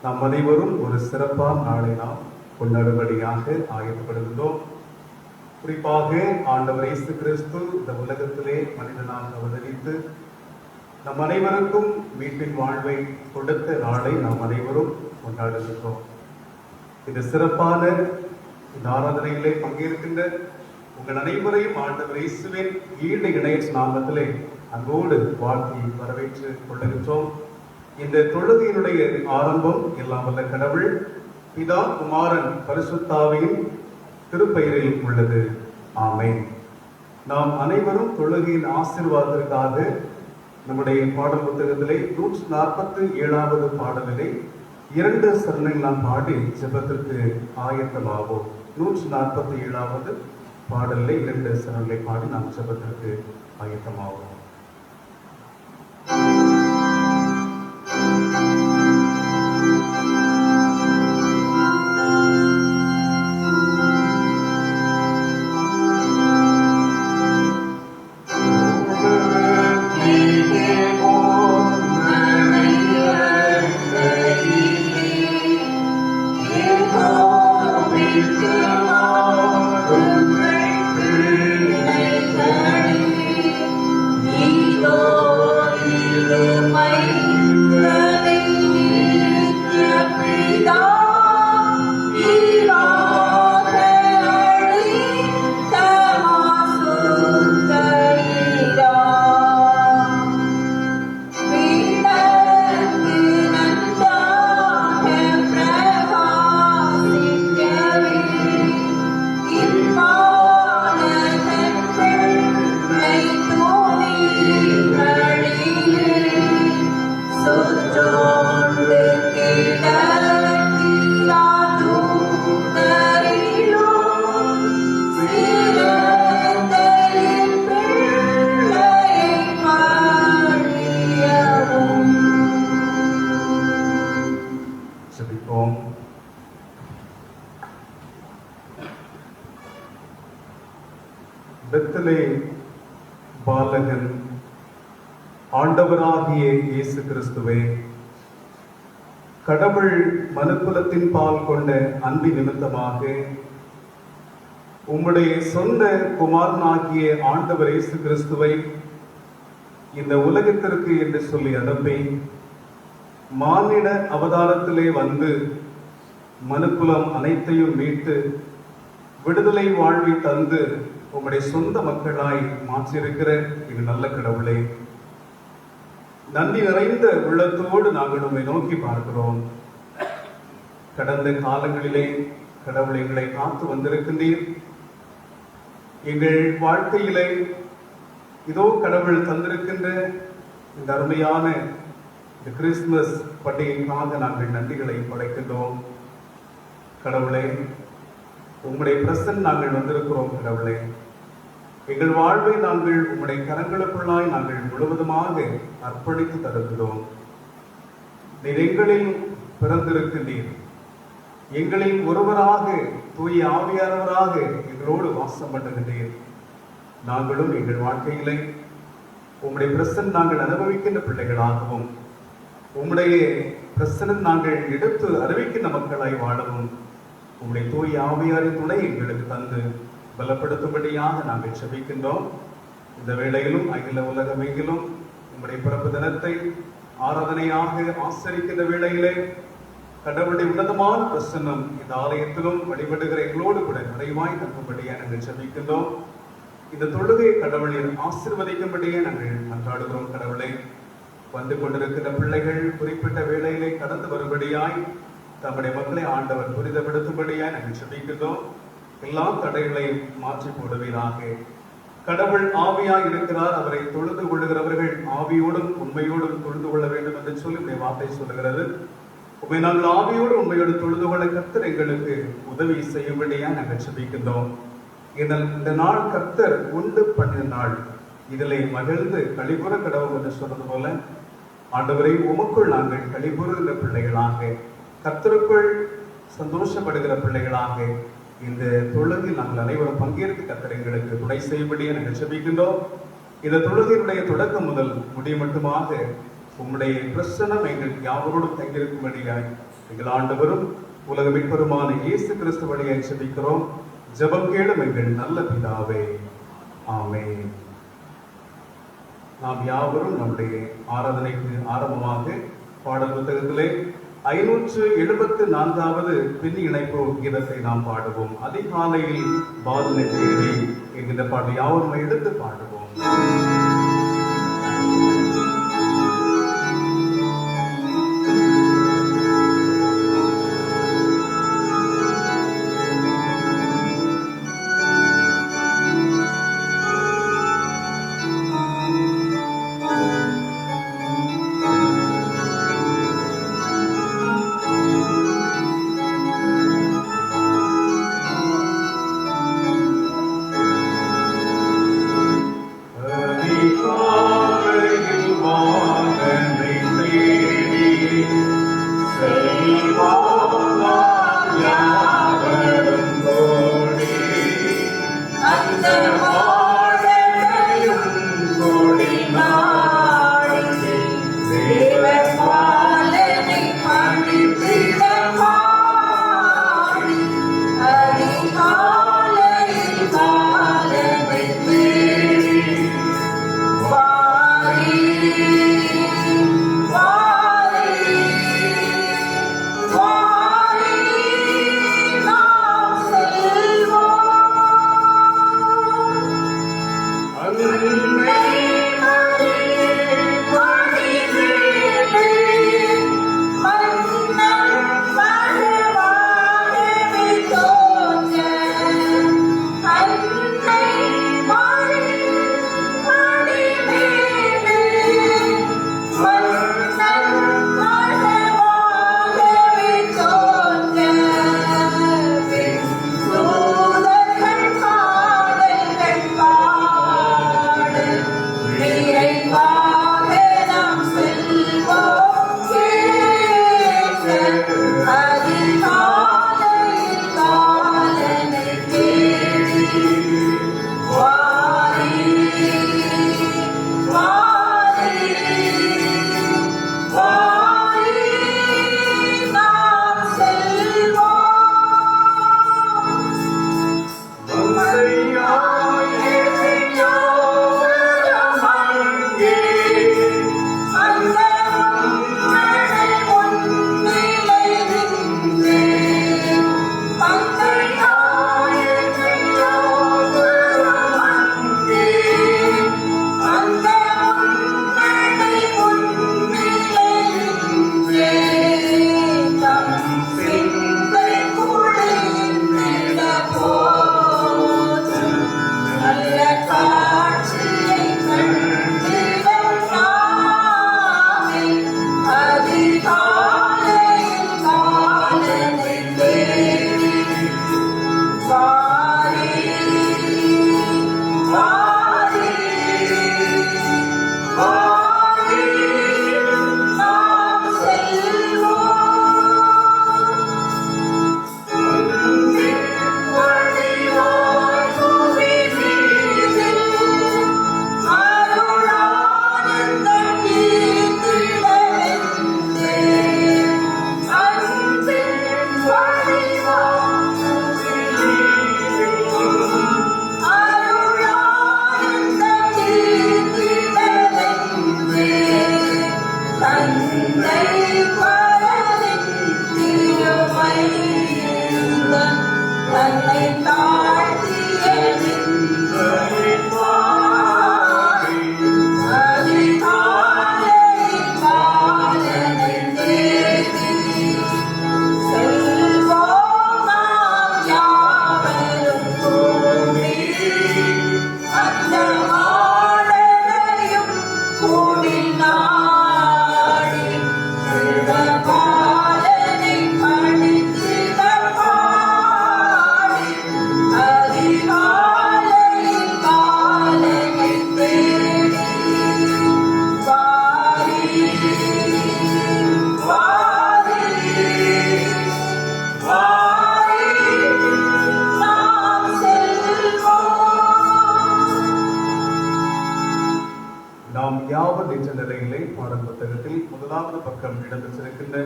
நாம் அனைவரும் ஒரு சிறப்பான நாளை நாம் கொண்டாடும்படியாக ஆயத்தப்படுகின்றோம். குறிப்பாக ஆண்டவர் இயேசு கிறிஸ்து இந்த உலகத்திலே மனிதனாக அவதரித்து நம் அனைவருக்கும் மீட்பின் வாழ்வை கொடுத்த நாளை நாம் அனைவரும் கொண்டாடுகின்றோம். இந்த சிறப்பான இந்த ஆராதனையிலே பங்கேற்கின்ற உங்கள் அனைவரையும் ஆண்டவர் இயேசுவின் ஈடு இணைய நாமத்திலே அன்போடு வாழ்த்தி வரவேற்று கொள்ளுகின்றோம். இந்த தொழுகையினுடைய ஆரம்பம் எல்லாம் வல்ல கடவுள் பிதா, குமாரன், பரிசுத்தாவியின் திருப்பெயரில் உள்ளது. ஆமென். நாம் அனைவரும் தொழுகையின் ஆசீர்வாதத்திற்காக நம்முடைய பாடல் புத்தகத்திலே 147வது பாடலிலே 2 சரணங்கள் நாம் பாடி ஜெபத்திற்கு ஆயத்தமாவோம். 147வது பாடலிலே 2 சரணங்களை பாடி நாம் ஜெபத்திற்கு ஆயத்தமாவோம். பாலகன் ஆண்டவராகிய இயேசு கிறிஸ்துவே, கடவுள் மனுக்குலத்தின் பால் கொண்ட அன்பு நிமித்தமாக உம்முடைய சொந்த குமாரனாகிய ஆண்டவர் இயேசு கிறிஸ்துவை இந்த உலகத்திற்கு என்று சொல்லி அனுப்பி மானிட அவதாரத்திலே வந்து மனுக்குலம் அனைத்தையும் மீட்டு விடுதலை வாழ்வை தந்து உம்முடைய சொந்த மக்களாய் மாற்றியிருக்கிற இது நல்ல கடவுளே, நன்றி நிறைந்த உள்ளத்தோடு நாங்கள் உம்மை நோக்கி பார்க்கிறோம். கடந்த காலங்களிலே கடவுள் எங்களை காத்து வந்திருக்கின்றீர். எங்கள் வாழ்க்கையிலே இதோ கடவுள் தந்திருக்கின்ற இந்த அருமையான இந்த கிறிஸ்துமஸ் பண்டிகைக்காக நாங்கள் நன்றிகளை படைக்கின்றோம். கடவுளே, உம்முடைய பிரசன்ன நாங்கள் வந்திருக்கிறோம். கடவுளே, எங்கள் வாழ்வை நாங்கள் உம்முடைய கரங்களுக்குள்ளாய் நாங்கள் முழுவதுமாக அர்ப்பணித்து தருகிறோம். நீர் எங்களில் பிறந்திருக்கின்றீர். எங்களில் ஒருவராக தூய ஆவியானவராக எங்களோடு வாசம் பண்ணுகின்றீர். நாங்களும் எங்கள் வாழ்க்கையிலே உம்முடைய பிரசன்ன நாங்கள் அனுபவிக்கின்ற பிள்ளைகளாகவும் உம்முடைய பிரசன்ன நாங்கள் எடுத்து அறிவிக்கின்ற மக்களாய் வாழவும் உம்முடைய தூய ஆவியாரின் துணை எங்களுக்கு தந்து பலப்படுத்தும்படியாக நாங்கள் செபிக்கின்றோம். இந்த வேளையிலும் அகில உலகமெங்கிலும் உம்முடைய பிறப்பு தினத்தை ஆராதனையாக ஆசரிக்கின்ற வேளையிலே கடவுளுடைய உன்னதமான பிரசன்னம் இந்த ஆலயத்திலும் வழிபடுகிற எங்களோடு கூட நிறைவாய் தங்கும்படியாக நாங்கள் செபிக்கின்றோம். இந்த தொழுகை கடவுளில் ஆசீர்வதிக்கும்படியே நாங்கள் மன்றாடுகிறோம். கடவுளை, வந்து கொண்டிருக்கிற பிள்ளைகள் குறிப்பிட்ட வேளையிலே கடந்து வரும்படியாய் தம்முடைய மக்களை ஆண்டவர் துரிதப்படுத்தும்படியாய் நாங்கள் செபிக்கின்றோம். எல்லா தடைகளையும் மாற்றி போடுவீராக. கடவுள் ஆவியாய் இருக்கிறார். அவரை தொழுது கொள்ளுகிறவர்கள் ஆவியோடும் உண்மையோடும் தொழுது கொள்ள வேண்டும் என்று சொல்லி உடைய வார்த்தை சொல்லுகிறது. உண்மை நாங்கள் ஆவியோடு உண்மையோடு தொழுது கொள்ள கர்த்தர் எங்களுக்கு உதவி செய்யும்படியா நாங்கள் செபிக்கின்றோம். இந்த நாள் கர்த்தர் உண்டு பண்ணின நாள், இதிலே மகிழ்ந்து கழிபுற கடவுள் என்று சொன்னது போல ஆண்டவரை உமக்குள் நாங்கள் கழிபுறுகிற பிள்ளைகளாக, கர்த்தருக்குள் சந்தோஷப்படுகிற பிள்ளைகளாக இந்த தொழுகையில் நாங்கள் அனைவரும் பங்கேற்க கர்த்தர் எங்களுக்கு துணை செய்யும்படியே நாங்கள் செபிக்கின்றோம். இந்த தொழுகையினுடைய தொடக்கம் முதல் முடிய மட்டுமாக உம்முடைய பிரசன்னம் எங்கள் யாவரோடும் தங்கியிருக்கும்படியாய் எங்கள் ஆண்டவரும் உலக மீட்பருமான இயேசு கிறிஸ்து வழியை ஜெபிக்கிறோம். ஜெபம் கேளும் எங்கள் நல்ல பிதாவே, ஆமென். நாம் யாவரும் நம்முடைய ஆராதனைக்கு ஆரம்பமாக பாடல் புத்தகத்திலே 574வது பின் இணைப்பு கீதத்தை நாம் பாடுவோம். அதிகாலையில் பாலனை தேடி என்கின்ற பாடல் யாவரும் எடுத்து பாடுவோம். யாவர் என்ற நிலையிலே பாடல் புத்தகத்தில் முதலாவது பக்கம் இடம்பெற்றிருக்கின்ற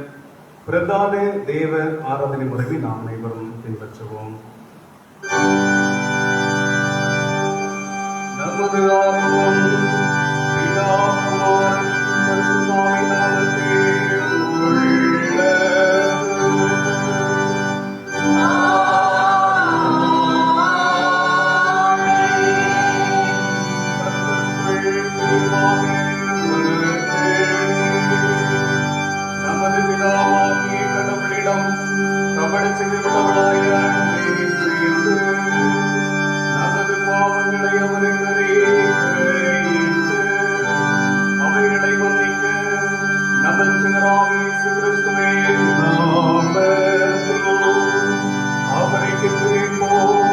பிரதான தேவ ஆராதனை முறையை நாம் அனைவரும் பின்பற்றுவோம். நமது ஆரம்பம் பிதா குமாரன் பரிசுத்தாவின் நாமத்தில் உள்ளது. நமது பிதாவாகிய கடவுளிடம் கபடு செய்துள்ளவளாய அன்பை செய்து நமது பாவங்களை அவர்களை ஏற்று அவைகளை மன்னிக்க நமது சிவராகிய இயேசு கிறிஸ்துவின் நாமத்தில் அவரை கேட்போம்.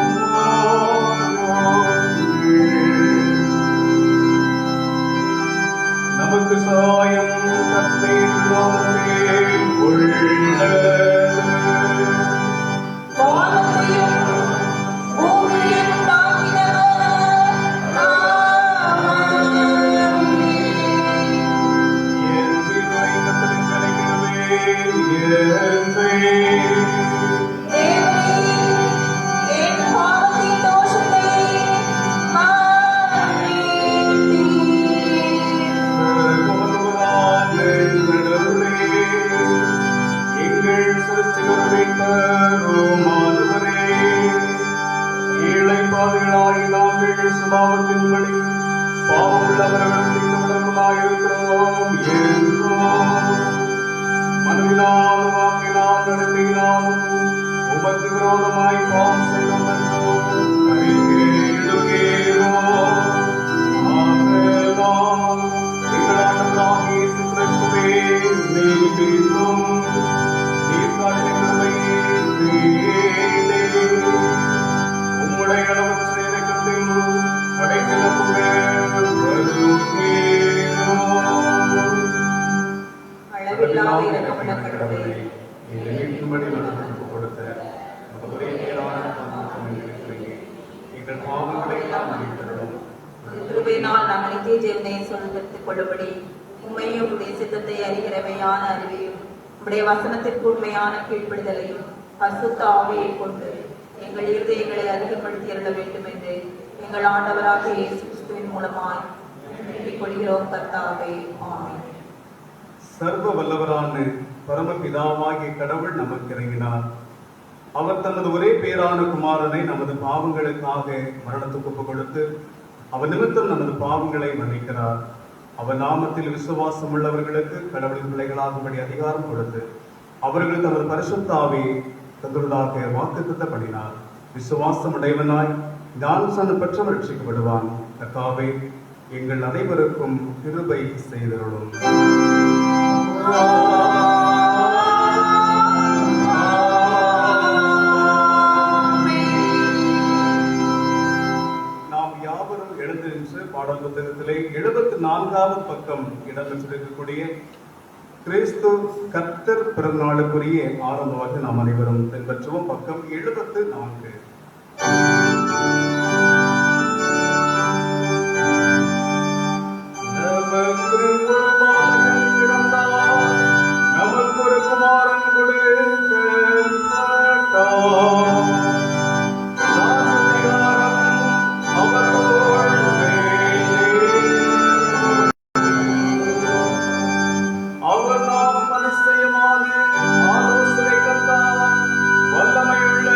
நமக்கு சகாயம் கர்த்தரின் நாமத்தில் உள்ளது. சுபாவத்தின்படி பாவமுள்ளவர்கள் தீர்க்கப்படுவதாயிருக்கிறோம் என்றும் மனதினாலும் வாக்கினாலும் நடத்தினாலும் உமக்கு விரோதமாய் பாவம் செய்தோம் என்றும் அறிக்கையிடுகிறோம். ஆதலால் எங்கள் ஆண்டவராகிய இயேசு கிறிஸ்துவே, நீதிக்கும் நீர்காட்டின் கிருபையை உம்முடைய அளவற்ற சித்தத்தை அறிகிறவையான அறிவையும் உடைய வசனத்திற்கு உண்மையான கீழ்ப்படுதலையும் பரிசுத்த ஆவியை கொண்டு எங்கள் இருதயங்களை அதிகப்படுத்தி அருள வேண்டும் என்று எங்கள் ஆண்டவராகிய இயேசு கிறிஸ்துவின் மூலமாய் வேண்டிக் கொள்கிறோம் கர்த்தாவே. ஆமென். சர்வ வல்லவரான பரமபிதாவாகிய கடவுள் நமக்கு இறங்கினார். அவர் தமது ஒரே பேரான குமாரனை நமது பாவங்களுக்காக மரணத்துக்கு ஒப்புக் கொடுத்து அவர் நிமித்தம் நமது பாவங்களை மன்னிக்கிறார். அவர் நாமத்தில் விசுவாசம் உள்ளவர்களுக்கு கடவுளின் பிள்ளைகளாகும்படி அதிகாரம் கொடுத்து அவர்கள் தமது பரிசுத்த ஆவியை தந்துள்ளதாக வாக்குத்தத்தம் பண்ணினார். விசுவாசம் உடையவனாய் ஞானஸ்நானம் பெற்றவர் ரட்சிக்கப்படுவான். கர்த்தாவே, எங்கள் அனைவருக்கும் கிருபை செய்தருளும். நாம் யாவரும் எழுந்து நின்று பாடல் புத்தகத்திலே 74வது பக்கம் இடம்பெற்றிருக்கக்கூடிய கிறிஸ்து கர்த்தர் பிறநாளுக்குரிய ஆரம்பமாக நாம் அனைவரும் பின்பற்றுவோம். பக்கம் 74. நமக்கு ஒரு குமாரன் அவர் நாம் அதிசயமான ஆலோசனை கர்த்தா, வல்லமையுள்ள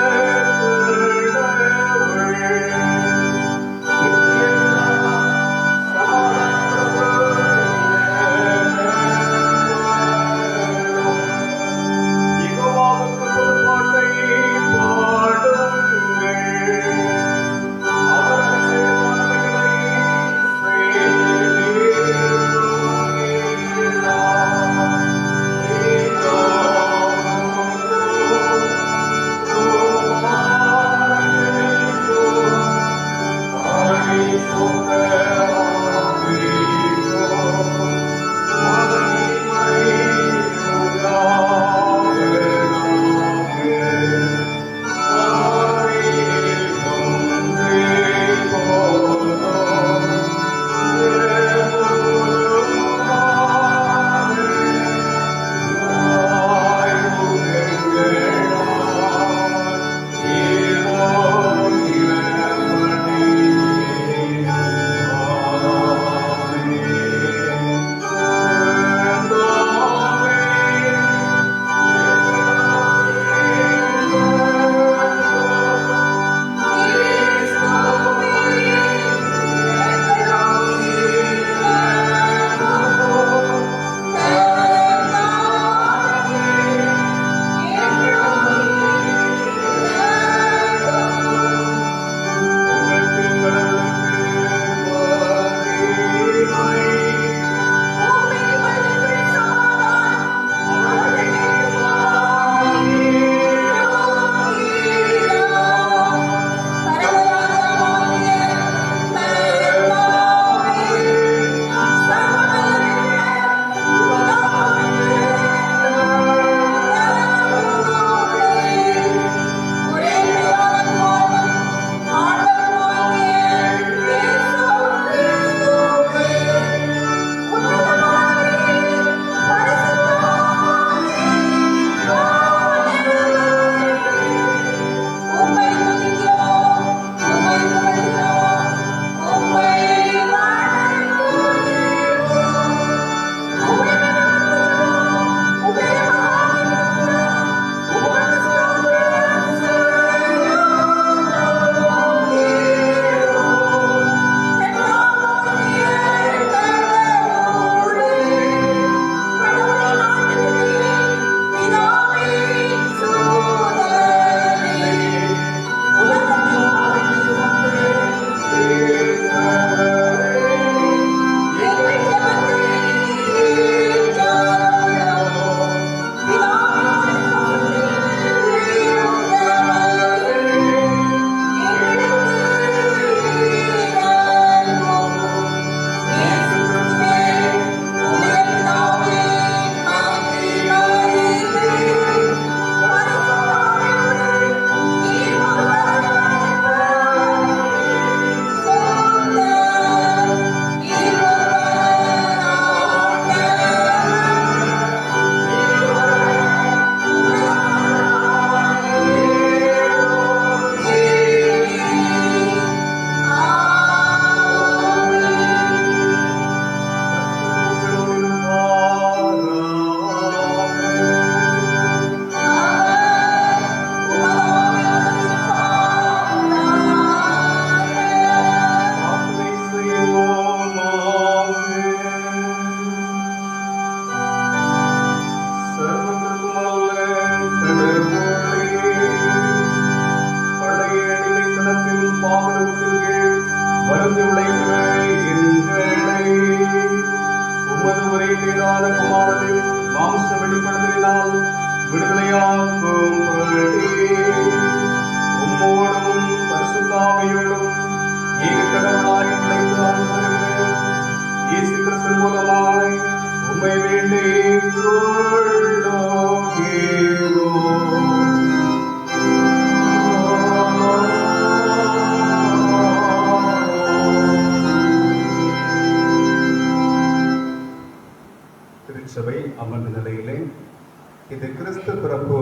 பிறப்பு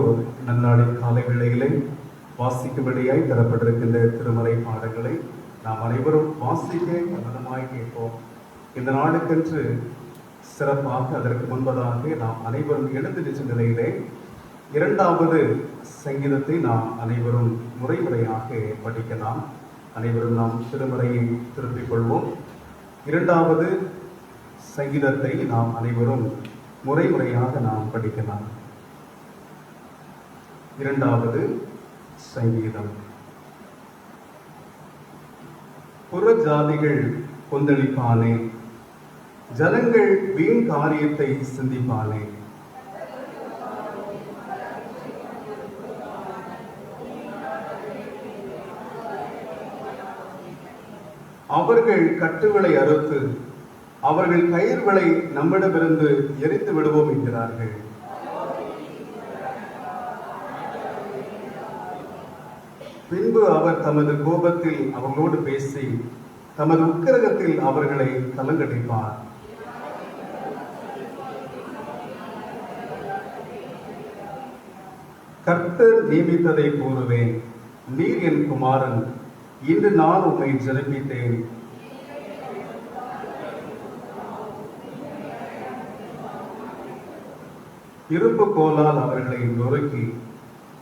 நன்னாளின் காலை வேளையிலே வாசிக்கும்படியாய் தரப்பட்டிருக்கின்ற திருமறை பாடங்களை நாம் அனைவரும் வாசிக்க கவனமாய் கேட்போம். இந்த நாளுக்கென்று சிறப்பாக அதற்கு முன்பதாக நாம் அனைவரும் எழுந்து நின்ற நிலையிலே இரண்டாவது சங்கீதத்தை நாம் அனைவரும் முறையாக படிக்கலாம். அனைவரும் நாம் திருமறையை திருப்பிக் கொள்வோம். இரண்டாவது சங்கீதத்தை நாம் அனைவரும் முறையாக நாம் படிக்கலாம். இரண்டாவது சங்கீதம். புற ஜாதிகள் கொந்தளிப்பானே, ஜனங்கள் வீண் காரியத்தை சிந்திப்பானே. அவர்கள் கட்டுகளை அறுத்து அவர்கள் கயிறுகளை நம்மிடமிருந்து எரித்து விடுவோம் என்கிறார்கள். பின்பு அவர் தமது கோபத்தில் அவர்களோடு பேசி தமது உக்கிரகத்தில் அவர்களை கலங்கடிப்பார். கர்த்தர் நியமித்ததை கூறுவேன், நீர் என் குமாரன், இன்று நான் உம்மை ஜெனிப்பித்தேன். இரும்பு கோலால் அவர்களை நொறுக்கி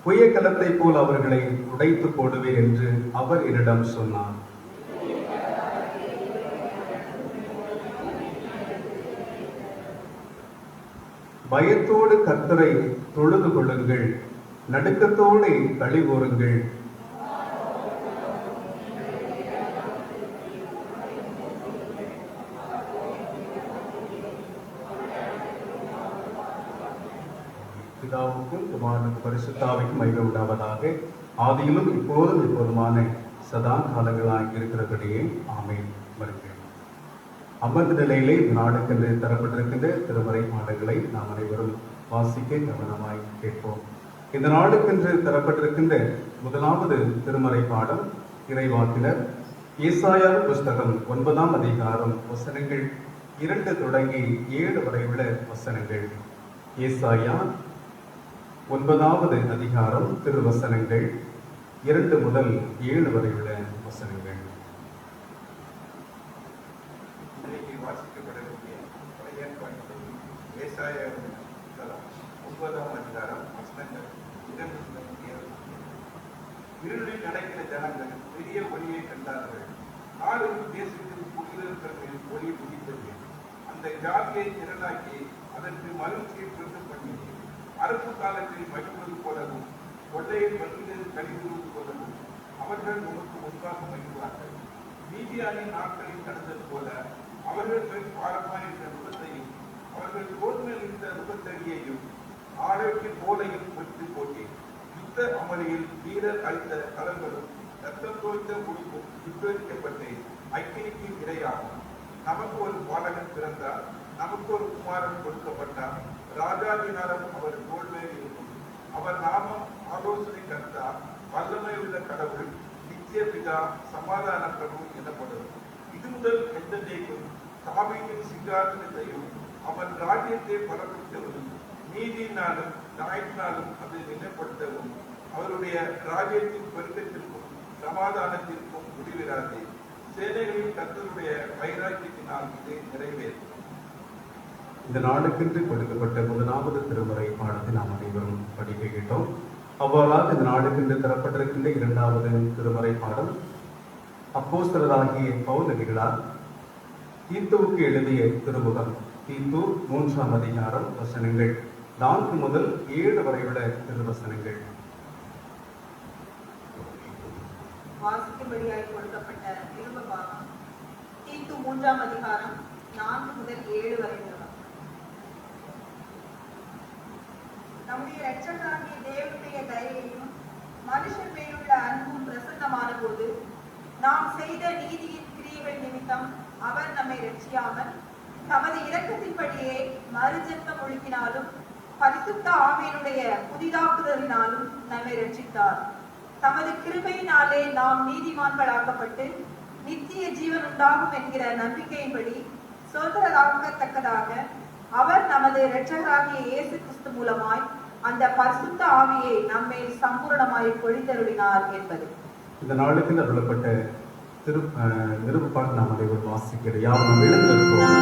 புயக்கலத்தை போல் அவர்களை உடைத்து போடுவேன் என்று அவர் என்னிடம் சொன்னார். பயத்தோடு கர்த்தரை தொழுது கொள்ளுங்கள், நடுக்கத்தோடு களி கூறுங்கள். பிதாவுக்கும் குமாரனுக்கும் பரிசுத்தாவிக்கும் மகிமை உண்டாவதாக. ஆதியிலும் இப்போதும் எப்போதுமான சதா காலங்களாக இருக்கிறபடியே ஆமென். வருகிறேன். அமர்ந்த நிலையிலே நாடுக்கென்று தரப்பட்டிருக்கின்ற திருமறை பாடங்களை நாம் அனைவரும் வாசிக்க கவனமாய் கேட்போம். இந்த நாடுக்கென்று தரப்பட்டிருக்கின்ற முதலாவது திருமறை பாடம் இறைவாக்கினர் ஏசாயா புஸ்தகம் 9ஆம் அதிகாரம் வசனங்கள் 2 தொடங்கி 7 வரை உள்ள வசனங்கள். ஏசாயா 9வது அதிகாரம் திருவசனங்கள் 2 முதல் 7 வரை உள்ள வசனங்கள். வாசிக்கப்படக்கூடிய பழைய ஏற்பாட்டில் ஏசாயா 9ஆம் அதிகாரம் வசனங்கள் 2 முதல் 7. இருளில் நடக்கிற ஜனங்கள் பெரிய ஒளியை கண்டார்கள். ஆறு தேசத்தில் குடியிருக்கிறவர்கள் ஒளி புதித்தது. அந்த ஜாதியை திரளாக்கி அதற்கு மகிழ்ச்சியை பொருத்த பண்ணியது. அரசு காலத்தில் மகிழ்வது போலவும் கொள்ளையை பகுதியில் கழிவுவது போலவும் அவர்கள் உனக்கு முன்பாக மகிழ்வார்கள். மீதியானின் நாட்களில் நடந்தது போல அவர்கள் மேல் பாரமாக இருந்த நுகத்தையும் அவர்கள் தோல்மேல் இருந்த நுகத்தடியையும் ஆரோக்கிய போலையும் பொறுத்து போட்டேன். யுத்த அமளியில் வீரர் அளித்த களங்களும் ரத்தம் தோய்த்த முடிவும் சுத்தரிக்கப்பட்டு ஐக்கியத்தின் இரையாகும். நமக்கு ஒரு பாலகன் பிறந்தார், நமக்கு ஒரு குமாரன் கொடுக்கப்பட்டார். ராஜாதிகாரம் அவர் தோல்மையில் இருக்கும். அவர் நாமம் ஆலோசனை கர்த்தா, வல்லமை உள்ள கடவுள், நித்திய பிதா, சமாதான பிரபு எனப்படும். இது முதல் எந்தேக்கும் தாவீதின் சிங்காசனத்தையும் அவன் ராஜ்யத்தை பலப்படுத்தவும் நீதியினாலும் நியாயத்தினாலும் அதை நிலைப்படுத்தவும் அவருடைய ராஜ்யத்தின் பெருக்கத்திற்கும் சமாதானத்திற்கும் முடிவிராது. சேனைகளின் கர்த்தருடைய வைராக்கியத்தினால் இதை நிறைவேறும். இந்த நாளுக்கென்று கொடுக்கப்பட்ட முதலாவது திருமறை பாடத்தை நாம் அனைவரும் படிக்க கேட்டோம். அவ்வாறாக இந்த நாளுக்கென்று தரப்பட்டிருக்கின்ற இரண்டாவது திருமறை பாடம் அப்போஸ்தலராகிய பவுலடிகளார் தீத்துவுக்கு எழுதிய திருமுகம். தீத்து 3ஆம் அதிகாரம் வசனங்கள் 4 முதல் 7 வரை உள்ள திருவசனங்கள். வாசிக்கும்படியாய் கொடுக்கப்பட்ட திருமுகம் தீத்து 3ஆம் அதிகாரம் 4 முதல் 7 வரை உள்ள. நம்முடைய இரட்சகராகிய தேவனுடைய தயையும் மனுஷர் மேலுள்ள அன்பும் பிரசன்னமான போது நாம் செய்த நீதியின் கிரியைகள் நிமித்தம் அவர் நம்மை ரட்சியாமல் தமது இரக்கத்தின்படியே மறுஜென்மம் ஒழுக்கினாலும் பரிசுத்த ஆவியினுடைய புதிதாக்குதலினாலும் நம்மை ரட்சித்தார். தமது கிருபையினாலே நாம் நீதிமான்களாக்கப்பட்டு நித்திய ஜீவன் உண்டாகும் என்கிற நம்பிக்கையின்படி சோதரராகத்தக்கதாக அவர் நமது இரட்சகராகிய இயேசு கிறிஸ்து மூலமாய் அந்த பரிசுத்த ஆவியை நம்மேல் சம்பூரணமாய் பொழிந்தருளினார் என்பது. இந்த நாளுக்கு அருளப்பட்ட நிருபப்பாடு நாம் அனைவரும் வாசிக்கிறோம். யாரும் நாம் எழுந்திருப்போம்.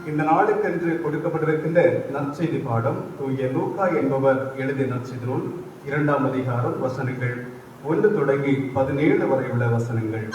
இந்த நாளுக்கென்று கொடுக்கப்பட்டிருக்கின்ற நற்செய்தி பாடம் தூய லூக்கா என்பவர் எழுதிய நற்செய்தி நூல் 2ஆம் அதிகாரம் வசனங்கள் 1 தொடங்கி 17 வரை உள்ள வசனங்கள்.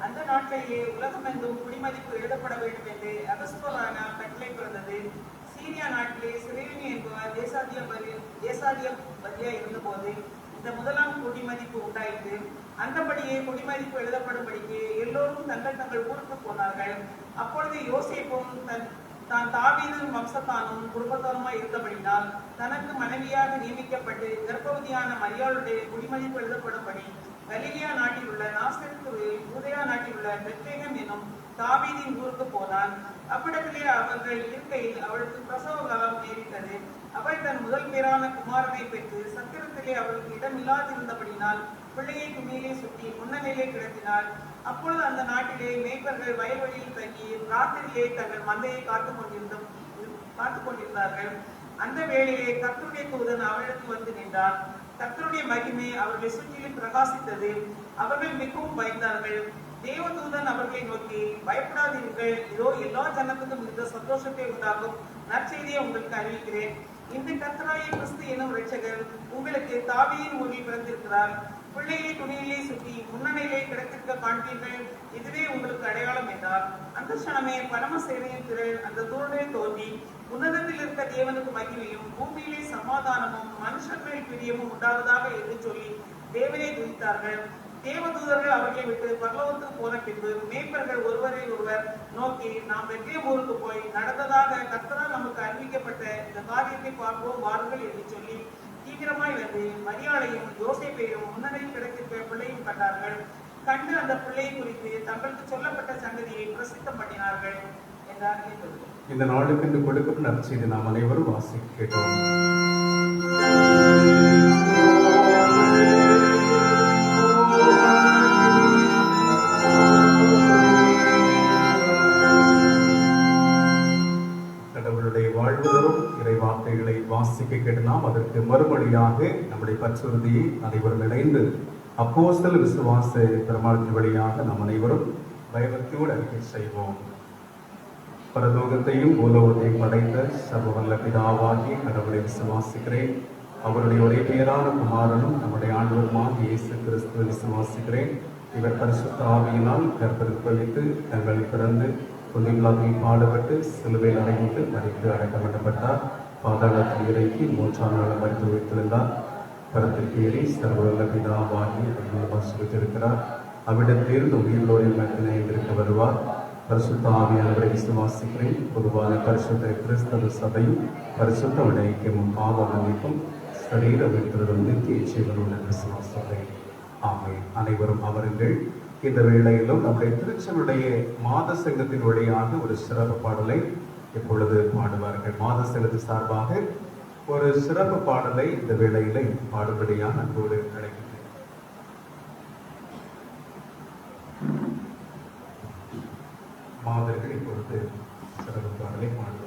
அந்த நாட்களிலே உலகமெங்கும் குடிமதிப்பு எழுதப்பட வேண்டும் என்று அகஸ்தோவானால் கட்டளை பிறந்தது. சீரியா நாட்டிலே சிரேனி என்பவர் தேசாதிபதியா இருந்தபோது இந்த முதலாம் குடிமதிப்பு உண்டாயிற்று. அந்தபடியே குடிமதிப்பு எழுதப்படும்படிக்கு எல்லோரும் தங்கள் தங்கள் ஊருக்கு போனார்கள். அப்பொழுது யோசேப்பும் தான் தாவீது வம்சத்தானும் குடும்பத்தானுமாய் இருந்தபடினால் தனக்கு மனைவியாக நியமிக்கப்பட்டு கர்ப்பவதியான மரியாளுடைய குடிமதிப்பு எழுதப்படும்படி கலிலியா நாட்டில் உள்ள நாசரேத்துவில் யூதேயா நாட்டில் உள்ள பெத்லெகேம் என்னும் தாவீதின் ஊருக்கு போனான். அவ்விடத்திலே அவர்கள் இருக்கையில் அவளுக்கு பிரசவ காலம் நேரிட்டது. அவள் தன் முதல் பேரான குமாரனை பெற்று சத்திரத்திலே அவளுக்கு இடமில்லாதிருந்தபடினால் பிள்ளையை துணியிலே சுற்றி முன்னணியிலே கிடத்தினாள். அப்பொழுது அந்த நாட்டிலே மேய்ப்பர்கள் வயல்வெளியில் தங்கி ராத்திரியிலே தங்கள் மந்தையை காத்துக் கொண்டிருந்தார்கள். அந்த வேளையிலே கர்த்தருடைய தூதன் அவளுக்கு வந்து நின்றான். கர்த்தருடைய மகிமை அவர்களை சுற்றிலும் பிரகாசித்தது. அவர்கள் மிகவும் பயந்தார்கள். தேவதூதன் அவர்களை நோக்கி, பயப்படாதீர்கள், இதோ எல்லா ஜனத்துக்கும் மிகுந்த சந்தோஷத்தை உண்டாகும் நற்செய்தியை உங்களுக்கு அறிவிக்கிறேன். இந்த கர்த்தராகிய கிறிஸ்து எனும் இரட்சகர் உங்களுக்கு தாவீதின் ஊரில் பிறந்திருக்கிறார். பிள்ளையை துணியிலே சுற்றி முன்னணியிலே கிடத்திருக்க காண்பீர்கள். இதுவே உங்களுக்கு அடையாளம் என்றார். அந்த க்ஷணமே பரமசேனையின் திரள் அந்த தூரனே தோன்றி உன்னதத்தில் இருக்க தேவனுக்கு மகிமையும் பூமியிலே சமாதானமும் மனுஷர் மேல் பிரியமும் உண்டாவதாக என்று சொல்லி தேவனை துதித்தார்கள். தேவதூதர்கள் அவர்களை விட்டு பரலோகத்துக்கு போன பின்பு மேய்ப்பர்கள் ஒருவரை ஒருவர் நோக்கி, நாம் பெத்லெகேம் ஊருக்கு போய் நடந்ததாக கர்த்தரால் நமக்கு அறிவிக்கப்பட்ட இந்த காரியத்தை பார்ப்போம் வாருங்கள் என்று சொல்லி தீவிரமாய் வந்து மரியாளையும் யோசேப்பையும் முன்னணியில் கிடைத்திருக்கிற பிள்ளையும் கண்டார்கள். கண்டு அந்த பிள்ளையை குறித்து தங்களுக்கு சொல்லப்பட்ட சங்கதியை பிரசித்தம் பண்ணினார்கள் என்றார். இந்த நாளுக்கு கொடுக்கப்பட்ட நற்செய்தி நாம் அனைவரும் வாசிக்க கேட்டோம். கடவுளுடைய வாழ்வு தரும் இறை வார்த்தைகளை வாசிக்க கேட்டு நாம் அதற்கு மறுமொழியாக நம்முடைய பற்றுறுதியை அனைவரும் இணைந்து அப்போஸ்தல விசுவாச பிரமாணத்தின் வழியாக நாம் அனைவரும் பயபக்தியோடு அறிக்கை செய்வோம். பரலோகத்தையும் பூலோகத்தையும் படைத்த சர்வவல்ல பிதாவாகிய கடவுளை விசுவாசிக்கிறேன். அவருடைய ஒரே பெயரான குமாரனும் நம்முடைய ஆண்டவருமாக இயேசு கிறிஸ்துவை விசுவாசிக்கிறேன். இவர் பரிசுத்த ஆவியினால் கற்பழித்து தங்கள் பிறந்து பொன்னிகளாக பாடுபட்டு சிலுவையில் அடைந்து மறித்து அடக்கப்பட்டப்பட்டார். பாதாளத்தில் இறங்கி 3ஆம் நாள் மறித்து வைத்திருந்தார். பரத்திற்கு ஏறி சர்வவல்ல பிதாவாகி வசித்திருக்கிறார். அவ்விடத்திலிருந்து உயிரோரின் மத்தினை இருக்க வருவார். பரிசுத்த ஆவியானவரை விசுவாசிக்கிறேன். பொதுவான பரிசுத்த கிறிஸ்தவ சபையும் பரிசுத்த ஐக்கியமும் பாவ மன்னிப்பும் சரீர விருத்தரும் நித்திய ஜீவனுடன் விசுவாசிக்கிறேன். ஆமென். அனைவரும் அமருங்கள். இந்த வேளையிலும் நம்முடைய திருச்சபையுடைய மாத சங்கத்தின் வழியாக ஒரு சிறப்பு பாடலை இப்பொழுது பாடுவார்கள். மாத சங்கத்தின் சார்பாக ஒரு சிறப்பு பாடலை இந்த வேளையிலே பாடுபடியாக அன்போடு அழைக்கிறேன். மாதர்கள் இப்பொழுது சிறப்பு பாடலை பாடுவார்கள்.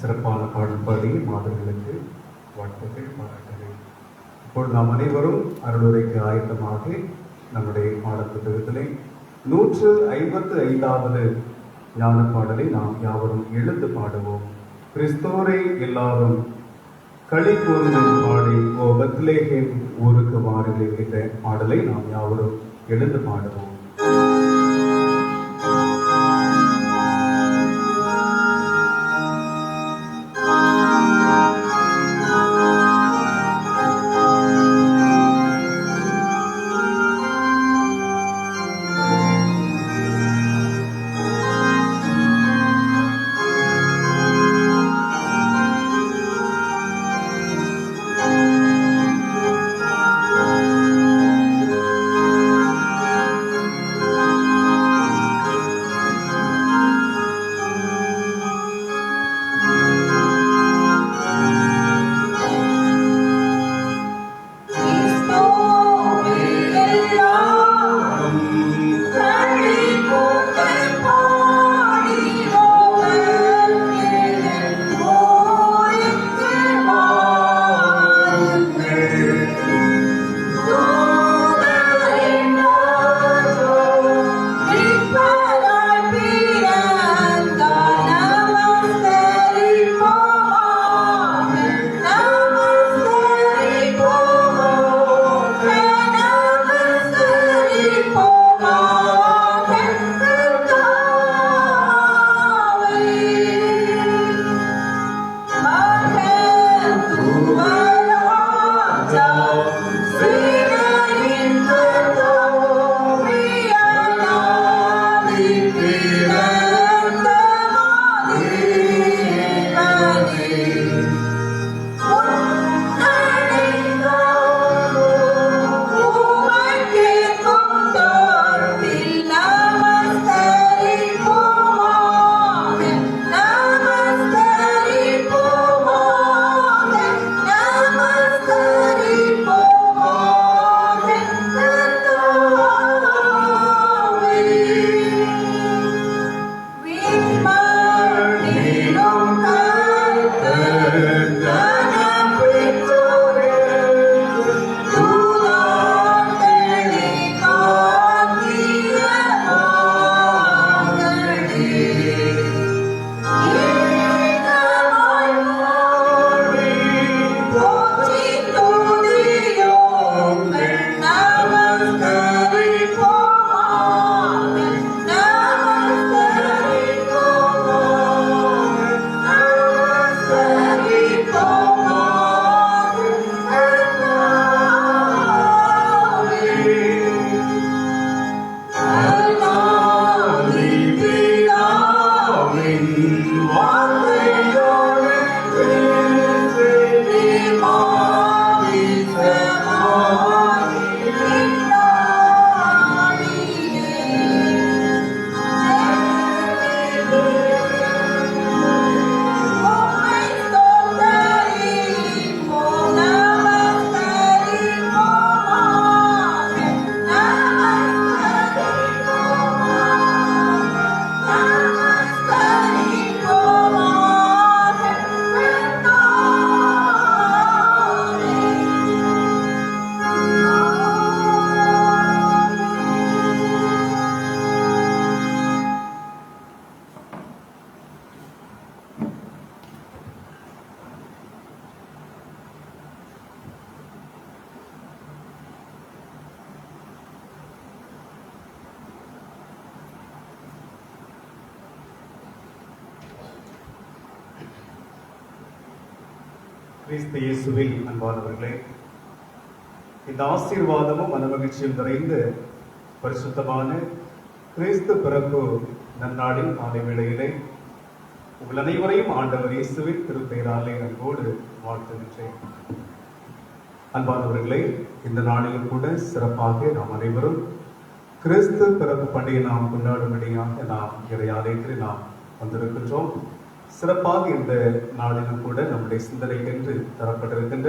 சிறப்பான பாடுபாடிய மாதர்களுக்கு வாழ்த்துக்கள் பாராட்டுகள். இப்பொழுது நாம் அனைவரும் அருளுரைக்கு ஆயத்தமாக நம்முடைய பாடப்புத்தகத்திலே 155வது ஞான பாடலை நாம் யாவரும் எழுந்து பாடுவோம். கிறிஸ்தோரை எல்லாரும் களி கூர்ந்து பாடி ஓ பெத்லகேம் ஊருக்கு வாருங்கள் என்ற பாடலை நாம் யாவரும் எழுந்து பாடுவோம். கிறிஸ்து இயேசுவில் அன்பானவர்களே, இந்த ஆசீர்வாதமும் மனமகிழ்ச்சியும் நிறைந்த பரிசுத்தமான கிறிஸ்து பிறப்பு நன்னாளின் காலை வேளையிலே உங்கள் அனைவரையும் ஆண்டவர் இயேசுவின் திருப்பெயராலே அன்போடு வாழ்த்துகின்றேன். அன்பானவர்களே, இந்த நாளிலும் கூட சிறப்பாக நாம் அனைவரும் கிறிஸ்து பிறப்பு பண்டிகை நாம் கொண்டாடும்படியாக நாம் இறை ஆலயத்தில் நாம் வந்திருக்கின்றோம். சிறப்பாக இந்த நாளிலும் கூட நம்முடைய சிந்தனைக்கென்று தரப்பட்டிருக்கின்ற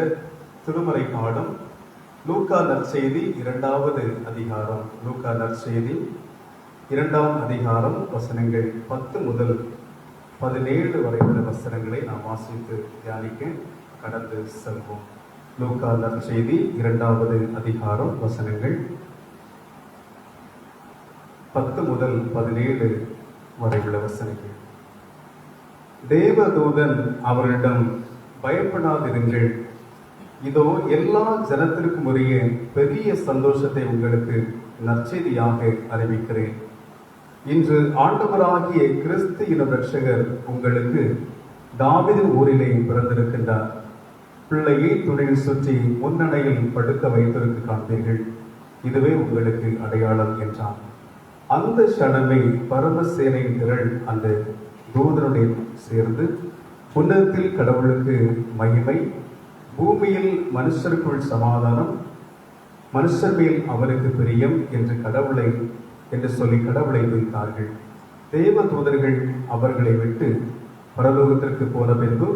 திருமறை பாடம் லூக்கா நற்செய்தி 2வது அதிகாரம். லூக்கா நற்செய்தி 2ஆம் அதிகாரம் வசனங்கள் 10 முதல் 17 வரை உள்ள வசனங்களை நாம் வாசித்து தியானிக்க கடந்து செல்வோம். லூக்கா நற்செய்தி 2வது அதிகாரம் வசனங்கள் 10 முதல் 17 வரை உள்ள வசனங்கள். தேவதூதன் அவரிடம், பயப்படாதிருங்கள், இதோ எல்லா ஜனத்திற்கும் உரிய பெரிய சந்தோஷத்தை உங்களுக்கு நற்செய்தியாக அறிவிக்கிறேன். இன்று ஆண்டவராகிய கிறிஸ்து எனும் இரட்சகர் உங்களுக்கு தாவீதின் ஊரிலே பிறந்திருக்கின்றார். பிள்ளையை துணியில் சுற்றி முன்னணையில் படுக்க வைத்திருக்க காண்பீர்கள், இதுவே உங்களுக்கு அடையாளம் என்றான். அந்த க்ஷணமே பரமசேனையின் திரள் அந்த தூதனுடன் சேர்ந்து, உன்னதத்தில் கடவுளுக்கு மகிமை, பூமியில் மனுஷருக்குள் சமாதானம், மனுஷர் மேல் அவருக்கு பிரியம் என்று சொல்லி கடவுளை துதித்தார்கள். தேவ தூதர்கள் அவர்களை விட்டு பரலோகத்திற்கு போன பின்பு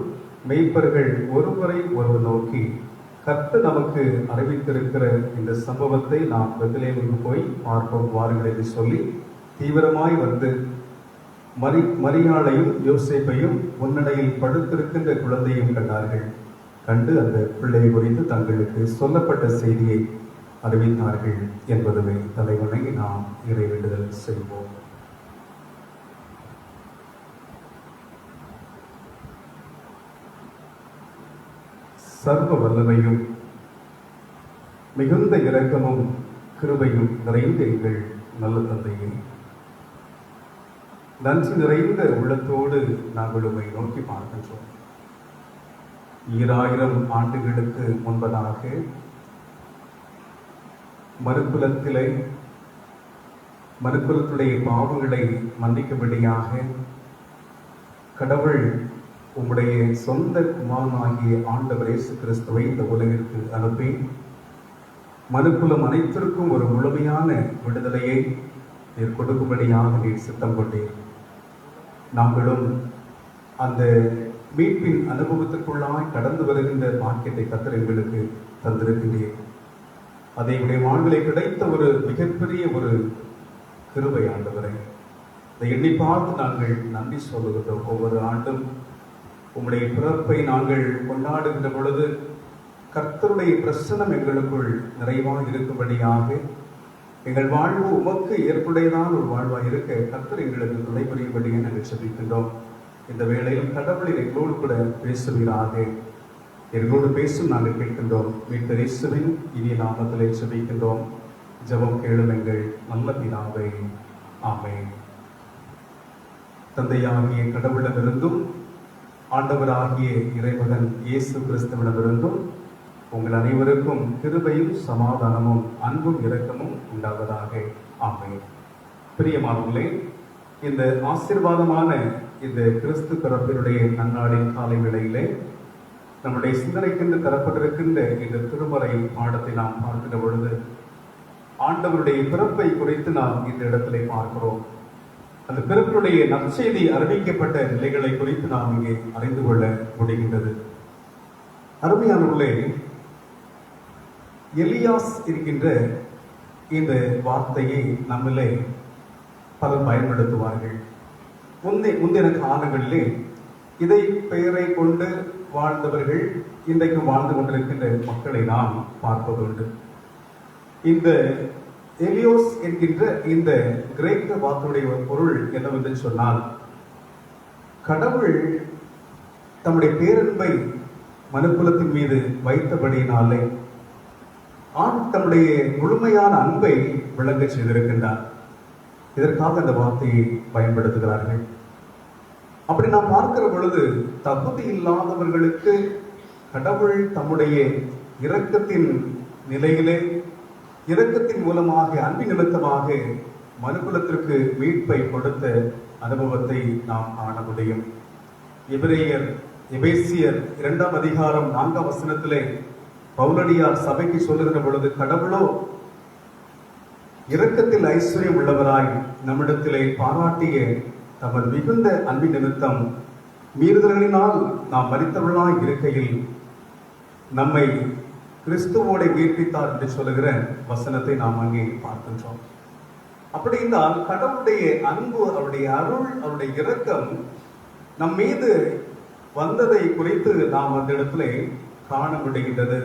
மெய்ப்பர்கள் ஒருவரை ஒருவர் நோக்கி, கர்த்தர் நமக்கு அறிவித்திருக்கிற இந்த சம்பவத்தை நாம் பெத்லகேமுக்கு போய் பார்ப்போம் வாருங்கள் என்று சொல்லி தீவிரமாய் வந்து மரியாளையும் யோசேப்பையும் முன்னணியில் படுத்திருக்கின்ற குழந்தையும் கண்டார்கள். கண்டு அந்த பிள்ளையை குறித்து தங்களுக்கு சொல்லப்பட்ட செய்தியை அறிவித்தார்கள் என்பதுவே தலைவனை நாம் இறைவேண்டுதல் செய்வோம். சர்வ வல்லமையும் மிகுந்த இரக்கமும் கிருபையும் நிறைந்த எங்கள் நல்ல தந்தையே, நன்றி நிறைந்த உள்ளத்தோடு நாங்கள் உம்மை நோக்கி பார்க்கின்றோம். 2000 ஆண்டுகளுக்கு முன்பதாக மனுக்குலத்துடைய பாவங்களை மன்னிக்கும்படியாக கடவுள் உம்முடைய சொந்த குமாரனாகிய ஆண்டவர் இயேசு கிறிஸ்துவை இந்த உலகிற்கு அனுப்பி மனுக்குலம் அனைத்திற்கும் ஒரு முழுமையான விடுதலையை நீர் கொடுக்கும்படியாக நீர் சித்தம் கொண்டீர். நாங்களும் அந்த மீட்பின் அனுபவத்திற்குள்ளாய் கடந்து வருகின்ற பாக்கியத்தை கர்த்தர் எங்களுக்கு தந்திருக்கின்றீர். அதை உடைய வாழ்விலே கிடைத்த ஒரு மிகப்பெரிய ஒரு கிருபை ஆண்டவரை. இதை எண்ணி பார்த்து நாங்கள் நன்றி சொல்லுகின்றோம். ஒவ்வொரு ஆண்டும் உம்முடைய பிறப்பை நாங்கள் கொண்டாடுகின்ற பொழுது கர்த்தருடைய பிரசன்னம் எங்களுக்குள் நிறைவாக இருக்கும்படியாக எங்கள் வாழ்வு உமக்கு ஏற்புடையதான ஒரு வாழ்வாக இருக்க கர்த்தர் எங்களுக்கு துணை புரியும்படியாக நாங்கள் செபிக்கின்றோம். இந்த வேளையில் கடவுளில் எங்களோடு கூட பேசுவீராக. எங்களோடு பேசும் நாங்கள் கேட்கின்றோம். மீட்பர் இயேசுவின் இனிய நாமத்திலே செபிக்கின்றோம். ஜெபம் கேளும் எங்கள் நல்ல பிதாவே, ஆமென். தந்தையாகிய கடவுளிடமிருந்தும் ஆண்டவராகிய இறைமகன் இயேசு கிறிஸ்துவிடமிருந்தும் உங்கள் அனைவருக்கும் கிருபையும் சமாதானமும் அன்பும் இரக்கமும் உண்டாவதாக, ஆமென். பிரியமானவர்களே, இந்த ஆசீர்வாதமான இந்த கிறிஸ்து பிறப்பினுடைய நன்னாளின் காலை வேளையிலே நம்முடைய சிந்தனைக்கென்று தரப்பட்டிருக்கின்ற இந்த திருமறை பாடத்தை நாம் பார்க்கின்ற பொழுது ஆண்டவருடைய பிறப்பை குறித்து நாம் இந்த இடத்திலே பார்க்கிறோம். அந்த பிறப்பினுடைய நற்செய்தி அறிவிக்கப்பட்ட நிலைகளை குறித்து நாம் இங்கே அறிந்து கொள்ள முடிகின்றது. அருமையானவர்களே, எலியாஸ் இருக்கின்ற இந்த வார்த்தையை நம்மிலே பலர் பயன்படுத்துவார்கள். முந்தின காலங்களிலே இதை பெயரை கொண்டு வாழ்ந்தவர்கள் இன்றைக்கு வாழ்ந்து கொண்டிருக்கின்ற மக்களை நாம் பார்ப்பதுண்டு. இந்த எலியோஸ் என்கின்ற இந்த கிரேக்க வார்த்தையுடைய பொருள் என்னவென்று சொன்னால், கடவுள் தம்முடைய பேரன்பை மனுக்குலத்தின் மீது வைத்தபடியினாலே தம்முடைய முழுமையான அன்பை விளங்க செய்திருக்கின்றார். இதற்காக அந்த வார்த்தையை பயன்படுத்துகிறார்கள். அப்படி நாம் பார்க்கிற பொழுது தகுதி இல்லாதவர்களுக்கு கடவுள் தம்முடைய இரக்கத்தின் நிலையிலே இரக்கத்தின் மூலமாக அன்பின் நிமித்தமாக மனுக்குலத்திற்கு மீட்பை கொடுத்த அனுபவத்தை நாம் காண முடியும். எபேசியர் 2ஆம் அதிகாரம் 4ஆம் வசனத்திலே பவுலடியார் சபைக்கு சொல்லுகிற பொழுது, கடவுளோ இரக்கத்தில் ஐஸ்வர்யம் உள்ளவராய் நம்மிடத்திலே பாராட்டிய தமது மிகுந்த அன்பின் நிமித்தம் மீறுதல்களினால் நாம் மரித்தவர்களாய் இருக்கையில் நம்மை கிறிஸ்துவோட உயிர்ப்பித்தார் என்று சொல்லுகிற வசனத்தை நாம் அங்கே பார்க்கின்றோம். அப்படி என்றால் கடவுளுடைய அன்பு, அவருடைய அருள், அவருடைய இரக்கம் நம் மீது வந்ததை குறித்து நாம் அந்த இடத்திலே காண முடிகின்றது.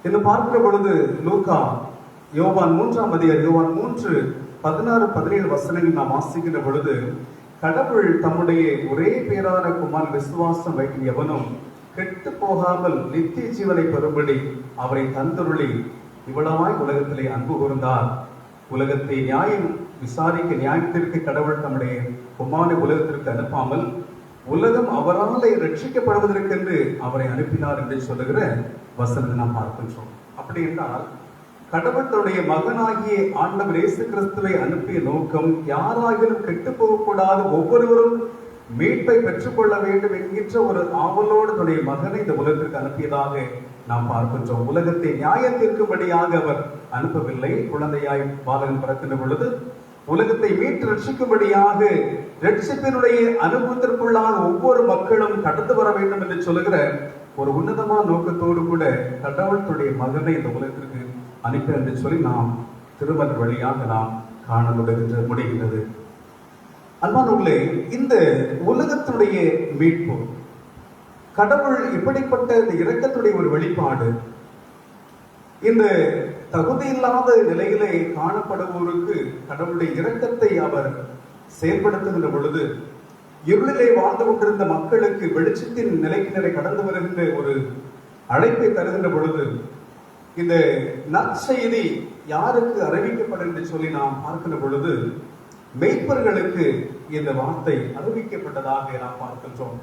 என்று பார்க்கிற பொழுது லூக்கா யோவான் 3:16-17 வசனங்கள் நாம் வாசிக்கின்ற பொழுது, கடவுள் தம்முடைய ஒரே பேரான குமாரன் விசுவாசம் வைக்கும் எவனும் கெட்டு போகாமல் நித்திய ஜீவனை பெறும்படி அவரை தந்தருளி இவ்வளவாய் உலகத்திலே அன்பு கூர்ந்தார். உலகத்தை நியாயம் விசாரிக்க நியாயத்திற்கு கடவுள் தம்முடைய குமாரனை உலகத்திற்கு அனுப்பாமல் உலகம் அவராலே ரட்சிக்கப்படுவதற்கென்று அவரை அனுப்பினார் என்று சொல்லுகிற வசனத்தை நாம் பார்க்கின்றோம். அப்படி என்றால் கடவுள் தன்னுடைய மகனாகிய ஆண்டவர் இயேசு கிறிஸ்துவை அனுப்பிய நோக்கம் யாராகிலும் கெட்டு போகக்கூடாது, ஒவ்வொருவரும் மீட்பை பெற்றுக்கொள்ள வேண்டும் என்கின்ற ஒரு ஆவலோடு தன்னுடைய மகனை இந்த உலகத்திற்கு அனுப்பியதாக நாம் பார்க்கின்றோம். உலகத்தை நியாயம் தீர்க்கும்படியாக அவர் அனுப்பவில்லை. குழந்தையாய் பாலகன் பிறக்கின்ற பொழுது உலகத்தை மீட்டு ரட்சிக்கும்படியாக ரட்சிப்பினுடைய அனுபவத்திற்குள்ளாக ஒவ்வொரு மக்களும் கடந்து வர வேண்டும் என்று சொல்லுகிற ஒரு உன்னதமான நோக்கத்தோடு கூட கடவுள் தன்னுடைய மகனை இந்த உலகத்திற்கு அனுப்பி என்று சொல்லி நாம் திருமண வழியாக நாம் காண முடிகின்றது. அன்பானவர்களே, இந்த உலகத்துடைய மீட்பு கடவுள் இப்படிப்பட்ட இந்த இரக்கத்துடைய ஒரு வெளிப்பாடு. இந்த தகுதி இல்லாத நிலையிலே காணப்படுவோருக்கு கடவுளுடைய இரக்கத்தை அவர் செயல்படுத்துகின்ற பொழுது, இருளிலே வாழ்ந்து கொண்டிருந்த மக்களுக்கு வெளிச்சத்தின் நிலைக்கு கடந்து வருகின்ற ஒரு அழைப்பை தருகின்ற பொழுது, இந்த நற்செய்தி யாருக்கு அறிவிக்கப்படும் என்று சொல்லி நாம் பார்க்கின்ற பொழுது, மெய்ப்பர்களுக்கு இந்த வார்த்தை அறிவிக்கப்பட்டதாக நாம் பார்க்கின்றோம்.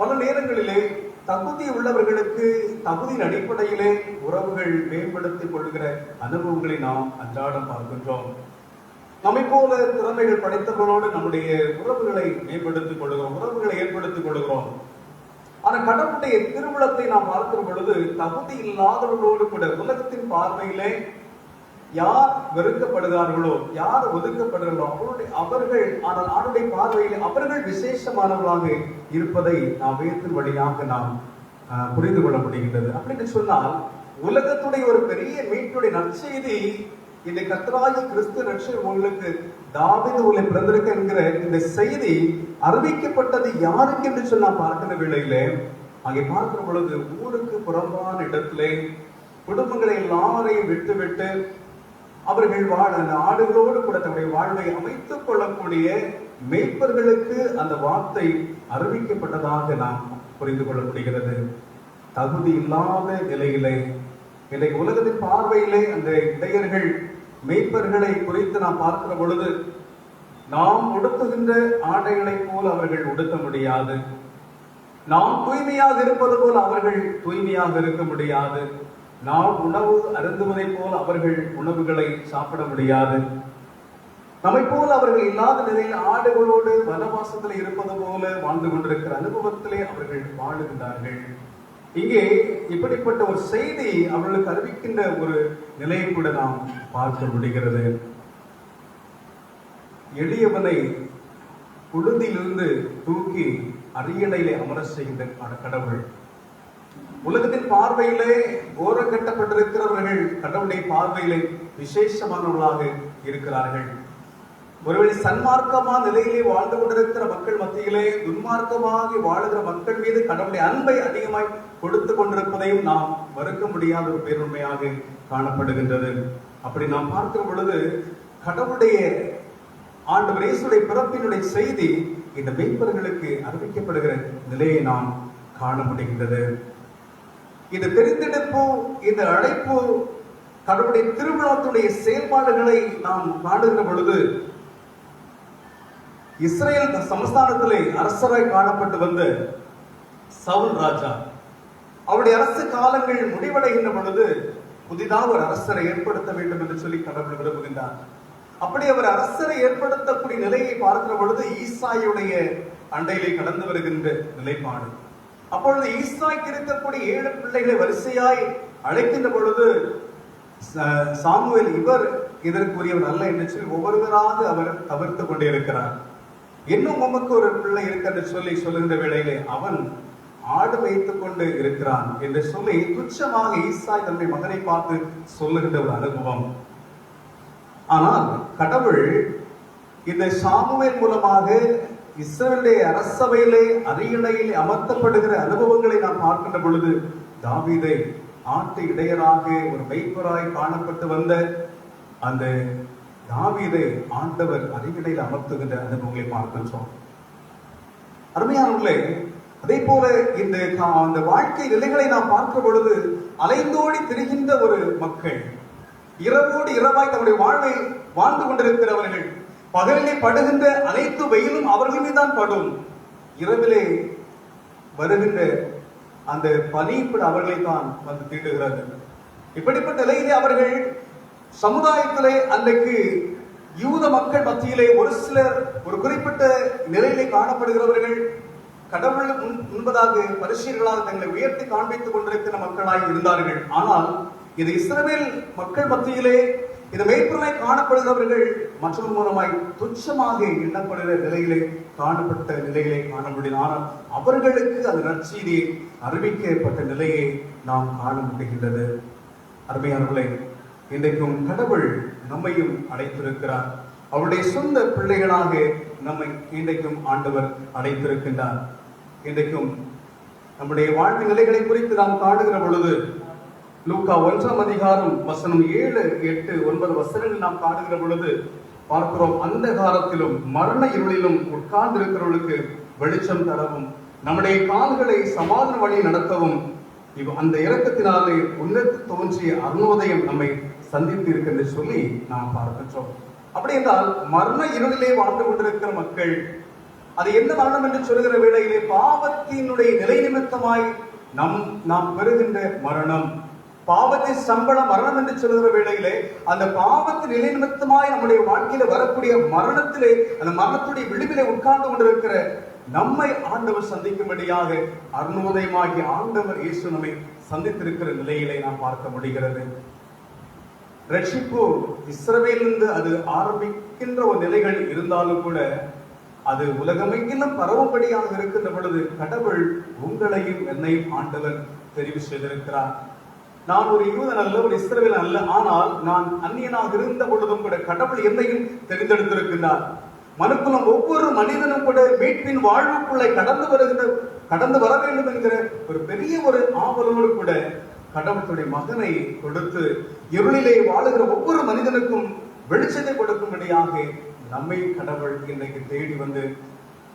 பல நேரங்களிலே தகுதி உள்ளவர்களுக்கு தகுதியின் அடிப்படையிலே உறவுகள் மேம்படுத்திக் கொள்கிற அனுபவங்களை நாம் அன்றாடம் பார்க்கின்றோம். நம்மை போல திறமைகள் படைத்தவர்களோடு நம்முடைய உறவுகளை மேம்படுத்திக் கொள்கிறோம், உறவுகளை ஏற்படுத்திக் கொள்கிறோம். ஆனால் கடவுளுடைய திருவுளத்தை நாம் பார்க்கிற பொழுது தகுதி இல்லாதவர்களோடு கூட உலகத்தின் பார்வையிலே யார் வெறுக்கப்படுகிறார்களோ, யார் ஒதுக்கப்படுகிறார்களோ அவர்கள் ஆனால் ஆண்டுடைய பார்வையில் அவர்கள் விசேஷமானவர்களாக இருப்பதை நாம் வேதத்தின் வழியாக நாம் புரிந்து கொள்ள முடிகின்றது. அப்படின்னு சொன்னால் உலகத்துடைய ஒரு பெரிய மீட்புடைய நற்செய்தி இந்த கர்த்தராகிய கிறிஸ்து ரட்சகர் உங்களுக்கு தாவீது ஊரிலே பிறந்திருக்க என்கிற இந்த செய்தி அறிவிக்கப்பட்டது யாருக்கு என்று சொல்லி நாம் பார்க்கிற வேளையிலே அங்கே பார்க்கிற பொழுது ஊருக்கு புறம்பான இடத்திலே குடும்பங்களை எல்லாரையும் விட்டு அவர்கள் ஆடுகளோடு கூட தன்னுடைய வாழ்வை அமைத்துக் கொள்ளக்கூடிய மேய்ப்பர்களுக்கு அந்த வார்த்தை அறிவிக்கப்பட்டதாக நாம் புரிந்து கொள்ள முடிகிறது. தகுதி இல்லாத நிலையிலே இன்றைக்கு உலகத்தின் பார்வையிலே அந்த இடையர்கள் மேய்ப்பர்களை குறித்து நாம் பார்க்கிற பொழுது நாம் உடுத்துகின்ற ஆடைகளை போல அவர்கள் உடுத்த முடியாது, நாம் தூய்மையாக இருப்பது போல அவர்கள் தூய்மையாக இருக்க முடியாது, நாம் உணவு அருந்துவதை போல அவர்கள் உணவுகளை சாப்பிட முடியாது, நம்மை போல அவர்கள் இல்லாத நிலையில் ஆடுகளோடு வனவாசத்தில் இருப்பது போல வாழ்ந்து கொண்டிருக்கிற அனுபவத்திலே அவர்கள் வாழுகின்றார்கள். இங்கே இப்படிப்பட்ட ஒரு செய்தி அவர்களுக்கு அறிவிக்கின்ற ஒரு நிலையை கூட நாம் பார்க்க முடிகிறது. எளியவனை புழுதியிலிருந்து தூக்கி அரியணையிலே அமர செய்கின்ற கடவுள். உலகத்தின் பார்வையிலே ஓரங்கட்டப்பட்டிருக்கிறவர்கள் கடவுளுடைய பார்வையிலே விசேஷமானவர்களாக இருக்கிறார்கள். ஒருவேளை சன்மார்க்கமான நிலையிலே வாழ்ந்து கொண்டிருக்கிற மக்கள் மத்தியிலே துன்மார்க்கமாக வாழுகிற மக்கள் மீது கடவுளுடைய அன்பை அதிகமாய் கொடுத்து கொண்டிருப்பதையும் நாம் மறுக்க முடியாத ஒரு பேருண்மையாக காணப்படுகின்றது. அப்படி நாம் பார்க்கிற பொழுது கடவுளுடைய ஆண்டவர் இயேசுடைய பிறப்பினுடைய செய்தி இந்த மெய்ப்பர்களுக்கு அறிவிக்கப்படுகிற நிலையை நாம் காண முடிகின்றது. இந்த தெரிந்தெடுப்பு, இந்த அழைப்பு, கடவுளுடைய திருவிழாத்துடைய செயல்பாடுகளை நாம் காணுகிற பொழுது இஸ்ரேல் சமஸ்தானத்திலே அரசராய் காணப்பட்டு வந்த சவுல் ராஜா அவருடைய அரசு காலங்கள் முடிவடைகின்ற பொழுது புதிதாக ஒரு அரசரை ஏற்படுத்த வேண்டும் என்று சொல்லி கடவுள் விரும்புகின்றார். அப்படி அவர் அரசரை ஏற்படுத்தக்கூடிய நிலையை பார்க்கிற பொழுது ஈசாயுடைய அண்டையிலே கடந்து வருகின்ற நிலைப்பாடு. அப்பொழுது ஈசாய்க்கு இருக்கக்கூடிய 7 பிள்ளைகளை வரிசையாய் அழைக்கின்ற பொழுது சாமுவேல் இவர் இதற்குரியவர் அல்ல என்று சொல்லி ஒவ்வொருவராக அவர் தவிர்த்து கொண்டே இருக்கிறார். இன்னும் உமக்கு ஒரு பிள்ளை இருக்கு சொல்லி சொல்லுகின்ற வேளையிலே அவன் ஆடு வைத்துக் கொண்டு இருக்கிறான் என்று சொல்லி துச்சமாக ஈசாய் தன்னுடைய மகனை பார்த்து சொல்லுகின்ற ஒரு அனுபவம். ஆனால் கடவுள் இந்த சாமுவேல் மூலமாக இஸ்ரவேலுடைய அரசவையிலே அரியணையில் அமர்த்தப்படுகிற அனுபவங்களை நாம் பார்க்கின்ற பொழுது தாவீதை ஆட்டு இடையராக ஒரு மெய்ப்பராய் காணப்பட்டு வந்த அந்த தாவீதை ஆண்டவர் அரியணையில் அமர்த்துகின்ற அனுபவங்களை பார்க்கின்றோம். அருமையானவர்களே, அதே போல இந்த வாழ்க்கை நிலைகளை நாம் பார்க்கிற பொழுது அலைந்தோடி திரிகின்ற ஒரு மக்கள், இரவோடு இரவாய் தம்முடைய வாழ்வை வாழ்ந்து கொண்டிருக்கிறவர்கள், பகலிலே படுகின்ற அனைத்து வெயிலும் அவர்கள் மீதுதான் படும், இரவிலே வருகின்ற அந்த பனிப்பட அவர்களை தான் வந்து தீண்டுகிறது. இப்படிப்பட்ட நிலையிலே அவர்கள் சமுதாயத்திலே அன்றைக்கு யூத மக்கள் மத்தியிலே ஒரு சிலர் ஒரு குறிப்பிட்ட நிலையிலே காணப்படுகிறவர்கள் கடவுள் முன்பதாக பரிசீலர்களாக தங்களை உயர்த்தி காண்பித்துக் கொண்டிருக்கிற மக்களாய் இருந்தார்கள். ஆனால் இது இஸ்ரவேல் மக்கள் மத்தியிலே இந்த மெய்ப்பொருளாய் காணப்படுகிறவர்கள் மற்றொரு மூலமாய் துச்சமாக எண்ணப்படுகிற நிலையிலே காணப்பட்ட நிலையிலே காண முடியும். ஆனால் அவர்களுக்கு அந்த நற்செய்தியை அறிவிக்கப்பட்ட நிலையை நாம் காண முடிகின்றது. அருமையானவர்களே, இன்றைக்கும் கடவுள் நம்மையும் அழைத்திருக்கிறார். அவருடைய சொந்த பிள்ளைகளாக நம்மை இன்றைக்கும் ஆண்டவர் அழைத்திருக்கின்றார். இன்றைக்கும் நம்முடைய வாழ்க்கை நிலைகளை குறித்து நாம் காணுகிற பொழுது லூக்கா 1ஆம் அதிகாரம் வசனம் 7, 8, 9 வசனங்கள் நாம் காணுகிற பொழுது பார்க்கிறோம். அந்த காலத்திலும் மரண இருளிலும் உட்கார்ந்து இருக்கிறவர்களுக்கு வெளிச்சம் தரவும் நம்முடைய கால்களை சமாதான வழி நடத்தவும் அந்த இரக்கத்தினாலே உன்னத்து தோன்றிய அருணோதயம் நம்மை சந்தித்து இருக்கின்ற சொல்லி நாம் பார்க்கின்றோம். அப்படி என்றால் மரண இருளிலே வாழ்ந்து கொண்டிருக்கிற மக்கள் அது என்ன மரணம் என்று சொல்கிற வேளையிலே பாவத்தினுடைய நிலை நிமித்தமாய் நாம் பெறுகின்ற மரணம், பாவத்தின் சம்பளம் மரணம் என்று சொல்கிற வேளையிலே அந்த பாவத்தின் நிலை நிமித்தமாய் நம்முடைய வாழ்க்கையில வரக்கூடிய மரணத்திலே அந்த மரணத்துடைய விளிம்பிலே உட்கார்ந்து கொண்டிருக்கிற நம்மை ஆண்டவர் சந்திக்கும்படியாக அருணோதயமாகி ஆண்டவர் இயேசு நம்மை சந்தித்திருக்கிற நிலையிலே நாம் பார்க்க முடிகிறது. ரட்சிப்பு இஸ்ரவேலிருந்து அது ஆரம்பிக்கின்ற ஒரு நிலைகள் இருந்தாலும் கூட அது உலகமெங்கிலும் பரவும்படியாக இருக்கின்ற பொழுது கடவுள் உங்களையும் என்னையும் ஆண்டவர் தெரிவு செய்திருக்கிறார். நான் ஒரு யூதன் அல்ல, ஒரு இஸ்ரவேல் அல்ல, ஆனால் நான் அந்நியனாக இருந்த பொழுதும் கூட கடவுள் என்னையும் தெரிந்தெடுத்திருக்கின்றார். மனுக்குலம் ஒவ்வொரு மனிதனும் கூட மீட்பின் வாழ்வுக்குள்ளே கடந்து வர வேண்டும் என்கிற ஒரு பெரிய ஒரு ஆவலோடு கூட கடவுளுடைய மகனை கொடுத்து இருளிலே வாழுகிற ஒவ்வொரு மனிதனுக்கும் வெளிச்சத்தை கொடுக்கும்படியாக நம்மை கடவுள் இன்றைக்கு தேடி வந்து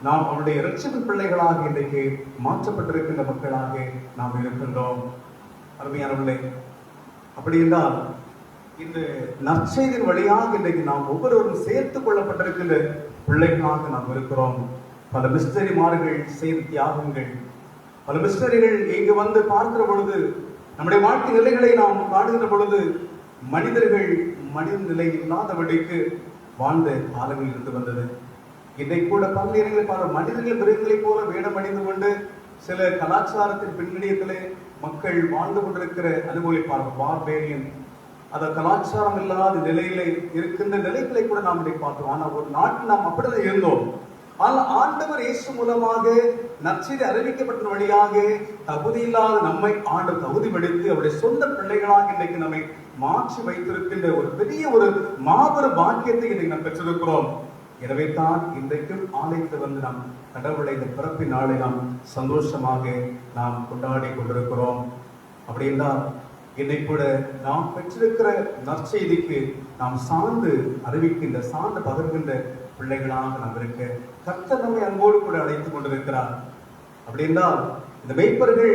நாம் அவருடைய இரட்சிப்பு பிள்ளைகளாக இன்றைக்கு மாற்றப்பட்டிருக்கின்ற மக்களாக நாம் இருக்கின்றோம். அருமையானவர்களே, அப்படி என்றால் இந்த நற்செய்தியின் வழியாக இன்றைக்கு நாம் ஒவ்வொருவரும் சேர்த்துக் கொள்ளப்பட்டிருக்கின்ற பிள்ளைகளாக நாம் இருக்கிறோம். பல மிஸ்டரிமார்கள் செய்த தியாகங்கள், பல மிஸ்டரிகள் இங்கு வந்து பார்க்கிற பொழுது நம்முடைய வாழ்க்கை நிலைகளை நாம் காணுகின்ற பொழுது மனிதர்கள் மனித நிலை இல்லாதபடிக்கு வாழ்ந்த காலங்கள் இருந்து வந்தது. இதை கூட பல நேரங்களில் பல மனிதர்கள் மிருகங்களைப் போல வேடம் அணிந்து கொண்டு சில கலாச்சாரத்தின் பின்னணியத்திலே மக்கள் வாழ்ந்து கொண்டிருக்கிற அனுபவிப்பார் பார்பேரியன். அந்த கலாச்சாரம் இல்லாத நிலையிலே இருக்கின்ற நிலைகளை கூட நாம் இதை பார்த்தோம். ஆனால் ஒரு நாட்டில் நாம் அப்படிதான் இருந்தோம். ஆனால் ஆண்டவர் இயேசு மூலமாக நற்செய்தி அறிவிக்கப்பட்ட வழியாக தகுதி இல்லாத நம்மை ஆண்டவர் தகுதிப்படுத்தி அவருடைய சொந்த பிள்ளைகளாக இன்றைக்கு நம்மை மாற்றி வைத்திருக்கின்ற ஒரு பெரிய ஒரு மாபெரும் பாக்கியத்தை இன்றைக்கு நாம் பெற்றிருக்கிறோம். எனவே தான் இன்றைக்கும் ஆலயத்தில் வந்து நாம் கடவுளை இந்த பிறப்பின் நாளை நாம் சந்தோஷமாக நாம் கொண்டாடி கொண்டிருக்கிறோம். அப்படி என்றால் இன்னைக்கு கூட நாம் பெற்றிருக்கிற நற்செய்திக்கு நாம் சார்ந்து அறிவிக்கின்ற சார்ந்து பகிர்கின்ற பிள்ளைகளாக நாம் இருக்க கர்த்தர் நம்மை அன்போடு கூட அழைத்துக் கொண்டிருக்கிறார். அப்படி என்றால் இந்த மெய்ப்பர்கள்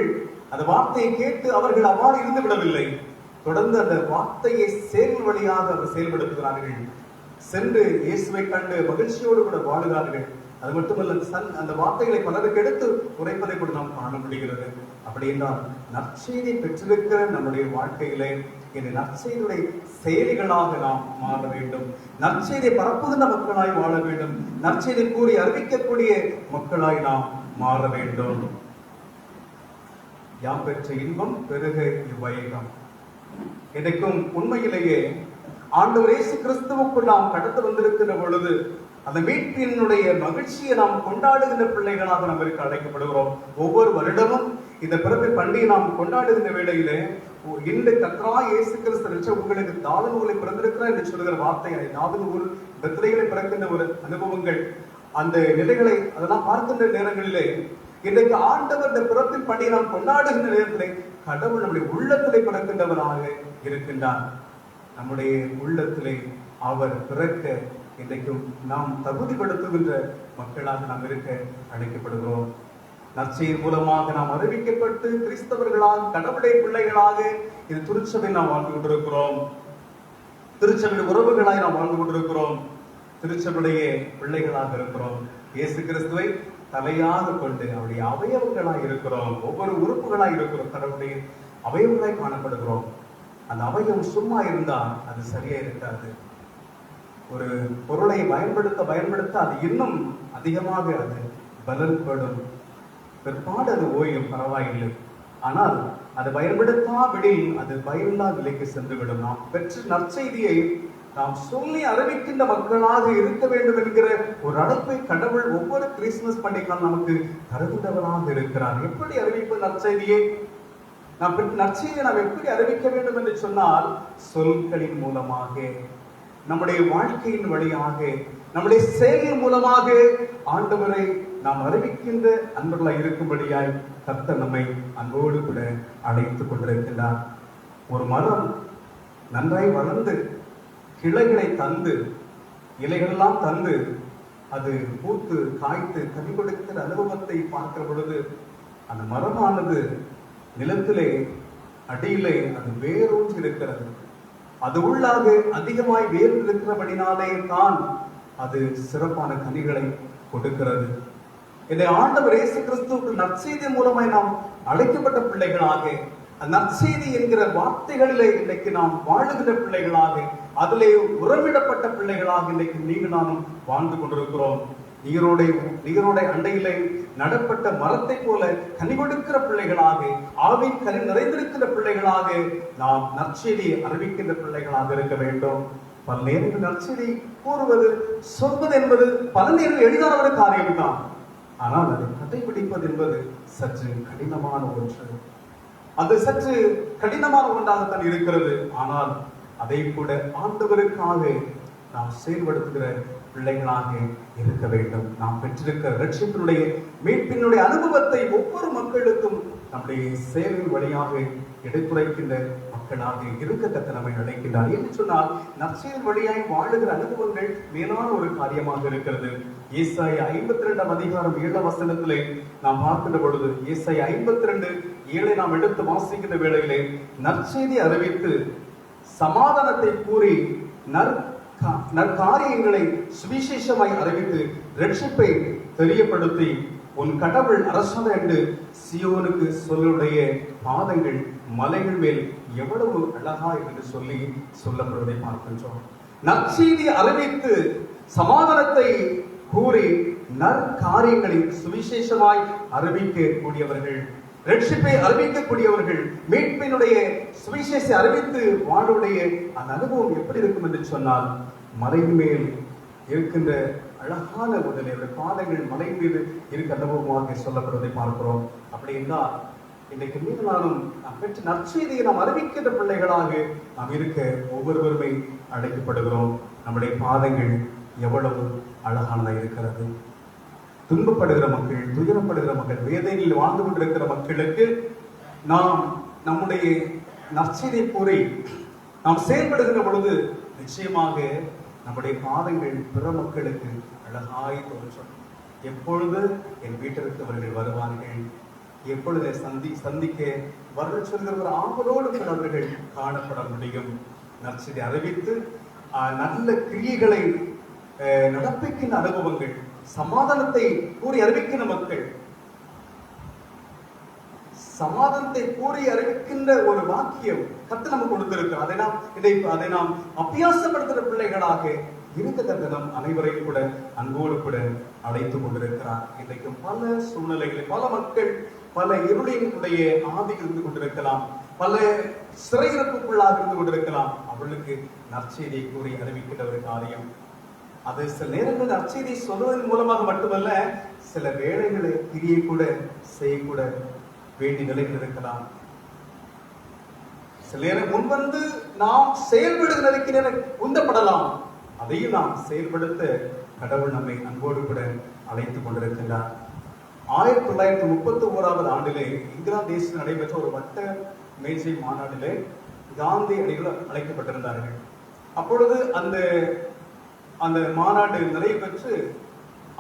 அந்த வார்த்தையை கேட்டு அவர்கள் அவ்வாறு இருந்து விடவில்லை. தொடர்ந்து அந்த வார்த்தையை செயல் வழியாக அவர் செயல்படுத்துகிறார்கள். சென்று இயேசுவை கண்டு மகிழ்ச்சியோடு கூட வாழுகிறார்கள். அது மட்டுமல்ல, அந்த வார்த்தைகளை பலருக்கு எடுத்து உரைப்பதை கூட நாம் காண முடிகிறது. அப்படி என்றால் நற்செய்தி பெற்றிருக்கிற நம்முடைய வாழ்க்கையிலே இந்த நற்செய்தியுடைய செயலிகளாக நாம் மாற வேண்டும். நற்செய்தியை பரப்புகின்ற மக்களாய் வாழ வேண்டும். நற்செய்தி கூறி அறிவிக்கக்கூடிய மக்களாய் நாம் மாற வேண்டும். யாம் பெற்ற இன்பம் பெருக இவ்வையகம். எனக்கும் உண்மையிலேயே ஆண்டவர் இயேசு கிறிஸ்துவுக்குள் நாம் கடந்து வந்திருக்கின்ற பொழுது அந்த மீட்பினுடைய மகிழ்ச்சியை நாம் கொண்டாடுகின்ற பிள்ளைகளாக நமக்கு அழைக்கப்படுகிறோம். ஒவ்வொரு வருடமும் இந்த பிறப்பு பண்டிகை நாம் கொண்டாடுகின்ற வேளையிலே இன்று கர்த்தராகிய இயேசு கிறிஸ்து உங்களுக்கு தாவீது பிறந்திருக்கிறார் என்று சொல்கிற வார்த்தை, தாவீது பெத்லகேமிலே பிறக்கின்ற ஒரு அனுபவங்கள், அந்த நிலைகளை அதெல்லாம் பார்க்கின்ற நேரங்களிலே இன்றைக்கு ஆண்டவர் இந்த பிறப்பின் பண்டிகை நாம் கொண்டாடுகின்ற நேரத்திலே கடவுள் நம்முடைய உள்ளத்திலே பிறக்கின்றவராக இருக்கின்றார். நம்முடைய உள்ளத்திலே அவர் பிறக்க இன்றைக்கும் நாம் தகுதிப்படுத்துகின்ற மக்களாக நாம் இருக்க அழைக்கப்படுகிறோம். நற்செய்தியின் மூலமாக நாம் அறிவிக்கப்பட்டு கிறிஸ்தவர்களாக கடவுளுடைய பிள்ளைகளாக இது திருச்சபையில் நாம் வாழ்ந்து கொண்டிருக்கிறோம். திருச்சபையின் உறவுகளாய் நாம் வாழ்ந்து கொண்டிருக்கிறோம். திருச்சபையுடைய பிள்ளைகளாக இருக்கிறோம். இயேசு கிறிஸ்துவை தலையாக கொண்டு அவருடைய அவயவங்களாய் இருக்கிறோம். ஒவ்வொரு உறுப்புகளாய் இருக்கிறோம். கடவுளுடைய அவயவங்களாய் காணப்படுகிறோம். அந்த அவயவம் சும்மா இருந்தால் அது சரியா இருக்காது. ஒரு பொருளை பயன்படுத்த அது இன்னும் அதிகமாக அது பலன்படும். பிற்பாடு அது ஓயும், பரவாயில்லை. ஆனால் அது பயன்படுத்தாவிடில் அது பயனில்லா நிலைக்கு சென்றுவிடும். நாம் பெற்ற நற்செய்தியை நாம் சொல்லி அறிவிக்கின்ற மக்களாக இருக்க வேண்டும் என்கிற ஒரு அழைப்பை கடவுள் ஒவ்வொரு கிறிஸ்துமஸ் பண்டிகைக்கால் நமக்கு தருகின்றவராக இருக்கிறார். எப்படி அறிவிப்பது நற்செய்தியை? நாம் நற்செய்தியை நாம் எப்படி அறிவிக்க வேண்டும் என்று சொன்னால், சொல்களின் மூலமாக, நம்முடைய வாழ்க்கையின் வழியாக, நம்முடைய செயலின் மூலமாக ஆண்டவரை நாம் அறிவிக்கின்ற அன்பர்களாய் இருக்கும்படியாய் கர்த்தர் நம்மை அன்போடு கூட அழைத்துக் கொண்டிருக்கின்றார். ஒரு மரம் நன்றாய் வளர்ந்து கிளைகளை தந்து இலைகளெல்லாம் தந்து அது பூத்து காய்த்து கனி கொடுக்கிற அனுபவத்தை பார்க்கிற பொழுது அந்த மரமானது நிலத்திலே அடியிலே அது வேரூன்றி இருக்கிறது. அது உள்ளாக அதிகமாய் வேர் இருக்கிறபடினாலே தான் அது சிறப்பான கனிகளை கொடுக்கிறது. இதை ஆண்டவர் இயேசு கிறிஸ்துவுக்கு நற்செய்தி மூலமாய் நாம் அழைக்கப்பட்ட பிள்ளைகளாக, நற்செய்தி என்கிற வார்த்தைகளிலே இன்னைக்கு நாம் வாழுகின்ற பிள்ளைகளாக, அதிலே உறவிடப்பட்ட பிள்ளைகளாக இன்னைக்கு நீங்கள் நானும் வாழ்ந்து கொண்டிருக்கிறோம். நீரோட அண்டையிலே நடப்பட்ட மரத்தை போல கனி கொடுக்கிற பிள்ளைகளாக, ஆவின் கனி நிறைந்திருக்கிற பிள்ளைகளாக நாம் நற்செய்தியை அறிவிக்கின்ற பிள்ளைகளாக இருக்க வேண்டும். பல நேரங்கள் நற்செய்தி கூறுவது, சொல்வது என்பது பல நேரங்கள் எளிதான ஒரு காரியம்தான். ஆனால் அதை கடைபிடிப்பது என்பது சற்று கடினமான ஒன்று. அது சற்று கடினமான ஒன்றாகத்தான் இருக்கிறது. ஆனால் அதை கூட ஆண்டவருக்காக நாம் செயல்படுத்துகிற பிள்ளைகளாக இருக்க வேண்டும். நாம் பெற்றிருக்கிற ரட்சிப்பினுடைய மீட்பினுடைய அனுபவத்தை ஒவ்வொரு மக்களுக்கும் நம்முடைய சேவையின் வழியாக எடுத்துரைக்கின்ற மக்களாக இருக்க கர்த்தர் நம்மை அழைக்கின்றார். என்று சொன்னால் நற்செய்தியின் வழியாய் வாழுகிற அனுபவங்கள் மேலான ஒரு காரியமாக இருக்கிறது. ஏசாயா 52 அதிகாரம் 7 வசனத்திலே நாம் பார்க்கின்ற பொழுது, ஏசாயா 52:7 நாம் எடுத்து வாசிக்கின்ற வேளையிலே, நற்செய்தி அறிவித்து சமாதானத்தை கூறி நற்காரியங்களை சுவிசேஷமாய் அறிவித்து ரட்சிப்பை தெரியப்படுத்தி உன் கடவுள் அரசர் என்று சியோனுக்கு சொல்லுடைய பாதங்கள் மலைகள் மேல் எவ்வளவு அழகா என்று சொல்லி சொல்லப்படுவதை பார்க்கின்றோம். நற்செய்தி அறிவித்து சமாதானத்தை கூறி நற்காரியங்களை சுவிசேஷமாய் அறிவிக்கக்கூடியவர்கள், ரட்சிப்பை அறிவிக்கக்கூடியவர்கள், மீட்பினுடைய சுவிசேஷ அறிவித்து வாழுடைய அந்த அனுபவம் எப்படி இருக்கும் என்று சொன்னால், மலையின் மேல் இருக்கின்ற அழகான உடனே பாதங்கள் மலை மீது இருக்க அனுபவமாக சொல்லப்படுவதை பார்க்கிறோம். அப்படி என்றால் இன்றைக்கு நீங்களும் நாம் பெற்ற நற்செய்தியை நாம் அறிவிக்கின்ற பிள்ளைகளாக நாம் இருக்க ஒவ்வொருவருமே அழைக்கப்படுகிறோம். நம்முடைய பாதங்கள் எவ்வளவு அழகானதாக இருக்கிறது. துன்பப்படுகிற மக்கள், துயரப்படுகிற மக்கள், வேதனையில் வாழ்ந்து கொண்டிருக்கிற மக்களுக்கு நாம் நம்முடைய நற்செய்தியை கூறி நாம் செயல்படுகின்ற பொழுது நிச்சயமாக நம்முடைய பாதங்கள் பிற மக்களுக்கு அழகாய் தோன்றும். எப்பொழுது என் வீட்டிற்கு அவர்கள் வருவார்கள், எப்பொழுது சந்திக்க வரல் சொல்கிற ஆவலோடு அவர்கள் காணப்பட முடியும். நற்செய்தி அறிவித்து நல்ல கிரியைகளை நடப்பிக்கின்ற அனுபவங்கள், சமாதானத்தை கூறி அறிவிக்கின்ற மக்கள், சமாதானத்தை கூறி அறிவிக்கின்ற ஒரு வாக்கியம் கர்த்தர் நமக்கு கொடுத்திருக்கிறார். அதை நாம் அபியாசப்படுத்துகிற பிள்ளைகளாக இருக்க கர்த்தர் நம் அனைவரையும் கூட அன்போடு கூட அழைத்துக் கொண்டிருக்கிறார். இன்றைக்கும் பல சூழ்நிலைகளில் பல மக்கள் பல இருளினுடைய ஆவி இருந்து கொண்டிருக்கலாம், பல சிறையிருப்புக்குள்ளாக இருந்து கொண்டிருக்கலாம். அவர்களுக்கு நற்செய்தியை கூறி அறிவிக்கின்ற ஒரு காரியம் அது சில நேரங்களில் நற்செய்தியை சொல்வதன் மூலமாக மட்டுமல்ல, சில வேளைகளை கிரியை கூட செய்யக்கூட வேண்டிய நிலையில் இருக்கலாம். சில நேரம் முன்வந்து நாம் செயல்படுகிறதுக்கு உந்தப்படலாம். அதையும் நாம் செயல்படுத்த கடவுள் நம்மை அன்போடு கூட அழைத்துக் கொண்டிருக்கின்றார். 1931 ஆண்டிலே இங்கிலாந்து தேசத்தில் நடைபெற்ற ஒரு வட்ட மேஜை மாநாட்டிலே காந்தி அடிகள் அழைக்கப்பட்டிருந்தார்கள். அப்பொழுது அந்த மாநாடு நிறைவு பெற்று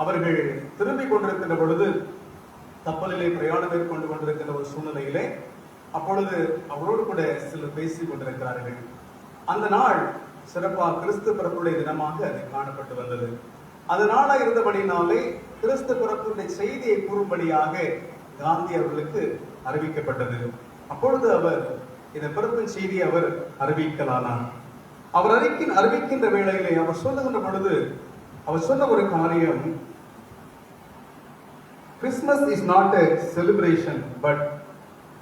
அவர்கள் திரும்பிக் கொண்டிருக்கின்ற பொழுது, கப்பலிலே பிரயாணம் மேற்கொண்டு கொண்டிருக்கின்ற ஒரு சூழ்நிலையிலே அப்பொழுது அவரோடு கூட சிலர் பேசிக் கொண்டிருக்கிறார்கள். அந்த நாள் சிறப்பாக கிறிஸ்து பிறப்புடைய தினமாக அது காணப்பட்டு வந்தது. அந்த நாளா இருந்தபடினாலே கிறிஸ்து பிறப்புடைய செய்தியை கூறும்படியாக காந்தி அவர்களுக்கு அறிவிக்கப்பட்டது. அப்பொழுது அவர் இந்த பிறப்பின் செய்தியை அவர் அறிவிக்கலானார். அவர் அறிவிக்கின்ற வேளையிலே அவர் சொல்லுகின்ற பொழுது அவர் சொன்ன ஒரு காரியம், Christmas is not a celebration but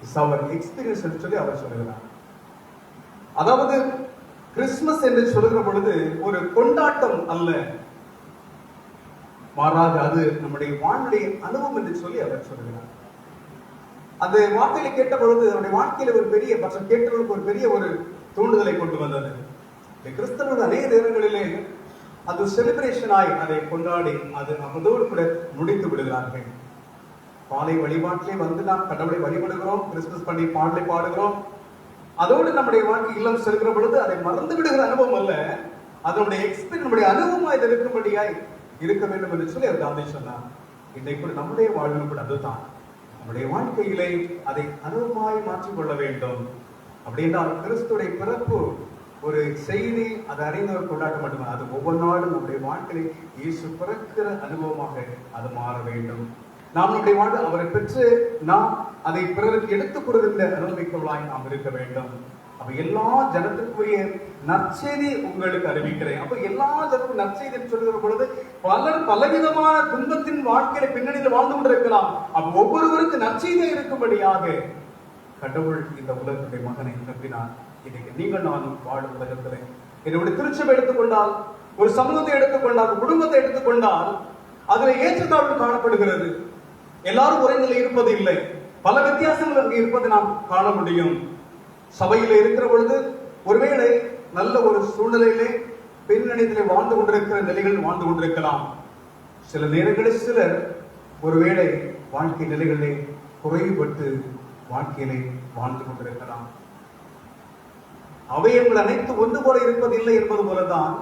it's our experience என்று சொல்லி அவர் சொல்லுகிறார். அதாவது கிறிஸ்துமஸ் என்று சொல்லுகிற பொழுது ஒரு கொண்டாட்டம் அல்ல, மாறாக அது நம்முடைய வாழ்வுடைய அனுபவம் என்று சொல்லி அவர் சொல்லுகிறார். அந்த வார்த்தையை கேட்ட பொழுது அவருடைய வாழ்க்கையில ஒரு பெரிய மற்ற கேட்டவர்களுக்கு ஒரு பெரிய ஒரு தூண்டுதலை கொண்டு வந்தது. கிறிஸ்தவர்கள் அநேக நேரங்களிலே அது செலிப்ரேஷனாய் அதை கொண்டாடி அது அதோடு கூட முடித்து விடுகிறார்கள். காலை வழிபாட்டிலே வந்து நாம் கடவுளை வழிபடுகிறோம், கிறிஸ்துமஸ் பண்ணி பாடலை பாடுகிறோம், அதோடு நம்முடைய வாழ்க்கை இல்லம் செல்கிற பொழுது அதை மறந்து விடுகிற அனுபவம் அல்ல, அதனுடைய எக்ஸ்பீரியன்ஸ் நம்முடைய அனுபவமா இது இருக்கும்படியாய் இருக்க வேண்டும் என்று சொல்லி அவர் காந்தி சொன்னார். இன்றைக்கு கூட நம்முடைய வாழ்வில் கூட அதுதான், நம்முடைய வாழ்க்கையிலே அதை அனுபவமாய் மாற்றிக்கொள்ள வேண்டும். அப்படி என்றால் கிறிஸ்துடைய பிறப்பு ஒரு செய்தி, அதை அறிந்தவர் கொண்டாட்ட மட்டுமே, அது ஒவ்வொரு நாளும் நம்முடைய வாழ்க்கையை இயேசு பிறக்கிற அனுபவமாக அது மாற வேண்டும். நாம் நம்முடைய வாழ்வு அவரை பெற்று நாம் அதை பிறருக்கு எடுத்துக் கொடுக்கின்ற அனுபவிக்கவளாய் நாம் இருக்க வேண்டும். அப்ப எல்லா ஜனத்திற்குரிய நற்செய்தி உங்களுக்கு அறிவிக்கிறேன். அப்ப எல்லா ஜனத்துக்கும் நற்செய்தி சொல்லுகிற பொழுது பலர் பலவிதமான துன்பத்தின் வாழ்க்கையில பின்னணியில் வாழ்ந்து கொண்டிருக்கலாம். அப்ப ஒவ்வொருவருக்கு நற்செய்தியாக இருக்கும்படியாக கடவுள் இந்த உலகத்துடைய மகனை அனுப்பினார். இன்னைக்கு நீங்கள் நானும் வாழும் உலகத்திலே என்னுடைய திருச்சபை எடுத்துக்கொண்டால், ஒரு சமூகத்தை எடுத்துக்கொண்டால், குடும்பத்தை எடுத்துக்கொண்டால் அதுல ஏற்றத்தாழ்வு காணப்படுகிறது. எல்லாரும் ஒரே நிலை இருப்பது இல்லை, பல வித்தியாசங்கள் அங்கே இருப்பதை நாம் காண முடியும். சபையில இருக்கிற பொழுது ஒருவேளை நல்ல ஒரு சூழ்நிலையிலே பின்னணியிலே வாழ்ந்து கொண்டிருக்கிற நிலைகள் வாழ்ந்து கொண்டிருக்கலாம். சில நேரங்களில் சிலர் ஒருவேளை வாழ்க்கை நிலைகளிலே குறைபட்டு வாழ்க்கையிலே வாழ்ந்து கொண்டிருக்கலாம். அவயங்கள் அனைத்து ஒன்று போல இருப்பதில்லை என்பது போலதான்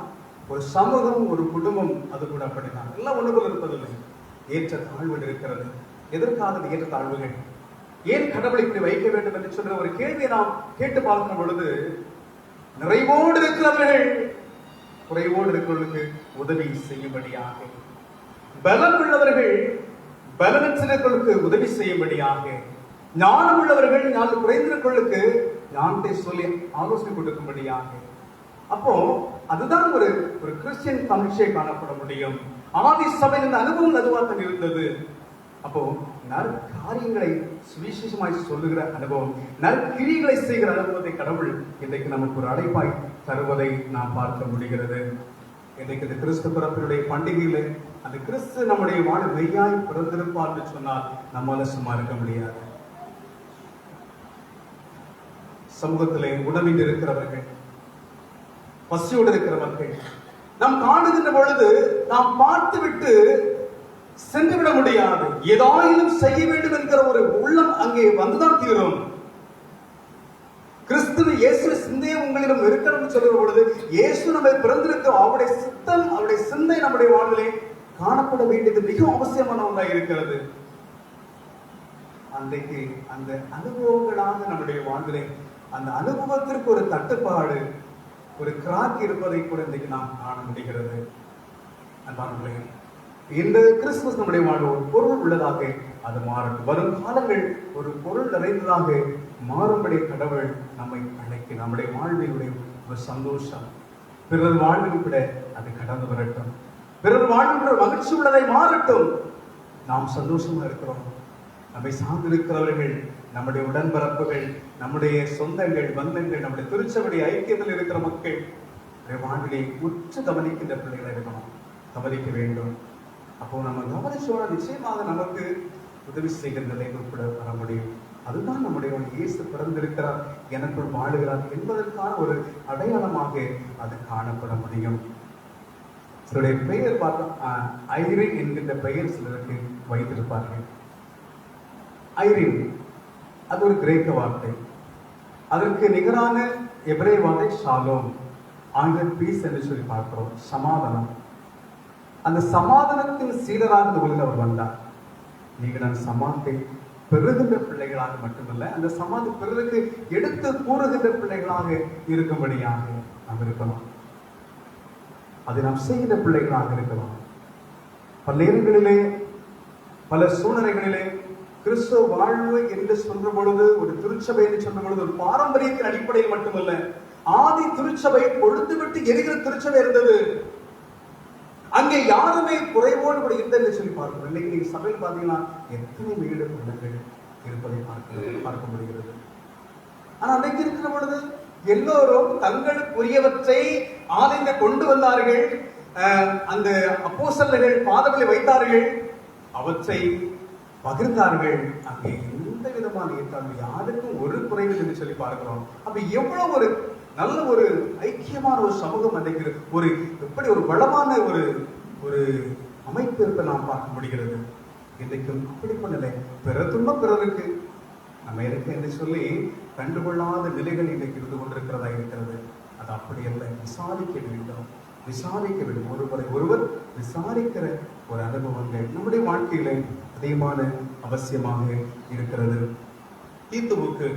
ஒரு சமூகம், ஒரு குடும்பம் அது கூட அப்படித்தான், எல்லாம் ஒன்று போல இருப்பதில்லை, ஏற்ற தாழ்வுகள் இருக்கிறது. எதற்காக ஏற்ற தாழ்வுகள்? ஏன் கடவுளை இப்படி வைக்க வேண்டும் என்று சொல்ற ஒரு கேள்வியை நாம் கேட்டு பார்க்கிற பொழுது, நிறைவோடு இருக்கிறவர்கள் குறைவோடு இருக்கிறவர்களுக்கு உதவி செய்யும்படியாக, பலம் உள்ளவர்கள் பலனற்றவர்களுக்கு உதவி செய்யும்படியாக, ஞானம் உள்ளவர்கள் ஞானம் குறைந்தவர்களுக்கு ஞானத்தை சொல்லி ஆலோசனை கொடுக்கும்படியாக. அப்போ அதுதான் ஒரு கிறிஸ்டியன் கமிஷனை காணப்பட முடியும். ஆதி சபையின் இந்த அனுபவம் அதுவாக இருந்தது. அப்போ நற்காரியங்களை சுவிசேஷமாய் சொல்லுகிற அனுபவம், நற்கிரிகளை செய்கிற அனுபவத்தை கடவுள் இன்றைக்கு நமக்கு ஒரு அழைப்பாய் தருவதை நாம் பார்க்க முடிகிறது. இன்றைக்கு இந்த கிறிஸ்து பிறப்பினுடைய பண்டிகையில அந்த கிறிஸ்து நம்முடைய வாழ மெய்யாய் பிறந்திருப்பார் என்று சொன்னால் நம்மால சும்மா இருக்க முடியாது. சமூகத்திலே உணவில் இருக்கிறவர்கள், பசியோடு இருக்கிறவர்கள் நாம் காணுகின்ற பொழுது நாம் பார்த்து விட்டு சென்றுவிட முடியாது. ஏதாயிலும் செய்ய வேண்டும் என்கிற ஒரு உள்ளம் அங்கே வந்துதான் தீரும். கிறிஸ்துவ இயேசு சிந்தையை உங்களிடம் இருக்கணும் சொல்லுகிற பொழுது, இயேசு நம்மை பிறந்திருக்கிறோம், அவருடைய சித்தம் அவருடைய சிந்தை நம்முடைய வாழ்விலே காணப்பட வேண்டியது மிக அவசியமான ஒன்றாக இருக்கிறது. அன்றைக்கு அந்த அனுபவங்களாக நம்முடைய வாழ்விலே அந்த அனுபவத்திற்கு ஒரு தட்டுப்பாடு, ஒரு கிராக் இருப்பதை கூட இன்றைக்கு நாம் காண முடிகிறது. அன்பானவர்களே, இந்த கிறிஸ்துமஸ் நம்முடைய வாழ்வு ஒரு பொருள் உள்ளதாக அது மாறட்டும். வரும் காலங்கள் ஒரு பொருள் நிறைந்ததாக மாறும்படி கடவுள் நம்மை அழைக்க, நம்முடைய வாழ்வினுடைய ஒரு சந்தோஷம் பிறர் வாழ்வில் கூட அது கடந்து வரட்டும். பிறர் வாழ்வில் மகிழ்ச்சி உள்ளதை மாறட்டும். நாம் சந்தோஷமா இருக்கிறோம். நம்மை சார்ந்திருக்கிறவர்கள், நம்முடைய உடன்பிறப்புகள், நம்முடைய சொந்தங்கள், பந்தங்கள், நம்முடைய திருச்சபடி ஐக்கியத்தில் இருக்கிற மக்கள் வாழ்விலே உற்று கவனிக்கின்ற பிள்ளைகளை இருக்கணும், கவனிக்க வேண்டும். அப்போ நம்ம கவனிச்சோட நிச்சயமாக நமக்கு உதவி செய்கிற நிலைகள் கூட வர முடியும். அதுதான் நம்முடைய இயேசு பிறந்திருக்கிறார், எனக்குள் வாழுகிறார் என்பதற்கான ஒரு அடையாளமாக அது காணப்பட முடியும். சிலருடைய பெயர் பார்த்தா ஐரின் என்கின்ற பெயர் சிலருக்கு வைத்திருப்பார்கள். ஐரின் அது ஒரு கிரேக்க வார்த்தை. அதற்கு நிகரான எபிரேய வார்த்தை ஷாலோம், ஆங்கில பீஸ் என்று சொல்லி பார்க்கிறோம், சமாதானம். அந்த சமாதானத்தின் சீடராக இந்த உலகில் அவர் வந்தார். நீங்கள் நான் சமாதை பெறுகின்ற பிள்ளைகளாக மட்டுமல்ல, அந்த சமாதி பிறருக்கு எடுத்து கூறுகின்ற பிள்ளைகளாக இருக்கும்படியாக நாம் இருக்கணும். அதை நாம் செய்கின்ற பிள்ளைகளாக இருக்கலாம். பல நேரங்களிலே பல சூழ்நிலைகளிலே கிறிஸ்துவ வாழ்வு என்று சொல்ற பொழுது, ஒரு திருச்சபை என்று சொல்ற பொழுது, ஒரு பாரம்பரியத்தின் அடிப்படையில் மட்டுமல்ல, ஆதி திருச்சபை பொழுது விட்டு எரிகிற திருச்சபை இருந்தது. அங்கே யாருமே குறைவோடு கூட இல்லை சொல்லி பார்க்கிறோம். இன்னைக்கு நீங்க சபையில் பார்த்தீங்கன்னா எத்தனை வீடு பிள்ளைகள் இருப்பதை பார்க்க முடிகிறது. ஆனா அன்னைக்கு இருக்கிற பொழுது எல்லோரும் தங்களுக்குரியவற்றை ஆலயத்தை கொண்டு வந்தார்கள். அந்த அப்போஸ்தலர்கள் பாதங்களை வைத்தார்கள், அவற்றை பகிர்ந்தார்கள். அங்கே எந்த விதமான ஏற்றாலும் யாருக்கும் ஒரு குறைவு என்று சொல்லி பார்க்கிறோம். அப்ப எவ்வளவு ஒரு நல்ல ஒரு ஐக்கியமான ஒரு சமூகம் அன்றைக்கு ஒரு எப்படி ஒரு வளமான ஒரு ஒரு அமைப்பு இருப்பை நாம் பார்க்க முடிகிறது. இன்றைக்கும் அப்படிப்பட்ட நிலை, பிற துன்பம் பிறருக்கு நம்ம இருக்கு என்று சொல்லி கண்டுகொள்ளாத நிலைகள் இன்றைக்கு இருந்து கொண்டிருக்கிறதா இருக்கிறது. அது அப்படி அல்ல. விசாரிக்க வேண்டும், விசாரிக்க வேண்டும். ஒருவர் விசாரிக்கிற ஒரு அனுபவங்கள் நம்முடைய வாழ்க்கையில அதிகமான அவசியமாக இருக்கிறது. தீத்துவுக்கு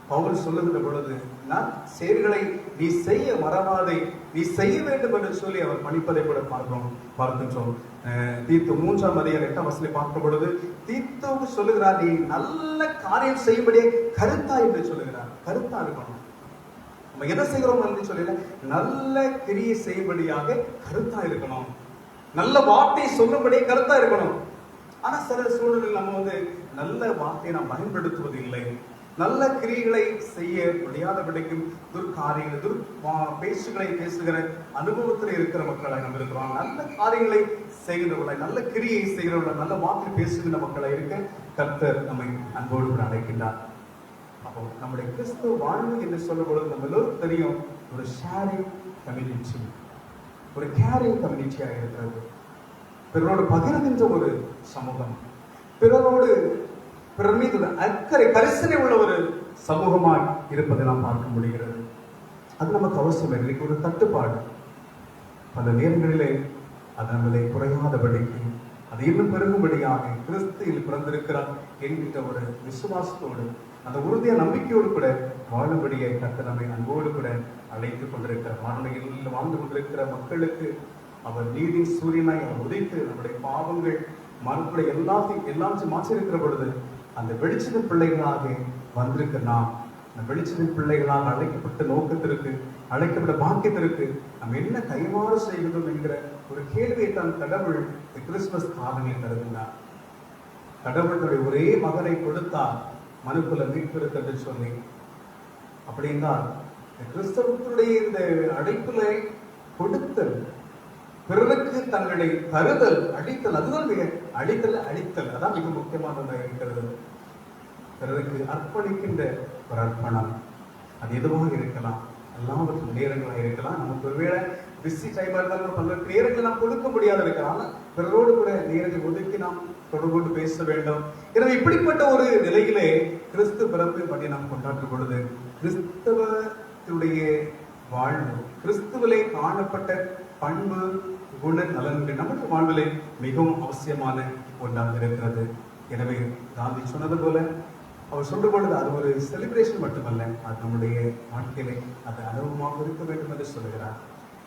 பவுல் சொல்லுகிற பொழுது, நான் செயல்களை நீ செய்ய மறவாதை, நீ செய்ய வேண்டும் என்று சொல்லி அவர் பணிப்பதை கூட பார்க்கின்றோம். தீத்து 3ஆம் அதிகாரம் 8ஆம் வசனத்தை பார்க்கும் பொழுது தீத்துவுக்கு சொல்லுகிறார், நீ நல்ல காரியம் செய்யும்படியே கருத்தா என்று சொல்லுகிறார். கருத்தா இருக்கணும். நம்ம எதை செய்கிறோம் என்று சொல்லல, நல்ல கிரியை செய்யும்படியாக கருத்தா இருக்கணும். நல்ல வார்த்தை சொல்லும்படியே கருத்தா இருக்கணும். ஆனா சில சூழலில் நம்ம நல்ல வார்த்தையை நாம் பயன்படுத்துவது இல்லை. நல்ல கிரியைகளை செய்ய முடியாதபடிக்கும் துர்காரியங்கள் பேச்சுகளை பேசுகிற அனுபவத்தில் இருக்கிற மக்களை நம்ம இருக்கிறோம். நல்ல காரியங்களை செய்கிறவர்களை, நல்ல கிரியை செய்கிறவர்களை, நல்ல வார்த்தை பேசுகின்ற மக்களை இருக்க கர்த்தர் நம்மை அன்போடு கூட அழைக்கின்றார். அப்போ நம்முடைய கிறிஸ்துவ வாழ்வு என்று சொல்லும் பொழுது நம்ம எல்லோரும் தெரியும், ஒரு ஷேரிங் கம்யூனிட்டி, ஒரு கேரிங் கம்யூனிட்டியாக இருக்கிறது. பிறரோடு பகிர்கின்ற ஒரு சமூகம், பிறரோடு பிறர் மீது அக்கறை கரிசனை உள்ள ஒரு சமூகமாய் இருப்பதை நாம் பார்க்க முடிகிறது. அது நமக்கு அவசியம். இன்றைக்கு ஒரு தட்டுப்பாடு பல நேரங்களிலே அது நம்மளை குறையாதபடிக்கு, அது இன்னும் பெருகும்படியாக கிறிஸ்துவில் பிறந்திருக்கிறார் என்கின்ற ஒரு விசுவாசத்தோடு, அந்த உறுதிய நம்பிக்கையோடு கூட வாழும்படியை கர்த்தர் நம்மை அன்போடு கூட அழைத்துக் கொண்டிருக்கிறார். மரணத்தில் வாழ்ந்து கொண்டிருக்கிற மக்களுக்கு அவர் நீதி சூரியனாய் அவர் உதைத்து நம்முடைய பாவங்கள் மறுபடிய எல்லாத்தையும் மாற்றிருக்கிற பொழுது அந்த வெளிச்சத்தின் பிள்ளைகளாக வந்திருக்க நாம், அந்த வெளிச்சத்தின் பிள்ளைகளாக அழைக்கப்பட்ட நோக்கத்திற்கு, அழைக்கப்பட்ட பாக்கியத்திற்கு நம்ம என்ன கைமாறு செய்கிறோம் என்கிற ஒரு கேள்வியை தான் கடவுள் கிறிஸ்துமஸ் காலங்களில் தருகின்றார். கடவுளுடைய ஒரே மகனை கொடுத்தார் மனுக்குல மீட்பிற்கு என்று சொல்லி. அப்படின்னா கிறிஸ்தவத்துடைய இந்த அழைப்புல கொடுத்தல், பிறருக்கு தங்களை தருதல், அழித்தல், அதுதான் மிக அழித்தல் அதான் மிக முக்கியமானதாக இருக்கிறது. பிறருக்கு அர்ப்பணிக்கின்ற ஒரு அர்ப்பணம், அது எதுவாக இருக்கலாம், எல்லாவற்றும் நேரங்களாக இருக்கலாம். நமக்கு ஒருவேளை பிஸி டைமா இருந்தாலும் பல்வேறு நேரங்கள் நாம் கொடுக்க முடியாத இருக்கலாம். ஆனால் பிறரோடு கூட நேரங்கள் ஒதுக்கி நாம் தொடர்பு பேச வேண்டும். எனவே இப்படிப்பட்ட ஒரு நிலையிலே கிறிஸ்து பிறப்பு பற்றி நாம் கொண்டாடும் பொழுது கிறிஸ்தவத்துடைய வாழ்வு, கிறிஸ்துவிலே காணப்பட்ட பண்பு குண நலன்கள் நம்முடைய வாழ்விலே மிகவும் அவசியமான ஒன்றாக இருக்கிறது. எனவே காந்தி சொன்னது போல அவர் சொல்ற பொழுது அது ஒரு செலிப்ரேஷன் மட்டுமல்ல, அது நம்முடைய வாழ்க்கையிலே அது அனுபவமாக இருக்க வேண்டும் என்று சொல்லுகிறார்.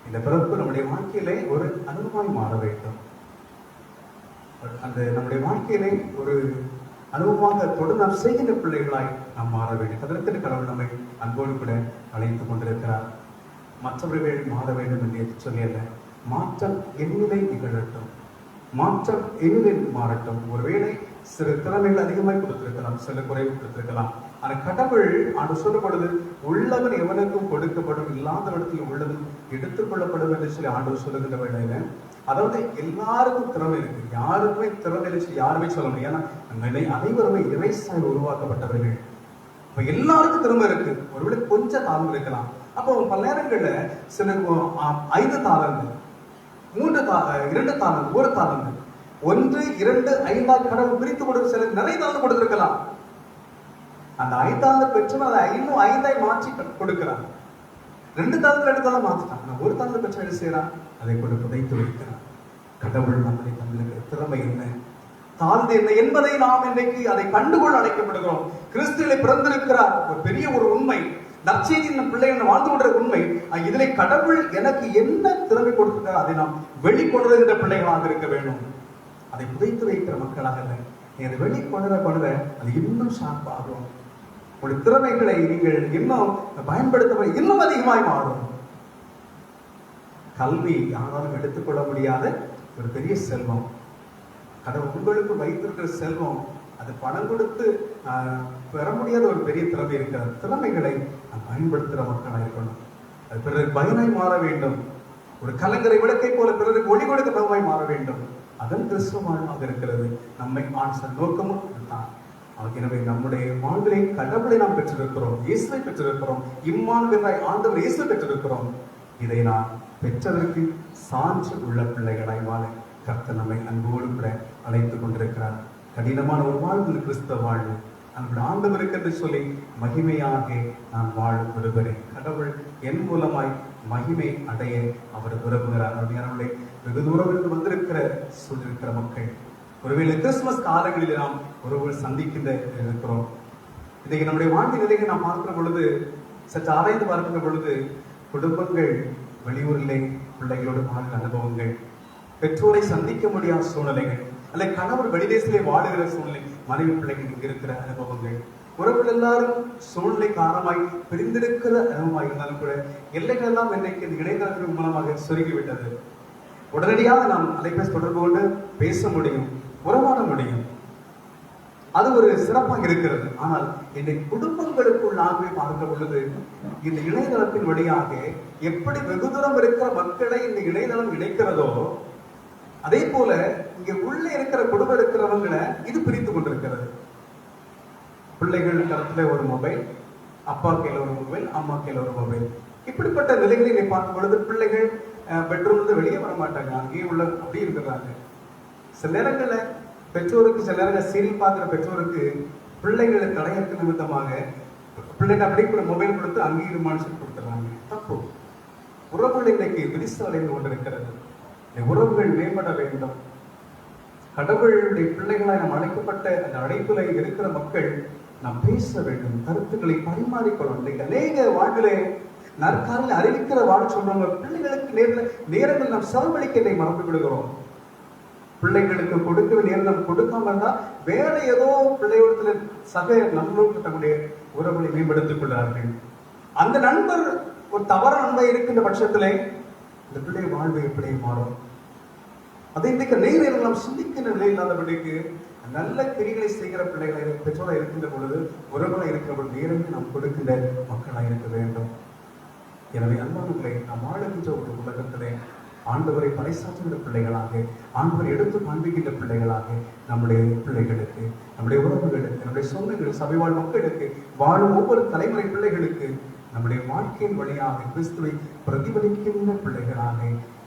இந்த பிறப்பு நம்முடைய வாழ்க்கையிலே ஒரு அனுபவமாய் மாற வேண்டும். அந்த நம்முடைய வாழ்க்கையிலே ஒரு அனுபவமாக தொடர்ந்து நாம் செய்கின்ற பிள்ளைகளாய் நாம் மாற வேண்டும். அதற்கு கடவுள் நம்மை அன்போடு கூட அழைத்துக் கொண்டிருக்கிறார். மற்றவர்கள் மாற வேண்டும் என்று சொல்லியல்ல, மாற்றம் என்னிலே நிகழட்டும், மாற்றம் என்னில் மாறட்டும். ஒருவேளை சிறு திறமைகள் அதிகமாய் கொடுத்திருக்கலாம், சில குறைவு கொடுத்திருக்கலாம். ஆனால் கடவுள் ஆண்டு சொல்லும் பொழுது உள்ளவன் எவனுக்கும் கொடுக்கப்படும், இல்லாதவனத்தில் உள்ளதும் எடுத்துக் கொள்ளப்படும் என்று சொல்லி ஆண்டவர் சொல்லுகின்ற வேளையில, அதாவது எல்லாருக்கும் திறமை இருக்கு, யாருக்குமே திறமை இல்லை யாருமே சொல்ல முடியும். ஏன்னா அனைவருமே இறைசாய் உருவாக்கப்பட்டவர்கள். இப்ப எல்லாருக்கும் திறமை இருக்கு, ஒருவேளை கொஞ்சம் தாழ்ந்து இருக்கலாம். அப்போ பல நேரங்கள்ல சில 5 தாளங்கள் 2 தாளந்து, 1 தாளந்து, 1, 2, 5 கடவுள் பிரித்து கொடுக்க சில நிறைய தாளந்து கொடுத்திருக்கலாம். அந்த 5 பெற்றவன் அதை இன்னும் 5 மாற்றி கொடுக்கிறான். 2 தாளத்துல 2 தாளம் மாத்திட்டான். 1 தாளந்து பெற்ற என்ன செய்யறான்? அதை கொண்டு புதைத்து வைக்கிறான். கடவுள் நம்மை தங்களுக்கு திறமை என்ன, தாழ்ந்து என்ன என்பதை நாம் இன்றைக்கு அதை கண்டுகொள்ள அழைக்கப்படுகிறோம். கிறிஸ்துவிலே பிறந்திருக்கிறார் ஒரு பெரிய ஒரு உண்மை, நற்செய்தியின் பிள்ளை என்று வாழ்ந்து கொண்ட உண்மை. இதிலே கடவுள் எனக்கு என்ன திறமை கொடுத்திருக்கிறார் அதை நாம் வெளிக்கொணர்கின்ற பிள்ளைகளாக இருக்க வேண்டும். அதை புதைத்து வைக்கிற மக்களாக இல்லை. அதை வெளிக்கொணர அது இன்னும் ஷார்ப்பாகும். ஒரு திறமைகளை நீங்கள் இன்னும் பயன்படுத்த இன்னும் அதிகமாய் மாறும். கல்வி யாராலும் எடுத்துக்கொள்ள முடியாத ஒரு பெரிய செல்வம். கடவுள் உங்களுக்கு வைத்திருக்கிற செல்வம், அது பணம் கொடுத்து பெற முடியாத ஒரு பெரிய திறமை இருக்கிற திறமைகளை பயன்படுத்துகிற மக்களாக இருக்கணும். அது பிறருக்கு பயனாய் மாற வேண்டும். ஒரு கலங்கரை விளக்கை போல பிறருக்கு ஒளி கொடுக்க பகவாய் மாற வேண்டும். அதன் கிறிஸ்துவமாக இருக்கிறது. நம்மை ஆன்சர் நோக்கமும் தான். எனவே நம்முடைய வாழ்விலே கடவுளை நாம் பெற்றிருக்கிறோம், இயேசுவை பெற்றிருக்கிறோம், இம்மானுவேலாய் ஆண்டவர் இயேசு பெற்றிருக்கிறோம். இதை நாம் பெற்றதற்கு சான்று உள்ள பிள்ளைகளாய் வாழ கர்த்தர் நம்மை அன்போடு கூட அழைத்துக் கொண்டிருக்கிறார். கடினமான ஒரு வாழ்வு கிறிஸ்தவ வாழ்வு. நம்முடைய ஆண்டவருக்கு என்று சொல்லி மகிமையாக நான் வாழ விரும்புகிறேன். கடவுள் என் மூலமாய் மகிமை அடைய அவர் விரும்புகிறார். அவருடைய வெகு தூரம் இருந்து வந்திருக்கிற சொல்லிருக்கிற மக்கள் ஒருவேளை கிறிஸ்துமஸ் காலங்களில் நாம் ஒருவர் சந்திக்கின்ற இருக்கிறோம். இன்றைக்கு நம்முடைய வாழ்க்கை நிலையை நாம் பார்க்கிற பொழுது, சற்று ஆராய்ந்து பார்க்கிற பொழுது, குடும்பங்கள் வெளியூரிலே பிள்ளைகளோடு வாழ்கிற அனுபவங்கள், பெற்றோரை சந்திக்க முடியாத சூழ்நிலைகள், அல்ல கணவர் வெளிதேசத்திலே வாழுகிற சூழ்நிலை, மனைவி பிள்ளைகள் இங்கு இருக்கிற அனுபவங்கள், உறவுகள் எல்லாரும் சூழ்நிலை காரணமாய் பிரிந்திருக்கிற அனுபவமாக இருந்தாலும் கூட எல்லைகள் எல்லாம் இன்றைக்கு இந்த இணையதளத்தின் மூலமாக சுருங்கிவிட்டது. உடனடியாக நாம் அலைபேசி தொடர்பு கொண்டு பேச முடியும், உறவாட முடியும். அது ஒரு சிறப்பாக இருக்கிறது. ஆனால் இன்றைக்கு குடும்பங்களுக்குள்ளாகவே பார்க்கிற பொழுது இந்த இணையதளத்தின் வழியாக எப்படி வெகு தூரம் இருக்கிற மக்களை இந்த இணையதளம் இணைக்கிறதோ, அதே போல இங்க உள்ளே இருக்கிற குடும்பம் இருக்கிறவங்களை இது பிரித்து கொண்டிருக்கிறது. பிள்ளைகள் தரத்துல ஒரு மொபைல், அப்பா கையில ஒரு மொபைல், அம்மா கையில ஒரு மொபைல். இப்படிப்பட்ட நிலைகளை பார்க்கும் பொழுது பிள்ளைகள் பெட்ரூம்ல வெளியே வர மாட்டாங்க, அங்கேயே உள்ள அப்படியே இருக்கிறாங்க. சில நேரங்கள்ல பெற்றோருக்கு, சில நேரங்கள் சீரியல் பார்க்கிற பெற்றோருக்கு பிள்ளைகளை தடையற்ற நிமித்தமாக பிள்ளைங்க அப்படியே கூட மொபைல் கொடுத்து அங்கேயே மனுஷன் கொடுத்துறாங்க. தப்பு. உறவுகள் இன்றைக்கு விரிசல் அடைந்து கொண்டிருக்கிறது. உறவுகள் மேம்பட வேண்டும். கடவுளுடைய பிள்ளைகளாய் நாம் அழைக்கப்பட்ட அந்த அழைப்புல இருக்கிற மக்கள் நாம் பேச வேண்டும், கருத்துக்களை பரிமாறிக்கொள்ளும். இன்றைக்கு அநேக வாழ்விலே நற்காரில் அறிவிக்கிற வாழ சொல்றவங்க பிள்ளைகளுக்கு நேரங்கள் நாம் செலவழிக்கதை மறந்து விடுகிறோம். பிள்ளைகளுக்கு கொடுக்கிற நேரம் நாம் கொடுக்காம இருந்தா வேற ஏதோ பிள்ளையோடத்துல சக நண்பர்கள் தன்னுடைய உறவுகளை மேம்படுத்திக் கொள்கிறார்கள். அந்த நண்பர் ஒரு தவறான நண்பை இருக்கின்ற பட்சத்திலே இந்த பிள்ளை வாழ்வு எப்படி மாறும்? அதை இன்றைக்கு நேரில் நாம் சிந்திக்கின்ற நிலை இல்லாதபடிக்கு நல்ல கிரிகளை செய்கிற பிள்ளைகளை பெற்றோராக இருக்கின்ற பொழுது, உறவுகளாக இருக்கிற பொழுது நேரமே நாம் கொடுக்கின்ற மக்களாக இருக்க வேண்டும். எனவே அன்பானவர்களே, நாம் வாழுகின்ற ஒரு உலகத்திலே ஆண்டவரை பறைசாற்றுகின்ற பிள்ளைகளாக, ஆண்டவரை எடுத்து காண்பிக்கின்ற பிள்ளைகளாக நம்முடைய பிள்ளைகளுக்கு, நம்முடைய உறவுகளுக்கு, நம்முடைய சொந்தங்கள், சபை வாழ் மக்களுக்கு, வாழும் ஒவ்வொரு தலைமுறை பிள்ளைகளுக்கு நம்முடைய வாழ்க்கையின் வழியாக கிறிஸ்துவை பிரதிபலிக்கின்ற பிள்ளைகளாக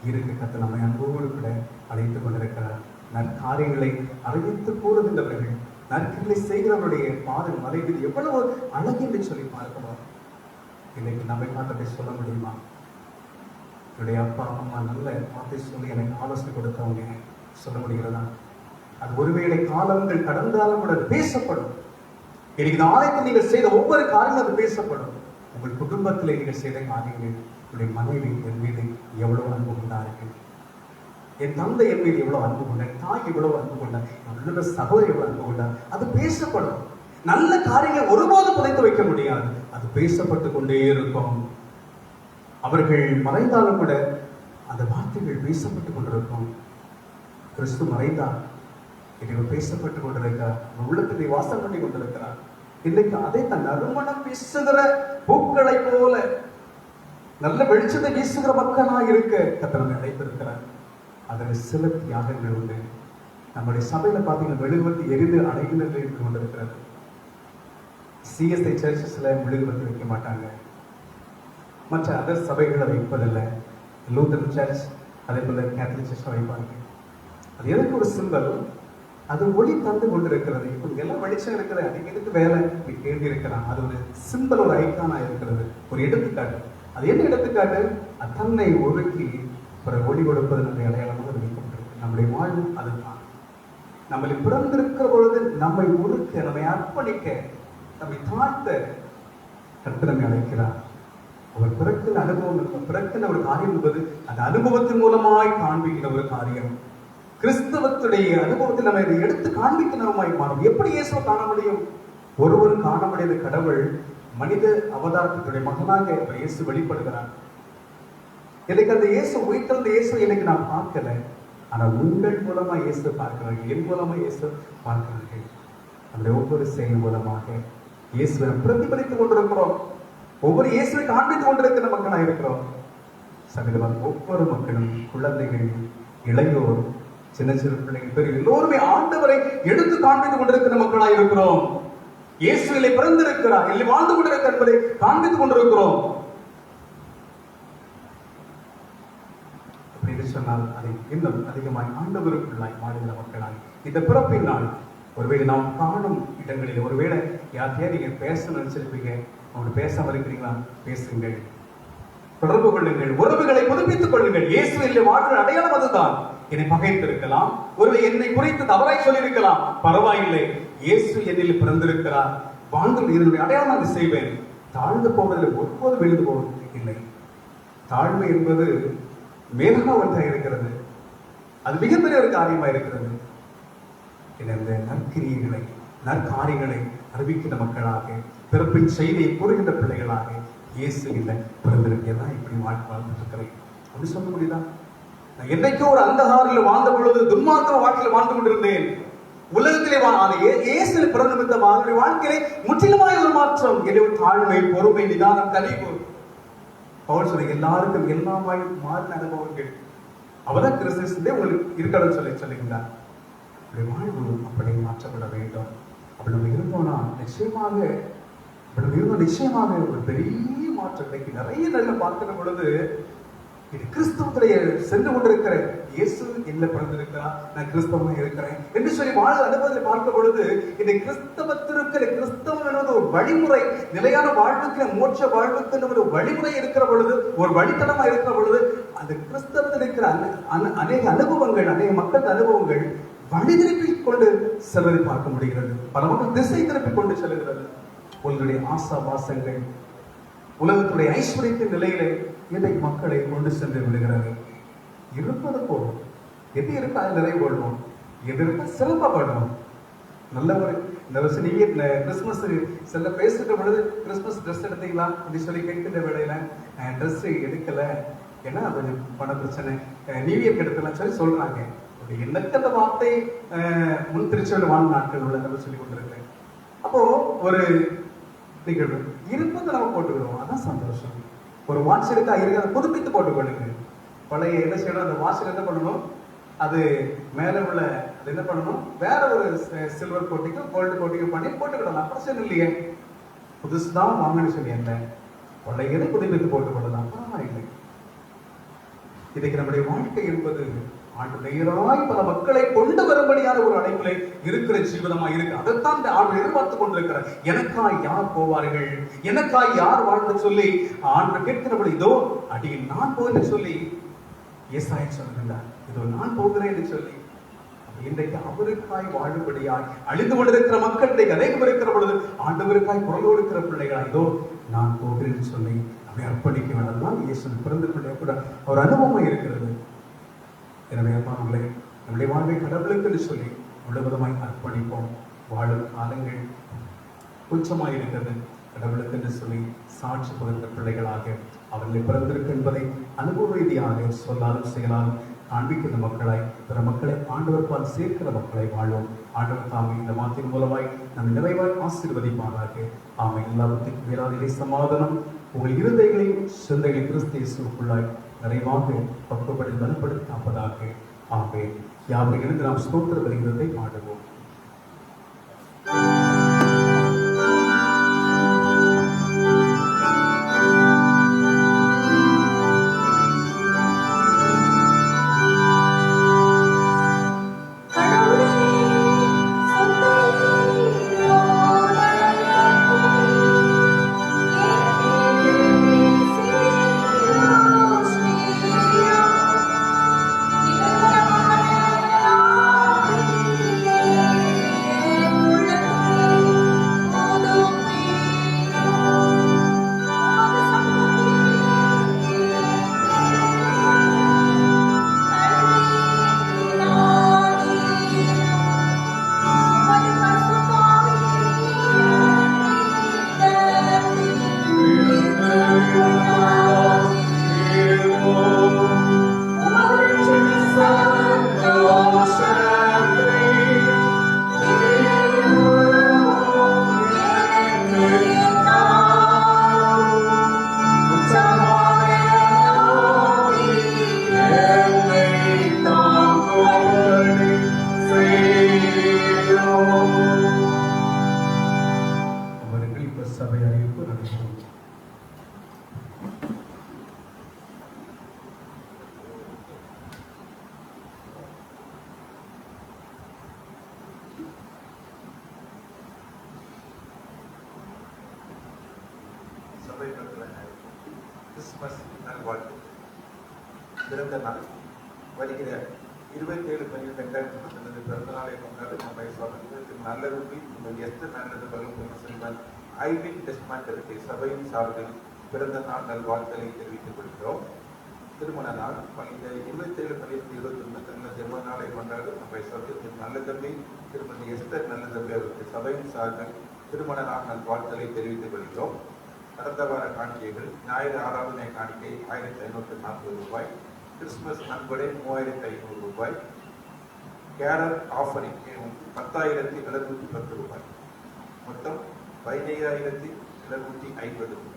இருக்க கர்த்தர் நம்மை அன்போடு கூட அழைத்துக் கொண்டிருக்கிறார். நற்காரியங்களை அறிவித்து கூறுகின்றவர்கள், நற்கிரிகளை செய்கிறவருடைய பாதம் மறைவில் எவ்வளவு அழகு என்று சொல்லி பார்க்கிறோம். இன்னைக்கு நம்மை பார்த்து சொல்ல முடியுமா? என்னுடைய அப்பா அம்மா நல்ல வார்த்தை சொல்லி எனக்கு ஆலோசனை கொடுத்தவங்க சொல்ல முடிகிறதா? அது ஒருவேளை காலங்கள் கடந்தாலும் கூட பேசப்படும். இன்னைக்கு இந்த ஆலயத்தில் நீங்கள் செய்த ஒவ்வொரு காரியங்களும் அது பேசப்படும். உங்கள் குடும்பத்தில் நீங்கள் செய்த காரியங்கள், உங்களுடைய மனைவி என் மீது எவ்வளவு அன்பு கொண்டார்கள், என் தந்தை என் மீது எவ்வளவு அன்பு கொண்டார், தாய் எவ்வளவு அன்பு கொண்டார், என்னுடைய சகோதரி எவ்வளவு அன்பு கொண்டார், அது பேசப்படும். நல்ல காரியங்களை ஒருபோது புதைத்து வைக்க முடியாது, அது பேசப்பட்டு கொண்டே இருக்கும். அவர்கள் மறைந்தாலும் கூட அந்த வார்த்தைகள் பேசப்பட்டுக் கொண்டிருக்கும். கிறிஸ்து மறைந்தார், இவர் பேசப்பட்டுக் கொண்டிருக்கிறார், உள்ளத்தை வாசம் பண்ணி கொண்டிருக்கிறார். இன்னைக்கு அதை தன் நறுமணம் வீசுகிற பூக்களை போல நல்ல வெளிச்சத்தை வீசுகிற மக்களாக இருக்க கர்த்தர் அழைத்திருக்கிறார். அதில் சில தியாகங்கள் உண்டு. நம்முடைய சபையில பார்த்தீங்கன்னா மெழுகுவர்த்தி எரிந்து அடைகின்றது என்று கொண்டிருக்கிறது. சிஎஸ்ஐ சர்ச்சஸ்ல மெழுகுவர்த்தி வைக்க மாட்டாங்க, மற்ற அதர் சபைகளை வைப்பதில்லை. லூத்தரன் சர்ச், அதே போல கேத்தலிக் சர்ச்சில் வைப்பாங்க. அது எதுக்கு ஒரு சிம்பல்? அது ஒளி தந்து கொண்டிருக்கிறது. இப்போ எல்லாம் வெளிச்சம் இருக்கிறது, அதுக்கு எதுக்கு வேலை இப்படி கேள்வி இருக்கலாம். அது ஒரு சிம்பல், ஒரு ஐக்கானா இருக்கிறது, ஒரு எடுத்துக்காட்டு. அது என்ன எடுத்துக்காட்டு? அது தன்னை ஒழுக்கி பிறகு ஒளி கொடுப்பது நம்முடைய அடையாளமாக வைக்கப்பட்டிருக்கு. நம்முடைய வாழ்வு அதுதான். நம்மளை பிறந்திருக்கிற பொழுது நம்மை உருக்க, நம்மை அர்ப்பணிக்க, நம்மை தாழ்த்த கர்த்தர் நம்மை அழைக்கிறார். அவர் பிறக்கிற அனுபவம், பிறக்கிற ஒரு காரியம் என்பது அந்த அனுபவத்தின் மூலமாய் காண்பிக்கிற ஒரு காரியம். கிறிஸ்தவத்துடைய அனுபவத்தில் நம்ம இதை எடுத்து காண்பிக்கிறவமாய் மாறும். எப்படி இயேசுவை காண முடியும்? ஒருவரும் காண முடியாத கடவுள் மனித அவதாரத்தினுடைய மகனாக அவர் இயேசு வெளிப்படுகிறார். எனக்கு அந்த இயேசு உயிர்த்தெழுந்த இயேசு எனக்கு நான் பார்க்கல, ஆனால் உங்கள் மூலமா இயேசு பார்க்கிறார்கள், என் மூலமா இயேசு பார்க்கிறார்கள். நம்முடைய ஒவ்வொரு செயல் மூலமாக இயேசுவை பிரதிபலித்துக் கொண்டிருக்கிறோம். ஒவ்வொரு இயேசுவை காண்பித்துக் கொண்டிருக்கிற மக்களாக இருக்கிறோம். சமீபம் ஒவ்வொரு மக்களும், குழந்தைகள், இளையோர், சின்ன சிறு பிள்ளைகள், பெரிய எல்லோருமே ஆண்டவரை எடுத்து காண்பித்துக் கொண்டிருக்கிற மக்களாக இருக்கிறோம். இயேசு இல்லை பிறந்திருக்கிறார், இல்லை வாழ்ந்து கொண்டிருக்கிறார் என்பதை காண்பித்துக் கொண்டிருக்கிறோம். அப்படின்னு சொன்னால் அதை இன்னும் அதிகமாய் ஆண்டவருக்குள்ளாய் மாறுகிற மக்களாய் இந்த பிறப்பின் நாள் ஒருவேளை நாம் காணும் இடங்களில் ஒருவேளை யார்த்தையா நீங்க பேச நினைச்சிருப்பீங்க, அவங்க பேசாம இருக்கிறீங்களா? பேசுங்கள், தொடர்பு கொள்ளுங்கள், உறவுகளை புதுப்பித்துக் கொள்ளுங்கள். இயேசு இல்லை வாழ்கிற அடையாளம் அதுதான். என்னை பகைத்திருக்கலாம், ஒருவர் என்னை குறித்து தவறாய் சொல்லியிருக்கலாம், பரவாயில்லை, இயேசு என்னில் பிறந்திருக்கிறார், வாழ்ந்து என்னுடைய அடையாளம் அதை செய்வேன். தாழ்ந்து போவதில் ஒருபோது விழுந்து போவது இல்லை. தாழ்மை என்பது மேலாக ஒன்றாக இருக்கிறது. அது மிகப்பெரிய ஒரு காரியமா இருக்கிறது. இந்த நற்கிரியைகளை, நற்காரியங்களை அறிவிக்கின்ற மக்களாக, பிறப்பின் செய்தியை கூறுகின்ற பிள்ளைகளாக இயேசு இல்லை பிறந்திருக்கிறதா இப்படி வாழ்ந்துட்டு இருக்கிறேன் அப்படி சொல்ல முடியுதா? நான் என்னைக்கோ ஒரு அந்தகாரில் வாழ்ந்த பொழுது துன்மார்க்க வாழ்க்கையில் வாழ்ந்து கொண்டிருந்தேன். உலகத்திலே இயேசு பிறந்த விதமாக வாழ்க்கையை முற்றிலுமாய் ஒரு மாற்றம். எனவே தாழ்மை, பொறுமை, நிதானம், கனிவு, பவுல் சொல்ல எல்லாருக்கும் எல்லாமாய் மாறின அனுபவங்கள். அவதான் கிறிஸ்துவே உங்களுக்கு இருக்கணும்னு சொல்லுகிறார். அப்படி வாழ்வு அப்படி மாற்றப்பட வேண்டும். அப்படி நம்ம இருந்தோம்னா நிச்சயமாக ஒரு பெரிய மாற்றம் கிடைக்கும். நிறைய நல்ல பார்க்கிற பொழுது இது கிறிஸ்தவத்துடைய சென்று கொண்டிருக்கிற இயேசு என்ன பிறந்திருக்கிறார், நான் கிறிஸ்தவமா இருக்கிறேன் என்று சொல்லி வாழ அனுபவத்தில் பார்க்கும் பொழுது இந்த கிறிஸ்தவத்திற்கு, கிறிஸ்தவம் என்பது ஒரு வழிமுறை, நிலையான வாழ்வுக்கு, மோட்ச வாழ்வுக்கு ஒரு வழிமுறை இருக்கிற பொழுது, ஒரு வழித்தடமா இருக்கிற பொழுது, அந்த கிறிஸ்தவத்தில் இருக்கிற அநேக அனுபவங்கள், அநேக மக்கள் அனுபவங்கள் வழி திருப்பி கொண்டு செல்வதை பார்க்க முடிகிறது. பல மக்கள் திசை திருப்பி கொண்டு செல்கிறது. உங்களுடைய ஆசாபாசங்கள், உலகத்துடைய ஐஸ்வர்யத்தின் நிலையிலே இன்றைக்கு மக்களை கொண்டு சென்று விடுகிறது. இருப்பது போதும், எது இருக்கா அது நிறைய கொள்வோம், எது இருக்கா சிறப்பா பண்ணுவோம். நல்ல ஒரு இந்த வருஷம் நீங்க கிறிஸ்துமஸ் சில பேசுகிற பொழுது கிறிஸ்துமஸ் ட்ரெஸ் எடுத்தீங்களா அப்படின்னு சொல்லி கேட்கின்ற வேலையில ட்ரெஸ் எடுக்கல, ஏன்னா கொஞ்சம் பண பிரச்சனை, நியூ இயர்க்கு எடுக்கலாம் சொல்லி சொல்றாங்க. எனக்கு அந்த வார்த்தை முன் திருச்செல்வ வாழ்ந்த நாட்கள் உள்ள சொல்லி கொண்டிருக்கேன். அப்போ ஒரு நிகழ்வு இருப்பதை நம்ம போட்டுக்கிறோம், அதான் சந்தோஷம். ஒரு வாட்ச் இருக்கா இருக்கு, அதை புதுப்பித்து போட்டுக்கொள்ளுங்க. பழைய என்ன செய்யணும், அந்த வாட்சில் என்ன பண்ணணும், அது மேல உள்ள அது என்ன பண்ணணும், வேற ஒரு சில்வர் கோட்டிங்கோ கோல்டு கோட்டிங்கோ பண்ணி போட்டுக்கிடலாம், பிரச்சனை இல்லையே. புதுசுதான் வாங்கன்னு சொல்லி என்ன, பழையதை புதுப்பித்து போட்டுக்கொள்ளலாம், பரவாயில்லை. இதுக்கு நம்முடைய வாழ்க்கை என்பது ஆண்டு நேராய் பல மக்களை கொண்டு வரும்படியான ஒரு அழைப்பிலை இருக்கிற ஜீவனமா இருக்கு. அதைத்தான் இந்த ஆண்டு எதிர்பார்த்து கொண்டிருக்கிறார். எனக்காய் யார் போவார்கள், எனக்காய் யார் வாழ்ந்து சொல்லி ஆண்டு கேட்கிறபடி, இதோ அடி நான் போகிறேன் சொல்லி ஏசாயா சொல்லுகின்றார், இதோ நான் போகிறேன் என்று சொல்லி. இன்றைக்கு அவருக்காய் வாழும்படியாய் அழிந்து கொண்டிருக்கிற மக்கள் அநேகம் இருக்கிற பொழுது ஆண்டவருக்காய் குரல் கொடுக்கிற பிள்ளைகளா, இதோ நான் போகிறேன் என்று சொல்லி அப்படி அர்ப்பணிக்க வேண்டாம். இயேசு பிறந்த பிள்ளை கூட ஒரு அனுபவம் இருக்கிறது. எனவே அம்மாவர்களே, நம்முடைய வாழ்வை கடவுளுக்கு சொல்லி முழுவதுமாய் அர்ப்பணிப்போம். வாழும் காலங்கள் கொஞ்சமாய் இருக்கிறது, கடவுளுக்கு என்று சொல்லி சாட்சி பகிர்ந்த பிள்ளைகளாக அவர்களை பிறந்திருக்கு என்பதை அனுபவ ரீதியாக சொல்லாலும் செயலாலும் காண்பிக்கிற மக்களாய், பிற மக்களை ஆண்டவர்பால் சேர்க்கிற மக்களை வாழ்வோம். ஆண்டவர் தாமே இந்த மாத்தின் மூலமாய் நம் நிறைவாய் ஆசீர்வதிப்பாராக. ஆமை எல்லாவற்றுக்கும் மேலாதிலே சமாதானம் உங்கள் இருதயங்களையும் சிந்தைகளை கிறிஸ்து இயேசுவுக்குள்ளாய் நிறைவாக பக்குவப்படி பலப்படுத்தி காப்பதாக. ஆமே. யாவரும் இருந்து நாம் ஸ்தோத்திர வருகிறதை பாடுவோம். சபை மக்கள் அனைவருக்கும் கிறிஸ்துமஸ் நல்வாழ்த்து. பிறந்த நாள் வருகிற 27/12/2019 பிறந்த நாளை கொண்டாடு நம்மை சொல்லுங்கள். நல்லரும்பி உங்கள் எஸ்தர் நல்லது பலன் செல்வன் ஐவின் டெஸ்ட்மாண்டருக்கு சபையின் சார்பில் பிறந்த நாள் நல்வாழ்த்தலை தெரிவித்துக் கொள்கிறோம். திருமண நாள் 27/12/2021 தங்கள் திருமண நாளை கொண்டாடு நம்மை சொல்லுங்கள். நல்ல தம்பி திருமதி எஸ்தர் நல்ல தம்பி அவருக்கு சபையின் சார்பில் திருமண நாள் நல்வாழ்த்தலை தெரிவித்துக் கொள்கிறோம். கடந்த வார காணிக்கைகள் ஞாயிறு ஆராதனை காணிக்கை 1540 ரூபாய், கிறிஸ்துமஸ் நன்கொடை 3500 ரூபாய், கேரல் ஆஃபரிங் 10,710 ரூபாய், மொத்தம் 15,750 ரூபாய்.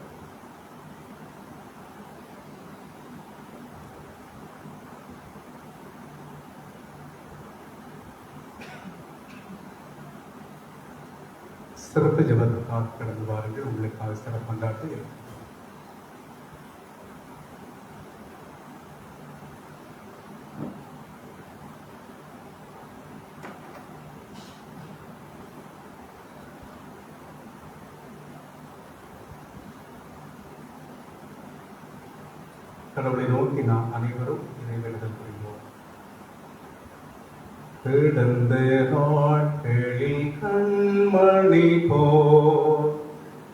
சிறப்பு ஜபத்துக்காக கடந்து வாருங்கள். உங்களுக்காக சிறப்பு கொண்டாட்டு கடவுளை நோக்கி நாம் அனைவரும் இறைவேண்டுதல் புரிவோம். கிடந்த நாட்களில் கண்மணி போல்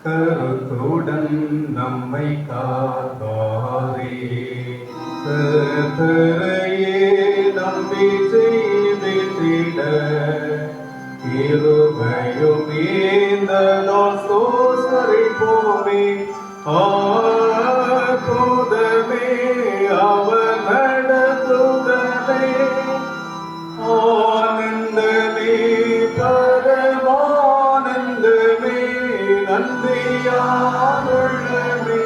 கருத்துடன் நம்மை காப்பாரே, கர்த்தரையே நம்பி செய்திட இருமையும் ஏந்ததால் சோசரிப்போமே. ஆதமே அவர் நடத்துதலே ஆனந்தமே பரமானந்தமே நன்றியாருள்ளமே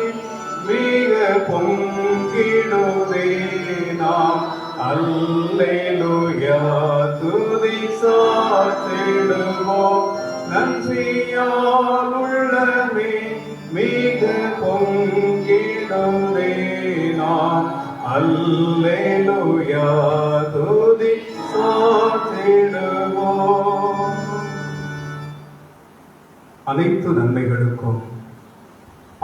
மிக பொங்கிடுவே நாம் அல்லேலூயா துதி சாற்றிடுவோம். நன்றியாருள்ளமே மிக பொங்கிடுவே நாம் அல்லேலூயா துதி சாற்றிடுவோம். அனைத்து நன்மைகளுக்கும்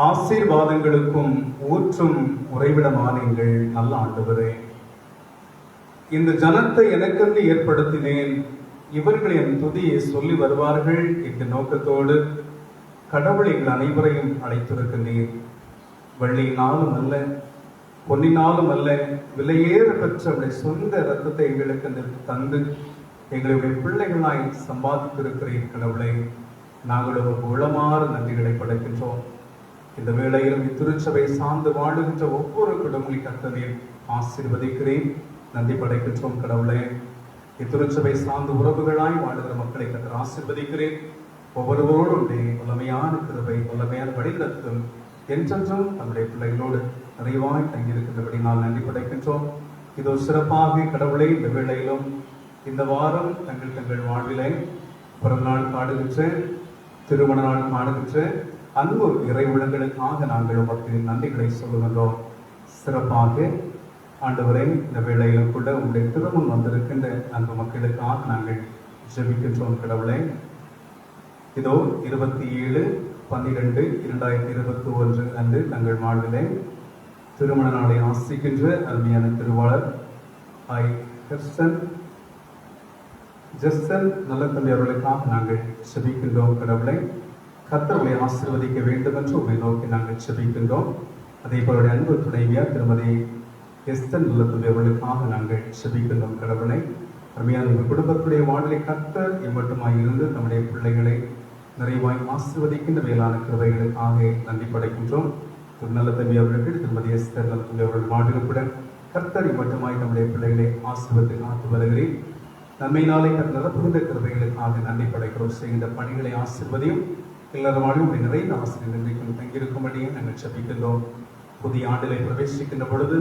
ஆசீர்வாதங்களுக்கும் ஊற்றும் உறைவிடமானீர்கள் நல்ல ஆண்டவரே. இந்த ஜனத்தை எனக்கென்று ஏற்படுத்தினேன், இவர்கள் என் துதியை சொல்லி வருவார்கள் என்ற நோக்கத்தோடு கடவுள் எங்கள் அனைவரையும் அழைத்திருக்கின்றீர். வெள்ளியினாலும் அல்ல, பொன்னினாலும் அல்ல, விலையேற பெற்ற அவருடைய சொந்த இரத்தத்தை எங்களுக்கு தந்து எங்களுடைய பிள்ளைகளாய் சம்பாதித்திருக்கிறீர் கடவுளை. நாங்கள் ஒரு உளமாற நன்றிகளை படைக்கின்றோம். இந்த வேளையிலும் இத்திருச்சபை சார்ந்து வாழுகின்ற ஒவ்வொரு குடும்பங்களை கர்த்தரீர் ஆசீர்வதிக்கிறேன். நன்றி படைக்கின்றோம் கடவுளே. இத்திருச்சபை சார்ந்து உறவுகளாய் வாழுகிற மக்களை கர்த்தர் ஆசீர்வதிக்கிறேன். ஒவ்வொருவரோடும் வல்லமையான கிருபை வல்லமையான வழிநடத்தும் என்றென்றும் நம்முடைய பிள்ளைகளோடு நிறைவாய் தங்கியிருக்கின்றபடி நான் நன்றி படைக்கின்றோம். இதோ சிறப்பாக கடவுளை இந்த வேளையிலும் இந்த வாரம் தங்கள் வாழ்விலை பிறந்தநாள் காடுகின்ற திருமண நாள் காடுகின்ற அன்பு இறை உள்ளங்களுக்காக நாங்கள் உமக்கு நன்றிகளை சொல்லுகின்றோம். சிறப்பாக ஆண்டவரை இந்த வேளையிலும் கூட உங்களுடைய திருமணம் வந்திருக்கின்ற அன்பு மக்களுக்காக நாங்கள் ஜெபிக்கின்றோம் கடவுளை. இதோ 27/12/2021 அன்று தங்கள் வாழ்விலே திருமண நாளை ஆசிக்கின்ற அருமையான திருவாளர் ஜெஸ்டன் நல்ல தம்பி அவர்களுக்காக நாங்கள் செபிக்கின்றோம் கடவுளை. கர்த்தர்களை ஆசீர்வதிக்க வேண்டும் என்று உங்களை நோக்கி நாங்கள் செபிக்கின்றோம். அதே போல அன்பு துணைவியார் திருமதி எஸ்தர் நல்ல தம்பி அவர்களுக்காக நாங்கள் செபிக்கின்றோம் கடவுளை. அருமையான உங்கள் குடும்பத்துடைய வாழ்வை கர்த்தர் இம்மட்டுமாய் இருந்து நம்முடைய பிள்ளைகளை நிறைவாய் ஆசீர்வதிக்கின்ற மேலான கிருபைகளுக்காக நன்றி படைக்கின்றோம். ஒரு நல்ல தம்பி அவர்கள் திருமதி எஸ்தர் நல்ல தம்பி அவர்கள் வாழ்வுடன் கர்த்தர் இம்மட்டுமாய் நம்முடைய பிள்ளைகளை ஆசீர்வதித்து காத்து வருகிறேன். நன்மையினாலே நிரப்புகின்ற கிருபைகளுக்காக நன்றி படைக்கிறோம். செய்கின்ற பணிகளை ஆசீர்வதியும் எல்லாரும் வாழ்வுடைய நிறைந்த ஆசிரியர் இன்றைக்கும் தங்கியிருக்கும்படியே நாங்கள் செபிக்கின்றோம். புதிய ஆண்டிலே பிரவேசிக்கின்ற பொழுது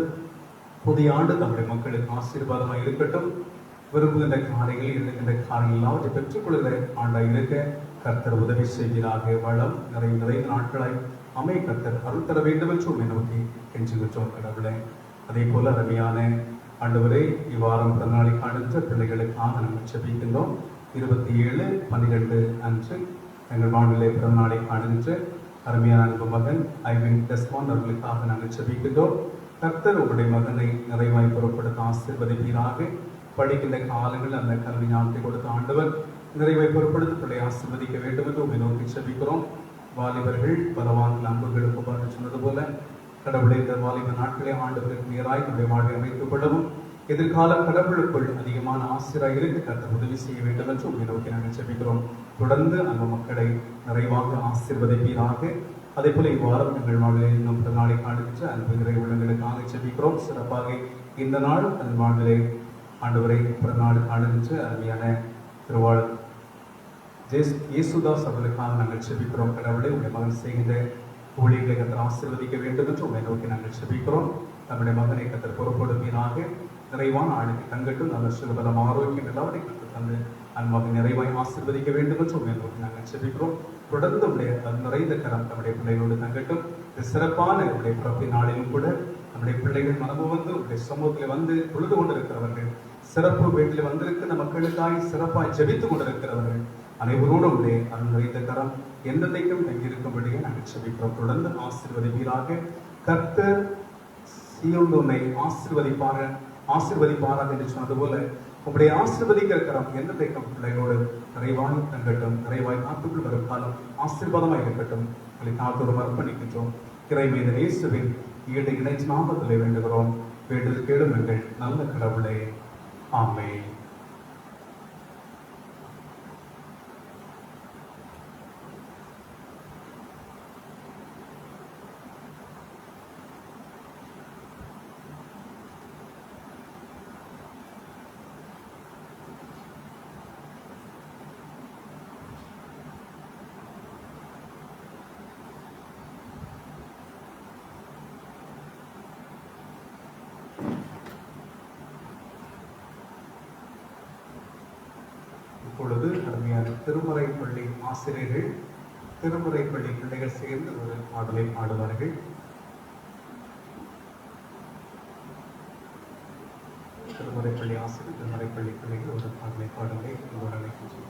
புதிய ஆண்டு நம்முடைய மக்களுக்கு ஆசீர்வாதமாக இருக்கட்டும். விரும்புகின்ற காரியங்கள் இருக்கின்ற காரியங்கள் எல்லாவற்றை பெற்றுக்கொள்கிற ஆண்டாய் இருக்க கர்த்தர் உதவி செய்கிறாக. வளம் நிறைந்த நாட்களாய் அமை கர்த்தர் அருள் தர வேண்டும் என்று உண்மை நோக்கி கெஞ்சுகின்றோம் கடவுளை. அதே போல அருமையான ஆண்டவரை இவ்வாரம் பிறநாளை காணுகின்ற பிள்ளைகளுக்காக நாங்கள் செபிக்கின்றோம். 27/12 அன்று எங்கள் வாழ்விலே பிறநாளை காணுகின்ற அருமையான அன்பு மகன் ஐவின் டெஸ்மான் அவர்களுக்காக நாங்கள் ஜெபிக்கின்றோம். கர்த்தர் உங்களுடைய மகனை நிறைவாய் பொருட்படுத்த ஆசீர்வதிப்பீராக. படிக்கின்ற காலங்கள் அந்த கல்வி ஞானத்தை கொடுத்த ஆண்டவர் நிறைவாய் பொருட்படுத்த பிள்ளை ஆசீர்வதிக்க வேண்டும் என்று உங்களை நோக்கி ஜெபிக்கிறோம். வாலிபர்கள் பலவான்கள் அன்புகளுக்கு உபான்னு சொன்னது போல கடவுளை இந்த வாலிப நாட்களே ஆண்டவருக்கு நேராய் நம்முடைய வாழ்வை அமைத்துக் கொள்ளவும் எதிர்காலம் கடவுளுக்குள் அதிகமான ஆசிரியராக இருக்க கர்த்தர் உதவி செய்ய வேண்டும் என்று உங்களை நோக்கி நாங்கள் ஜெபிக்கிறோம். தொடர்ந்து அந்த மக்களை நிறைவாக ஆசீர்வதிப்பீராக. அதே போல இவ்வாரம் எங்கள் வாழ்வில் இன்னும் நாளை காணுகின்ற அன்பு நிறை உள்ளங்களுக்காக ஜெபிக்கிறோம். சிறப்பாக இந்த நாள் தன் வாழ்விலே ஆண்டவரை பிறநாள் காணுகின்ற அருமையான திருவாளர் இயேசுதாஸ் அவர்களுக்காக நாங்கள் ஜெபிக்கிறோம். கடவுளை உங்களுடைய மகன் செய்கின்ற ஊழியர்களை கத்தர் ஆசீர்வதிக்க வேண்டும் என்று உங்களை நோக்கி நாங்கள் ஜெபிக்கிறோம். நம்முடைய மகனை கத்தர் பொறுப்படுவீராக. நிறைவான ஆளுக்கு தங்கட்டும் நல்ல சுகபலம் ஆரோக்கியம் எல்லாவற்றையும் கத்தர் தந்து அன்பாக நிறைவாய் ஆசீர்வதிக்க வேண்டும் என்று உங்களை நோக்கி நாங்கள் ஜெபிக்கிறோம். தொடர்ந்து உடைய நிறைந்த கரம் நம்முடைய பிள்ளைகளோடு தங்கட்டும். இந்த சிறப்பான உடைய பிறப்பின் நாளிலும் கூட நம்முடைய பிள்ளைகள் மனமு வந்து உடைய சமூகத்தில் வந்து தொழுது கொண்டிருக்கிறவர்கள், சிறப்பு வீட்டில் வந்திருக்கிற மக்களுக்காய் சிறப்பாய் ஜெபித்துக் கொண்டிருக்கிறவர்கள் அனைவரோடும் உடைய நிறைந்த கரம் எந்தெந்தைக்கும் தங்கியிருக்கும்படியே நாங்கள் ஜெபிக்கிறோம். தொடர்ந்து ஆசீர்வதிப்பீராக. கர்த்தர் சீயோன் உன்னை ஆசீர்வதிப்பாராக என்று சொன்னது போல உங்களுடைய ஆசீர்வதிக்கிற கரம் எந்தெந்தைக்கும் பிள்ளைகளோடு நிறைவாய் தங்கட்டும். நிறைவாய் காத்துக்குள் வரும் காலம் ஆசீர்வாதமாக இருக்கட்டும். உங்களை காத்தோடு அர்ப்பணிக்கின்றோம். இறைமீது இயேசுவின் ஈடு இணை நாமத்திலே வேண்டுகிறோம். வேண்டுதல் கேளும் எங்கள் நல்ல கடவுளே. ஆமென். இப்பொழுது அருமையான திருமுறை பள்ளி ஆசிரியர்கள், திருமுறை பள்ளி பிள்ளைகள் சேர்ந்து ஒரு பாடலை பாடுவார்கள். திருமுறை பள்ளி ஆசிரியர், திருமுறை பள்ளி பிள்ளைகள் ஒரு பாடலை பாடுவதை உங்களோட அழைக்கின்றோம்.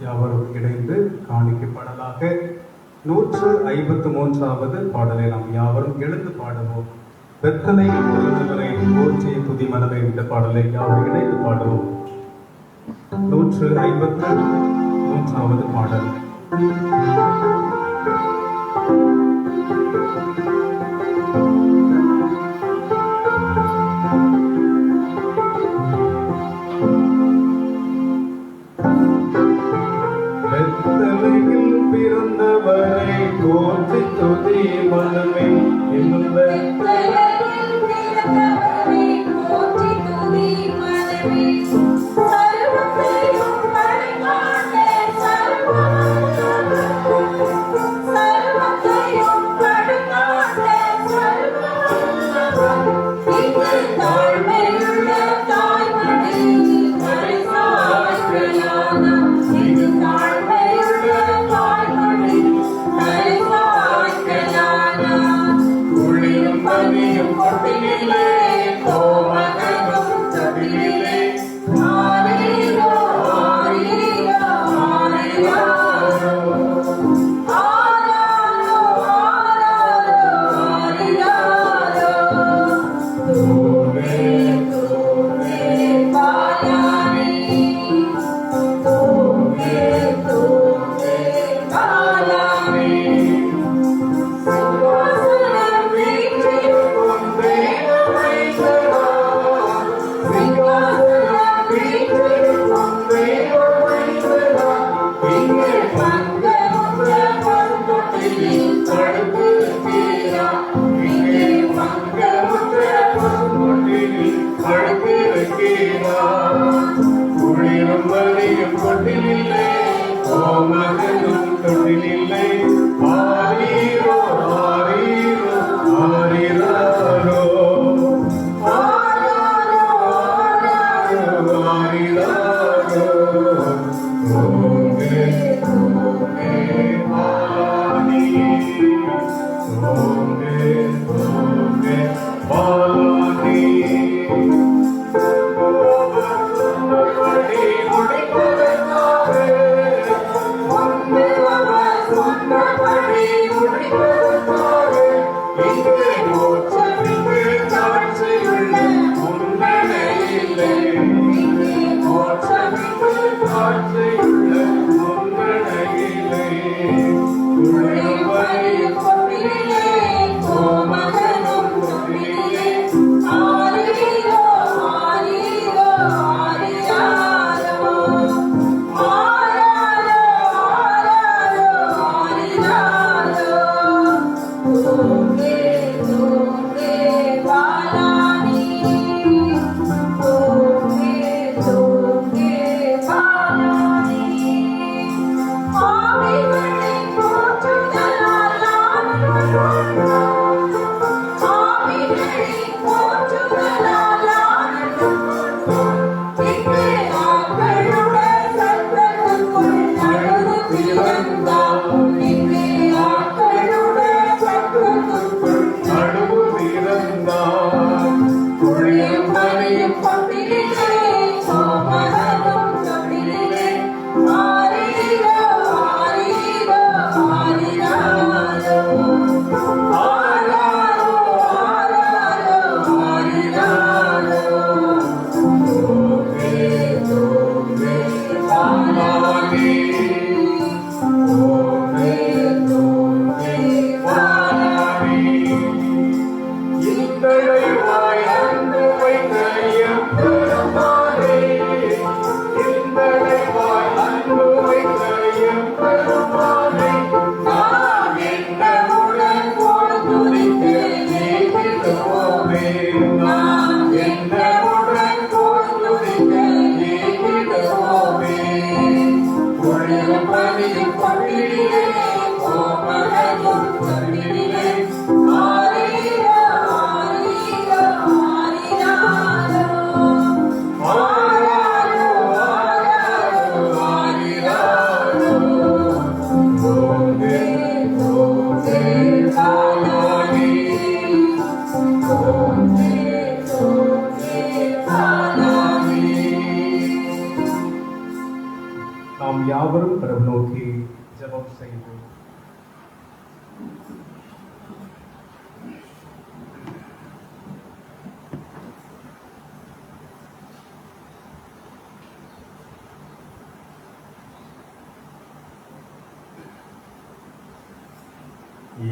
யாவரும் இணைந்து காணிக்கப்படலாக 153வது பாடலை நாம் யாவரும் எழுந்து பாடுவோம். வெத்தலை ஒருவரை போற்றி துதி மனதை இந்த பாடலை யாவரும் இணைந்து பாடுவோம். 153வது பாடல். வெத்தலையில் பிறந்தவரை போற்றி துதி மனமே என்னும் வெத்தலையில் பிறந்தவரை போற்றி துதி மனமே சர்வத்தையும் படைத்தாண்ட சர்வத்தையும் படைத்தாண்ட சர்வவல்லவன் இங்கு தாழ்மையுள்ள தாய்மடியில் தலைசாய்க்கையானாம். இங்கு தாழ்மையுள்ள தாய்மடியில் தலைசாய்க்கையானாம். குளிரும் பனியும் கொட்டிலே கோமகனும் சட்டிலே ஆரீரோ ஆரீரோ ஆரீரோ ஆராரோ ஆராரோ ஆரீரோ தூவே தூவே பாலானி தூவே தூவே பாலானி சிங்காசனம் வீற்றிருக்கும் தேவமைந்தவா சிங்காசனம் வீற்றிருக்கும் தேவமைந்தவா இங்கே பங்கமுற்ற பசும்பொட்டிலில் படுத்து இருக்கிறா இங்கே பங்கமுற்ற பசும்பொட்டிலில் படுத்து இருக்கிறார். குளிரும் வலியும் கொட்டிலே கோமகனும் தொட்டிலே ஆரீரோ ஆரீரோ ஆரீராரோ ஆராரோ ஆராரோ ஆரீராரோ ஓங்கே ஓங்கே பாலானி ஓங்கே ஓங்கே பாலானி முன்பு அவர் சொன்னபடி முடிப்பதற்காக இங்கே மோட்சமிக்கு காட்சியுள்ள முன்னணியில்லை. இங்கே மோட்சமிக்கு காட்சியுள்ள முன்னணியில்லை. நாம் யாவரும் கடவுள் நோக்கி ஜெபம் செய்வோம்.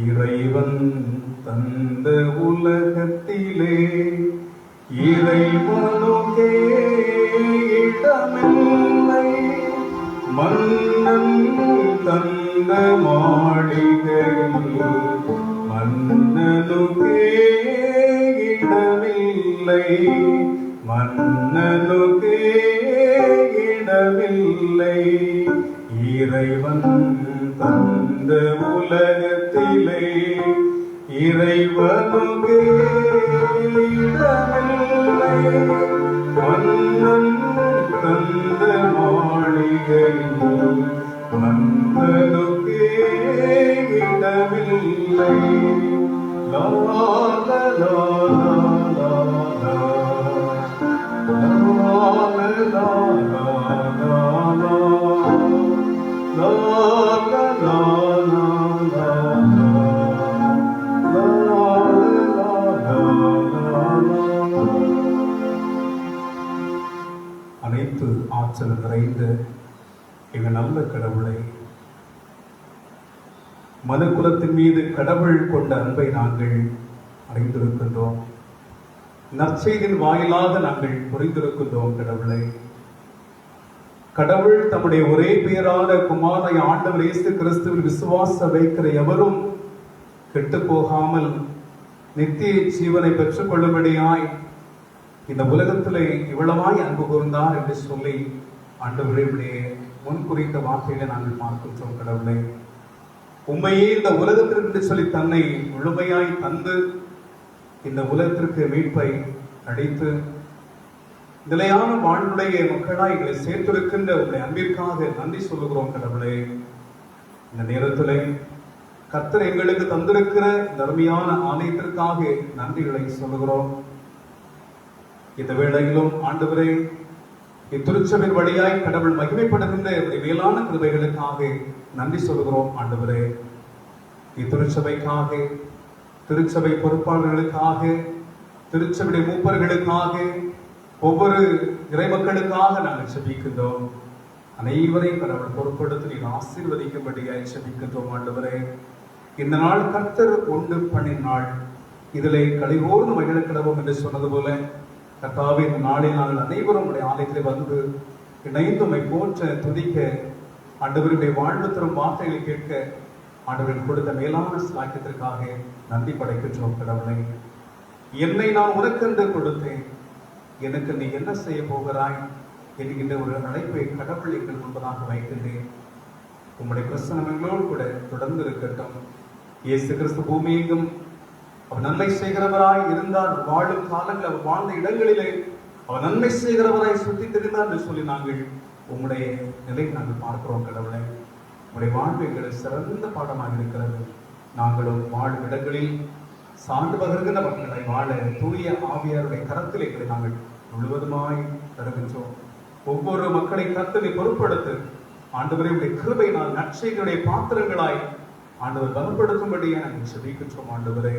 இறைவன் தந்த உலகத்திலே இறைவனுக்கே இடமில்லை, மன்னன் தந்த மாளிகையில் மன்னனுக்கே இடமில்லை, மன்னனுக்கே இடமில்லை. இறைவன் தந்த உலகத்திலே இறைவனுக்கே இடமில்லை, மன்னன் தந்த மாளிகையில் மன்னனுக்கே இடமில்லை. லா லா லா லா லா லா அனைத்து ஆற்றல் நிறைந்த எங்கள் நல்ல கடவுளை, மனுக்குலத்தின் மீது கடவுள் கொண்ட அன்பை நாங்கள் அறிந்திருக்கின்றோம். நற்செய்தியின் வாயிலாக நாங்கள் புரிந்திருக்கின்றோம். கடவுளை, கடவுள் தம்முடைய ஒரே பேரான குமாரனை ஆண்டவர் இயேசு கிறிஸ்துவில் விசுவாசம் வைக்கிற எவரும் கெட்டு போகாமல் நித்திய ஜீவனை பெற்றுக் கொள்ளும்படியாய் இந்த உலகத்திலே இவ்வளவாய் அன்பு கூர்ந்தார் என்று சொல்லி ஆண்டவருடைய முன்குறித்த வார்த்தைகளை நாங்கள் பார்க்கின்றோம். கடவுளை, உண்மையே இந்த உலகத்திற்கு சொல்லி தன்னை முழுமையாய் தந்து இந்த உலகத்திற்கு மீட்பை அளித்து நிலையான வாழ்வுடைய மக்களாய் எங்களை சேர்த்திருக்கின்ற உங்களுடைய அன்பிற்காக நன்றி சொல்லுகிறோம். கடவுளே, இந்த நேரத்திலே கர்த்தர் எங்களுக்கு தந்திருக்கிற தர்மியான ஆலயத்திற்காக நன்றிகளை சொல்லுகிறோம். இந்த வேளையிலும் ஆண்டவரே, இத்திருச்சபின் வழியாய் கடவுள் மகிமைப்படுகின்ற மேலான கிருபைகளுக்காக நன்றி சொல்லுகிறோம். ஆண்டவரே, இத்திருச்சபைக்காக, திருச்சபை பொறுப்பாளர்களுக்காக, திருச்சபையுடைய மூப்பர்களுக்காக, ஒவ்வொரு இறைமக்களுக்காக நாங்கள் செபிக்கின்றோம். அனைவரையும் கடவுள் பொறுப்படுத்தி நீர் ஆசீர்வதிக்கும்படியாய் செபிக்கின்றோம். ஆண்டவரே, இந்த நாள் கர்த்தர் உண்டு பண்ணின நாள், இதிலே கலிகூர்ந்து மகிழ கிடவோம் என்று சொன்னது போல கர்த்தாவே, இந்த நாளில் நாங்கள் அனைவரும் உடைய ஆலயத்தில் வந்து இணைந்து உம்மை போற்ற துதிக்க, ஆண்டவருடைய வாழ்வு தரும் வார்த்தைகளை கேட்க ஆண்டவர்கள் கொடுத்த மேலான சாக்கியத்திற்காக நன்றி படைக்கின்றோம். கடவுளை, என்னை நான் உனக்கென்று கொடுத்தேன், எனக்கு நீ என்ன செய்ய போகிறாய் என்கின்ற ஒரு அழைப்பை கடவுள் எங்கள் முன்பதாக வைக்கின்றேன். உம்முடைய பிரசனம் எங்களோடு கூட தொடர்ந்து இருக்கட்டும். இயேசு கிறிஸ்து பூமியெங்கும் அவர் நன்மை செய்கிறவராய் இருந்தார். வாழும் காலங்கள் அவர் வாழ்ந்த இடங்களிலே அவர் நன்மை செய்கிறவராய் சுற்றி திரிந்தார் என்று சொல்லி நாங்கள் உம்முடைய நிலையை நாங்கள் பார்க்கிறோம். கடவுளை, உங்களுடைய வாழ்வு எங்களுக்கு சிறந்த பாடமாக இருக்கிறது. நாங்களும் வாழும் இடங்களில் சான்று பகிர்கின்ற மக்களை வாழ தூய ஆவியாருடைய கரத்தில் எங்களை நாங்கள் முழுவதுமாய் தருகின்றோம். ஒவ்வொரு மக்களை கர்த்தரை பொறுப்படுத்து ஆண்டவருடைய கிருபை நான் நற்செய்தியுடைய பாத்திரங்களாய் ஆண்டவர் பலப்படுத்தும்படியே நாங்கள் செபிக்கின்றோம். ஆண்டவரே,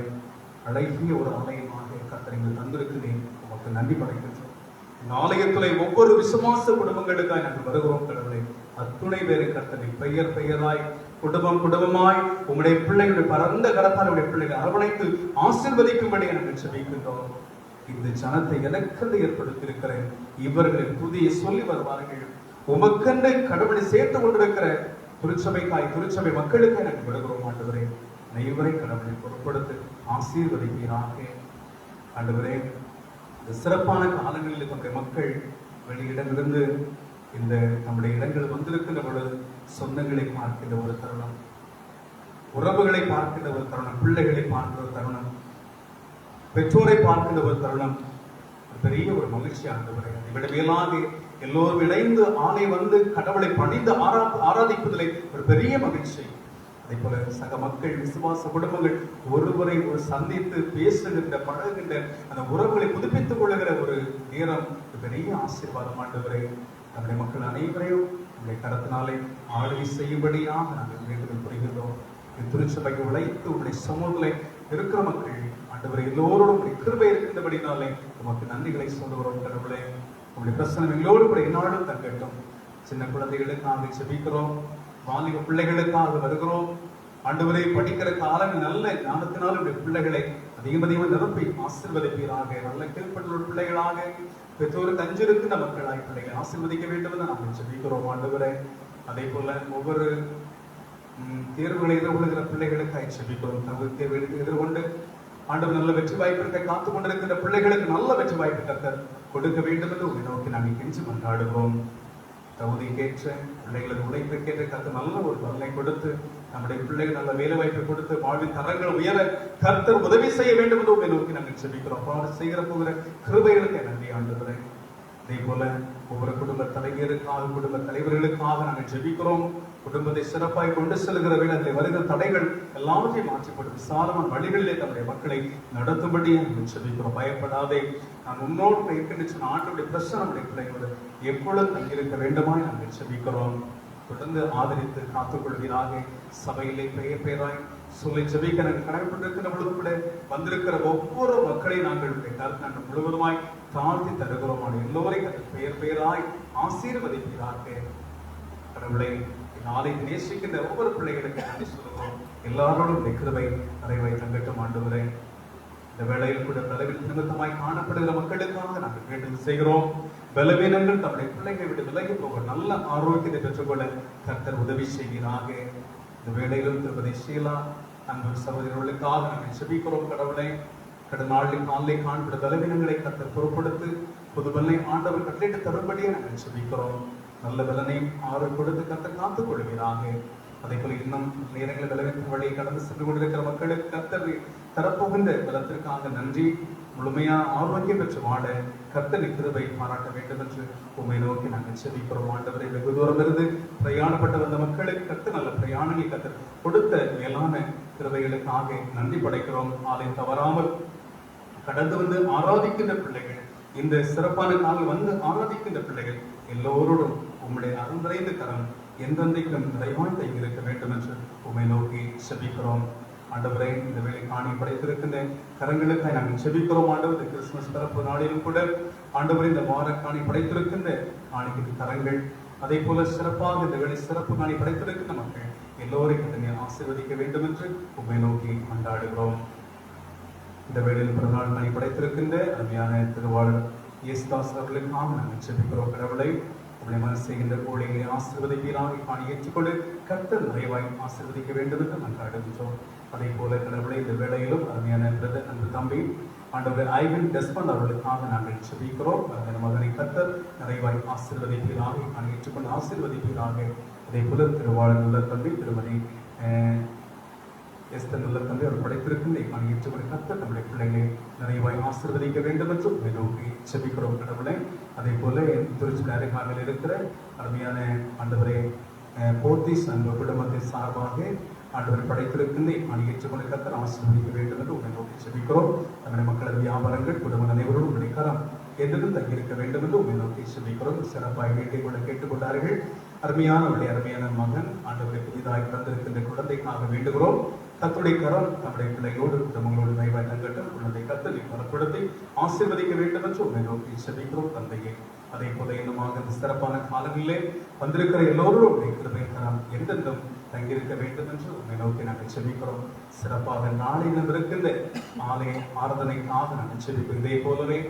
அழகிய ஒரு ஆலயமாக கர்த்தரை தந்திருக்கிறேன், உமக்கு நன்றி படைக்கின்றோம். இந்த ஆலயத்திலே ஒவ்வொரு விசுவாச குடும்பங்களுக்காய் நாங்கள் வருகிறோம். கடவுளை, அத்துணை பேரை கர்த்தரை பெயர் பெயராய், குடும்பம் குடும்பமாய் உங்களுடைய பிள்ளைகளுடைய பரந்த கரத்தால் உடைய பிள்ளைகளை அரவணைத்து ஆசீர்வதிக்கும்படி நாங்கள் செபிக்கின்றோம். இந்த ஜனத்தை எனக்கென்று ஏற்படுத்தியிருக்கிறேன், இவர்களின் துதியை சொல்லி வருவார்கள். உமக்கென்று கடவுளை சேர்த்து கொண்டிருக்கிற திருச்சபைக்காய், திருச்சபை மக்களுக்காய் நாங்கள் விடுகிறோம். ஆண்டவரே, அனைவரை கடவுளை பொருட்படுத்தி ஆசீர்வதிப்பீராக. ஆண்டவரே, இந்த சிறப்பான காலங்களில் நம்முடைய மக்கள் வெளியிடமிருந்து இந்த நம்முடைய இடங்கள் வந்திருக்கின்ற பொழுது சொந்தங்களை பார்க்கின்ற ஒரு தருணம், உறவுகளை பார்க்கின்ற ஒரு தருணம், பிள்ளைகளை பார்க்கிற ஒரு தருணம், பெற்றோரை பார்க்கின்ற ஒரு தருணம், பெரிய ஒரு மகிழ்ச்சி. ஆண்டவரே, இவட மேலாக எல்லோரும் இணைந்து ஆணை வந்து கடவுளை பணிந்து ஆராதிப்பதிலே ஒரு பெரிய மகிழ்ச்சி. அதே போல சக மக்கள், விசுவாச குடும்பங்கள் ஒருவரை ஒரு சந்தித்து பேசுகின்ற, பழகுகின்ற அந்த உறவுகளை புதுப்பித்துக் கொள்ளுகிற ஒரு நேரம் பெரிய ஆசீர்வாதம். ஆண்டவரே, நம்முடைய மக்கள் அனைவரையும் உங்களுடைய கரத்தினாலே ஆளுகை செய்யும்படியாக நாங்கள் வேண்டுதல் புரிகின்றோம். திருச்சபைக்கு உழைத்து உங்களுடைய சமூகத்திலே இருக்கிற மக்கள் ஆண்டவரை எல்லோரோடும் உங்களுடைய கிருபை இருக்கின்றபடினாலே உமக்கு நன்றிகளை சொல்லுகிறோம். கடவுளே, உங்களுடைய பிரசனம் எல்லோரும் கூட என்னாலும் தங்கட்டும். சின்ன குழந்தைகளுக்காக செபிக்கிறோம், வாலிப பிள்ளைகளுக்காக வருகிறோம். ஆண்டவரை படிக்கிற காலங்கள் நல்ல ஞானத்தினால் உடைய பிள்ளைகளை அதிகமாக நிரப்பி ஆசீர்வதிப்பீராக. நல்ல கீழ்ப்பட்டுள்ள பிள்ளைகளாக, பெற்றோருக்கு அஞ்சிருக்கின்ற மக்களாய் பிள்ளைகளை ஆசீர்வதிக்க வேண்டும் என்று நாங்கள் செபிக்கிறோம். ஆண்டவரை அதே போல ஒவ்வொரு தேர்வுகளை எதிர்கொள்கிற பிள்ளைகளுக்காய் செபிக்கிறோம். தகுதி தேர்வு எதிர்கொண்டு ஆண்டவர் நல்ல வெற்றி வாய்ப்பிற்கை காத்துக் கொண்டிருக்கின்ற பிள்ளைகளுக்கு நல்ல வெற்றி வாய்ப்பு கர்த்தர் கொடுக்க வேண்டும் என்று உங்களை நோக்கி நாங்கள் கெஞ்சி கொண்டாடுகிறோம். தகுதிக்கேற்ற பிள்ளைகளது உழைப்பிற்கேற்ற கர்த்தர் நல்ல ஒரு பலனை கொடுத்து நம்முடைய பிள்ளைகள் நல்ல வேலை வாய்ப்பை கொடுத்து வாழ்வின் தரங்கள் உயர கர்த்தர் உதவி செய்ய வேண்டும் என்று உங்களை நோக்கி நாங்கள் செபிக்கிறோம். செய்கிற போகிற கிருபைகளுக்கு நன்றி ஆண்டவரே. அதே போல ஒவ்வொரு குடும்ப தலைவர்களுக்காக, குடும்ப தலைவர்களுக்காக நாங்கள் ஜெபிக்கிறோம். குடும்பத்தை சிறப்பாய் கொண்டு செல்கிற வேளையில் வருகிற தடைகள் எல்லாவற்றையும் மாற்றிப்படும் விசாலமான வழிகளிலே தன்னுடைய மக்களை நடத்தும்படி நாங்கள் ஜெபிக்கிறோம். பயப்படாதே, நான் உன்னோடு இருக்கின்ற ஆண்டுடைய பிரச்சனை நம்முடைய பிள்ளைகளோடு எப்பொழுது தங்கியிருக்க வேண்டுமாய் நாங்கள் ஜெபிக்கிறோம். தொடர்ந்து ஆதரித்து காத்துக்கொள்வீராக. சபையிலே பெயர் பெயராய் சொல்லி ஜெபிக்க நாங்கள் கடமைப்பட்டிருக்கிற பொழுது கூட வந்திருக்கிற ஒவ்வொரு மக்களையும் நாங்கள் முழுவதுமாய் தாழ்த்தி தருகிறோம். எல்லோரையும் பெயர் பெயராய் ஆசீர்வதிப்பீராக. கடவுளை நாளை நேசிக்கின்ற ஒவ்வொரு பிள்ளைகளுக்கு நன்றி சொல்லுவோம். எல்லாரோடும் கிருபை நிறைவாய் தங்கட்டும். ஆண்டவரே, இந்த வேளையில் கூட பலவீன நிமித்தமாய் காணப்படுகிற மக்களுக்காக நாங்கள் வேண்டுதல் செய்கிறோம். பலவீனங்கள் தம்முடைய பிள்ளைகளை விட்டு விலகி போக நல்ல ஆரோக்கியத்தை பெற்றுக்கொள்ள கர்த்தர் உதவி செய்கிறாக. இந்த வேளையிலும் திருப்பதி ஷீலா அன்பு சகோதரர்களுக்காக நாங்கள் செபிக்கிறோம். கடவுளை கடந்த நாளில் காலை காண்பட பலவீனங்களை கர்த்தர் பொறுப்படுத்து புது பலனை ஆண்டவர் கட்டளையிட்டு தரும்படியே நாங்கள் செபிக்கிறோம். நல்ல பலனையும் ஆரோக்கியம் கொடுத்து கர்த்தர் காத்துக் கொள்வீராக. அதே போல இன்னும் நேரங்களில் பலவீனத்தின் வழியை கடந்து சென்று கொண்டிருக்கிற மக்களுக்கு கர்த்தர் தரப்போகின்ற பலத்திற்காக நன்றி. முழுமையா ஆரோக்கியம் பெற்று வாழ கர்த்தர் கிருபை பாராட்ட வேண்டும் என்று உண்மை நோக்கி நாங்கள் செபிக்கிறோம். ஆண்டவரை வெகு தூரம் இருந்து பிரயாணப்பட்ட வந்த மக்களுக்கு கர்த்தர் நல்ல பிரயாணங்களை கர்த்தர் கொடுத்த மேலான கிருபைகளுக்காக நன்றி படைக்கிறோம். ஆலயம் தவறாமல் கடந்து வந்து ஆராதிக்கின்ற பிள்ளைகள், இந்த சிறப்பான நாள் வந்து ஆராதிக்கின்ற பிள்ளைகள் எல்லோரோடும் உம்முடைய அருந்தரைந்த கரம் என்றென்றைக்கும் நிறைவாய் தங்கியிருக்க வேண்டும் என்று உண்மை நோக்கி செபிக்கிறோம். ஆண்டவரை, இந்த வேலை காணி படைத்திருக்கின்ற கரங்களுக்காக நாங்கள் செபிக்கிறோம். ஆண்டவர், கிறிஸ்துமஸ் பிறப்பு நாளிலும் கூட ஆண்டவரை இந்த வார காணி படைத்திருக்கின்ற காணிக்கு கரங்கள், அதே போல சிறப்பாக இந்த வேலை சிறப்பு காணி படைத்திருக்கின்ற மக்கள் எல்லோரையும் தன்னை ஆசீர்வதிக்க வேண்டும் என்று உண்மை நோக்கி கொண்டாடுகிறோம். இந்த வேளையில் பிறநாள் காணி படைத்திருக்கின்ற அருமையான திருவாளர் இயேசுதாஸ் அவர்களுக்காக நாங்கள் செபிக்கிறோம். கடவுளை உடைய மனசு செய்கின்ற கோழைகளை ஆசீர்வதிப்பீராக காணி ஏற்றுக்கொண்டு கர்த்தர் நிறைவாய் ஆசீர்வதிக்க வேண்டும் என்று நாங்கள் அடுத்தோம். அதே போல கடவுளை இந்த வேளையிலும் அருமையான பிரதர் அன்பு தம்பி ஆண்டவர் ஐவன் டெஸ்மண்ட் அவர்களுக்காக நாங்கள் செபிக்கிறோம். அந்த மகனை கர்த்தர் நிறைவாய் ஆசீர்வதிப்பீராக காணி ஏற்றுக்கொண்டு ஆசீர்வதிப்பீராக. அதே போல திருவாளர் நல்ல தம்பி திருமதி எஸ்தர் நல்ல தம்பி அவர் படைத்திருக்கின்ற காணி ஏற்றுக்கொண்டு கர்த்தர் நம்முடைய பிள்ளைகளை நிறைவாய் ஆசீர்வதிக்க வேண்டும் என்று நோக்கி செபிக்கிறோம். கடவுளை அதே போல திருச்சி காரைக்காலில் இருக்கிற அருமையான ஆண்டவரை போர்த்தீஸ் அன்பு குடும்பத்தின் சார்பாக ஆண்டவர் படைத்திருக்கின்ற காணி ஏற்றுக்கொண்டு கர்த்தர் ஆசீர்வதிக்க வேண்டும் என்று உங்களை நோக்கி செபிக்கிறோம். நம்முடைய மக்களது வியாபாரங்கள் குடும்ப அனைவரும் உங்களுடைய கரம் என்றும் தங்கியிருக்க வேண்டும் என்று உங்களை நோக்கி செபிக்கிறோம். சிறப்பாக வேண்டிக் கொள்ள கேட்டுக்கொண்டார்கள். அருமையான மகன் ஆண்டவரை புதிதாக பிறந்திருக்கின்ற குழந்தைக்காக வேண்டுகிறோம். கர்த்தருடைய கரம் நம்முடைய பிள்ளைகளோடு குடும்பங்களோடு நிறைவாய் தங்கட்டும். குழந்தை கர்த்தரை பலப்படுத்தி ஆசீர்வதிக்க வேண்டும் என்று உங்களை நோக்கி செபிக்கிறோம் தந்தையே. அதே போல இன்னுமாக இந்த சிறப்பான காலங்களிலே வந்திருக்கிற எல்லோரும் உடைய கிருபை கரம் என்றென்றும் தங்கியிருக்க வேண்டும் என்று உங்களை நோக்கி நாங்கள் செபிக்கிறோம். சிறப்பாக நாளிலும் இருக்கின்ற ஆலய ஆராதனைக்காக நாங்கள் செபிக்கிறோம். இதே போலவே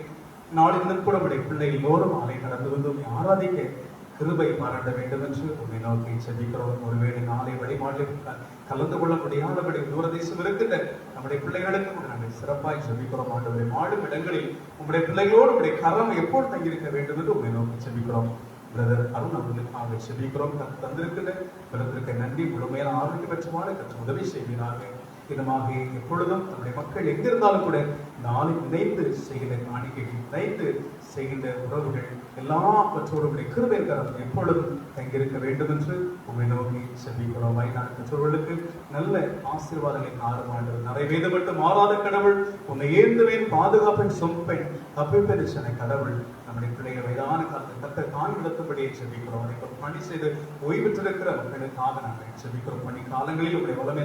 நாளிலும் கூட உடைய பிள்ளை எல்லோரும் ஆலை கடந்து வந்து ஆராதிக்க கிருபை பாராட்ட வேண்டும் என்று உங்களை நோக்கி செபிக்கிறோம். ஒருவேளை நாளை வழிபாட்டில் கலந்து கொள்ள முடியாதபடி தூரதேசம் இருக்கின்ற நம்முடைய பிள்ளைகளுக்கு நாங்கள் சிறப்பாய் செபிக்கிறோம். ஆண்டவரை வாழும் இடங்களில் உங்களுடைய பிள்ளைகளோடு உங்களுடைய கரம் எப்போது தங்கியிருக்க வேண்டும் என்று உங்களை நோக்கி செபிக்கிறோம். பிரதர் அருண் அவர்களுக்காக செபிக்கிறோம். தந்திருக்கின்ற பிரதருக்கு நன்றி. முழுமையான ஆரோக்கியம் பெற்ற வாழ கற்று உதவி செய்கிறார்கள். இதமாக எப்பொழுதும் நம்முடைய மக்கள் எங்கிருந்தாலும் கூட நாளை நினைத்து செய்கின்ற காணிக்கைகள், நினைத்து செய்கின்ற உறவுகள் எல்லாவற்றோடும் கிருபை கரம் எப்பொழுதும் தங்கியிருக்க வேண்டும் என்று உங்களை நோக்கி செபிக்கிறோம். வயநாடு பெற்றோர்களுக்கு நல்ல ஆசீர்வாதங்களை ஆரம்பாண்டு நிறைவேதப்பட்டு மாறாத கடவுள் உன்னை ஏந்துவேன் பாதுகாப்பின் சொம்பெண் தப்பிப்பெருச்சனை கடவுள் நம்முடைய பிள்ளைகள் வயதான காலத்தில் கத்த தாய் நடத்தும்படியே செபிக்கிறோம். அதை பணி செய்து ஓய்வு பெற்றிருக்கிற மக்களுக்காக நாங்கள் செபிக்கிறோம். பணி காலங்களில் உடைய வளமே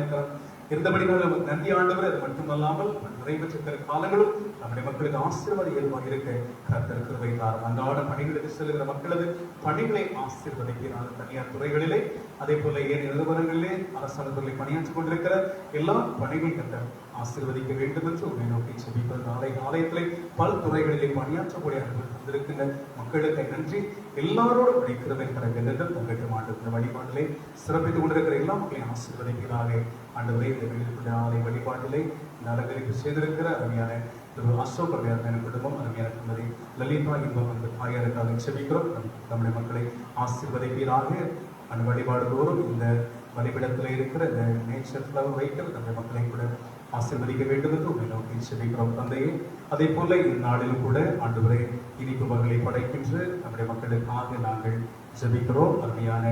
இருந்தபடினாலும் நன்றி ஆண்டவர். அது மட்டுமல்லாமல் நிறைவேற்றிருக்கிற காலங்களும் நம்முடைய மக்களுக்கு ஆசீர்வாத இயல்பாக இருக்க கர்த்தர் கிருபை தாரும். அன்றாட பணிகளுக்கு செல்கிற மக்களது பணிகளை ஆசீர்வதிக்கிறார். தனியார் துறைகளிலே அதே போல ஏன் நிறுவனங்களிலே அரசாங்க துறையில் பணியாற்றிக் கொண்டிருக்கிற எல்லா பணிகள் கர்த்தர் ஆசீர்வதிக்க வேண்டும் என்று உண்மை நோக்கி செபிப்பது. ஆலயத்திலே பல துறைகளிலே பணியாற்றக்கூடிய வந்திருக்கின்ற மக்களுக்கு நன்றி. எல்லாரோடும் கிருபை தரவேண்டும் தங்கட்டும். ஆண்டு இந்த வழிபாட்டிலே சிறப்பித்துக் கொண்டிருக்கிற எல்லா மக்களையும் ஆசீர்வதிப்பதாக ஆண்டவரே இந்த ஆலய வழிபாட்டிலே இந்த அலங்கரிப்பு செய்திருக்கிற அருமையான திரு அசோக் அருமையான குடும்பம், அருமையான திருமதி லலிதா இன்பம் அந்த தாயாருக்காக செபிக்கிறோம். நம்முடைய மக்களை ஆசீர்வதிப்பீராக. அந்த வழிபாடு தோறும் இந்த வழிபடத்தில் இருக்கிற இந்த நேச்சர் ஃப்ளவர் வைக்கல் நம்முடைய மக்களை கூட ஆசீர்வதிக்க வேண்டும் என்று உண்மை நோக்கி செபிக்கிறோம் தந்தையே. அதே போல இந்நாளிலும் கூட ஆண்டவரே இனிப்பு வகைகளை படைக்கின்ற நம்முடைய மக்களுக்காக நாங்கள் ஜெபிக்கிறோம். அருமையான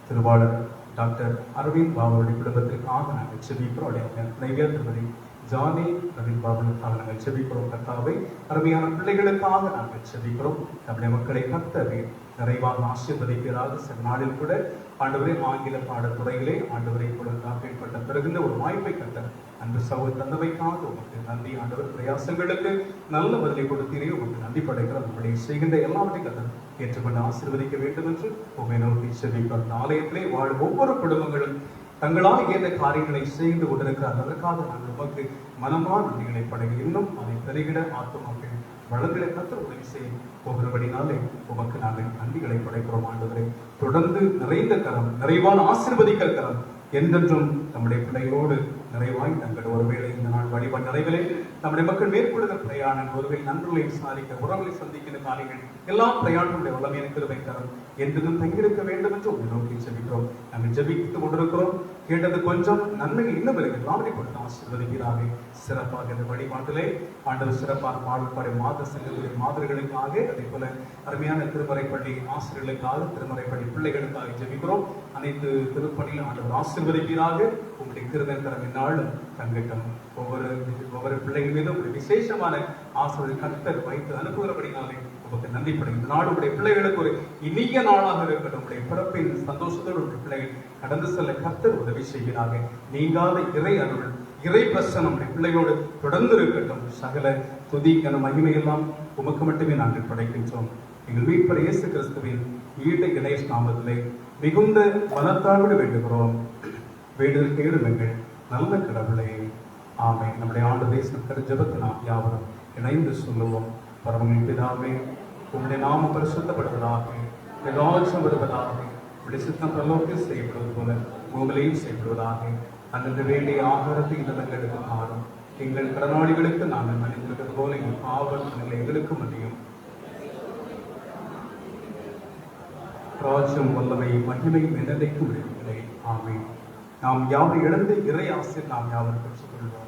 திருவாளர் டாக்டர் அரவிந்த் பாபுடைய குடும்பத்திற்காக நாங்கள் செபிக்கிறோம். துணைவியார் திருமதி ஜானி அரவிந்த் பாபுக்காக நாங்கள் செபிக்கிறோம். கர்த்தாவை அருமையான பிள்ளைகளுக்காக நாங்கள் செபிக்கிறோம். நம்முடைய மக்களை கர்த்தரை நிறைவாக ஆசீர்வதிக்கிறார். சில நாளில் கூட ஆண்டவரே ஆங்கில பாடத்துறையிலே ஆண்டவரை ஏற்பட்ட பிறகுந்த ஒரு வாய்ப்பை கர்த்தர் அன்பு சகோதர தந்தவைக்காக உமக்கு நன்றி ஆண்டவர். பிரயாசங்களுக்கு நல்ல பதிலை கொடுத்தீரே உமக்கு நன்றி படைக்கிறோம். நம்முடைய செய்கின்ற எல்லாவற்றையும் கர்த்தர் ஏற்றுக்கொண்டு ஆசீர்வதிக்க வேண்டும் என்று உண்மை நோக்கி செபிக்கிறோம். ஆலயத்திலே வாழும் ஒவ்வொரு குடும்பங்களும் தங்களால் ஏந்த காரியங்களை செய்து கொண்டிருக்கிறார். அதற்காக நாங்கள் உமக்கு மனமான நன்றிகளை படைக்க இன்னும் அதை பெருகிட ஆத்மாக்கள் வளங்களை கற்று உதவி செய்யும் ஒவ்வொருபடினாலே உமக்கு நாங்கள் நன்றிகளை படைக்கிறோம். ஆண்டவரை தொடர்ந்து நிறைந்த கரம், நிறைவான ஆசீர்வதிக்கிற கரம் என்றென்றும் நம்முடைய பிள்ளைகளோடு நிறைவாய் தங்கள் ஒருவேளை இந்த நாள் வழிபாடு நிறைவிலே நம்முடைய மக்கள் மேற்கொள்கிற பிரயாணம், ஒருவேளை நண்பர்களை விசாரிக்க, உறவுகளை சந்திக்கின்ற காரியங்கள் எல்லாம் பிரயாணங்களுடைய வல்லமையான கிருபை தரும் என்றும் தங்கியிருக்க வேண்டும் என்று உங்களை நோக்கி ஜெபிக்கிறோம். நாங்கள் ஜெபித்துக் கொண்டிருக்கிறோம். கேட்டது கொஞ்சம் நன்மைகள் இன்னும் இருக்கிறது. அவனை கொடுத்து ஆசீர்வதிக்கிறாக. சிறப்பாக இந்த வழிபாட்டிலே ஆண்டவர் சிறப்பாக பாடல்பாடு மாத சங்கங்களுடைய மாதிரிகளுக்காக, அதே போல அருமையான திருமறைப்பள்ளி ஆசிரியர்களுக்காக, திருமறைப்பள்ளி பிள்ளைகளுக்காக ஜெபிக்கிறோம். அனைத்து திருப்பணியில் ஆண்டவர் ஆசீர்வதிக்கிறாக. உங்களுடைய கிருபைக்கரம் என்னாலும் தங்கட்டும். ஒவ்வொரு பிள்ளைகள் மீதும் ஒரு விசேஷமான ஆசீர்வாதத்தை கர்த்தர் வைத்து அனுப்புகிறபடினாலே உமக்கு நன்றி படைக்கும். இந்த நாடு உடைய பிள்ளைகளுக்கு ஒரு இனிய நாளாக இருக்கட்டும். உடைய பிறப்பின் சந்தோஷத்தோடு உடைய பிள்ளைகள் கடந்து செல்ல கர்த்தர் உதவி செய்கிறாங்க. நீங்காத இறை அருள், இறை பிரசனம் நம்முடைய பிள்ளைகளோடு தொடர்ந்து இருக்கட்டும். சகல துதி என மகிமையெல்லாம் உமக்கு மட்டுமே நாங்கள் படைக்கின்றோம். எங்கள் மீட்பர் இயேசு கிறிஸ்துவின் ஈட்ட கணேஷ் நாமத்திலே மிகுந்த பலத்தாழ்வு வேண்டுகிறோம். வேண்டுதல் கேளும் எங்கள் நல்ல கடவுளே, ஆமை. நம்முடைய ஆண்டு தேச ஜெபத்தை நாம் யாவரும் இணைந்து சொல்லுவோம். பரமங்களின் பிதாவே, உங்களுடைய நாமம் பரிசுத்தப்படுவதாக, ராஜ்யம் வருவதாக, உங்களுடைய சித்தம் பரலோகத்தில் செய்யப்படுவது போல உங்களையும் செய்யப்படுவதாக. அன்று வேண்டிய ஆகாரத்தை இல்லங்களுக்கு ஆறும். எங்கள் கடனாளிகளுக்கு நாங்கள் மன்னித்திருக்கிறது போல எங்கள் பாவங்களை எங்களுக்கு மன்னியும். ராஜ்யம் வல்லமை மகிமையும் என்னைக்கும் இருக்கிறே. ஆமே. நாம் யாவை இழந்து இறை ஆசிரியர் நாம் யாவரும் பெற்றுக்கொள்வோம்.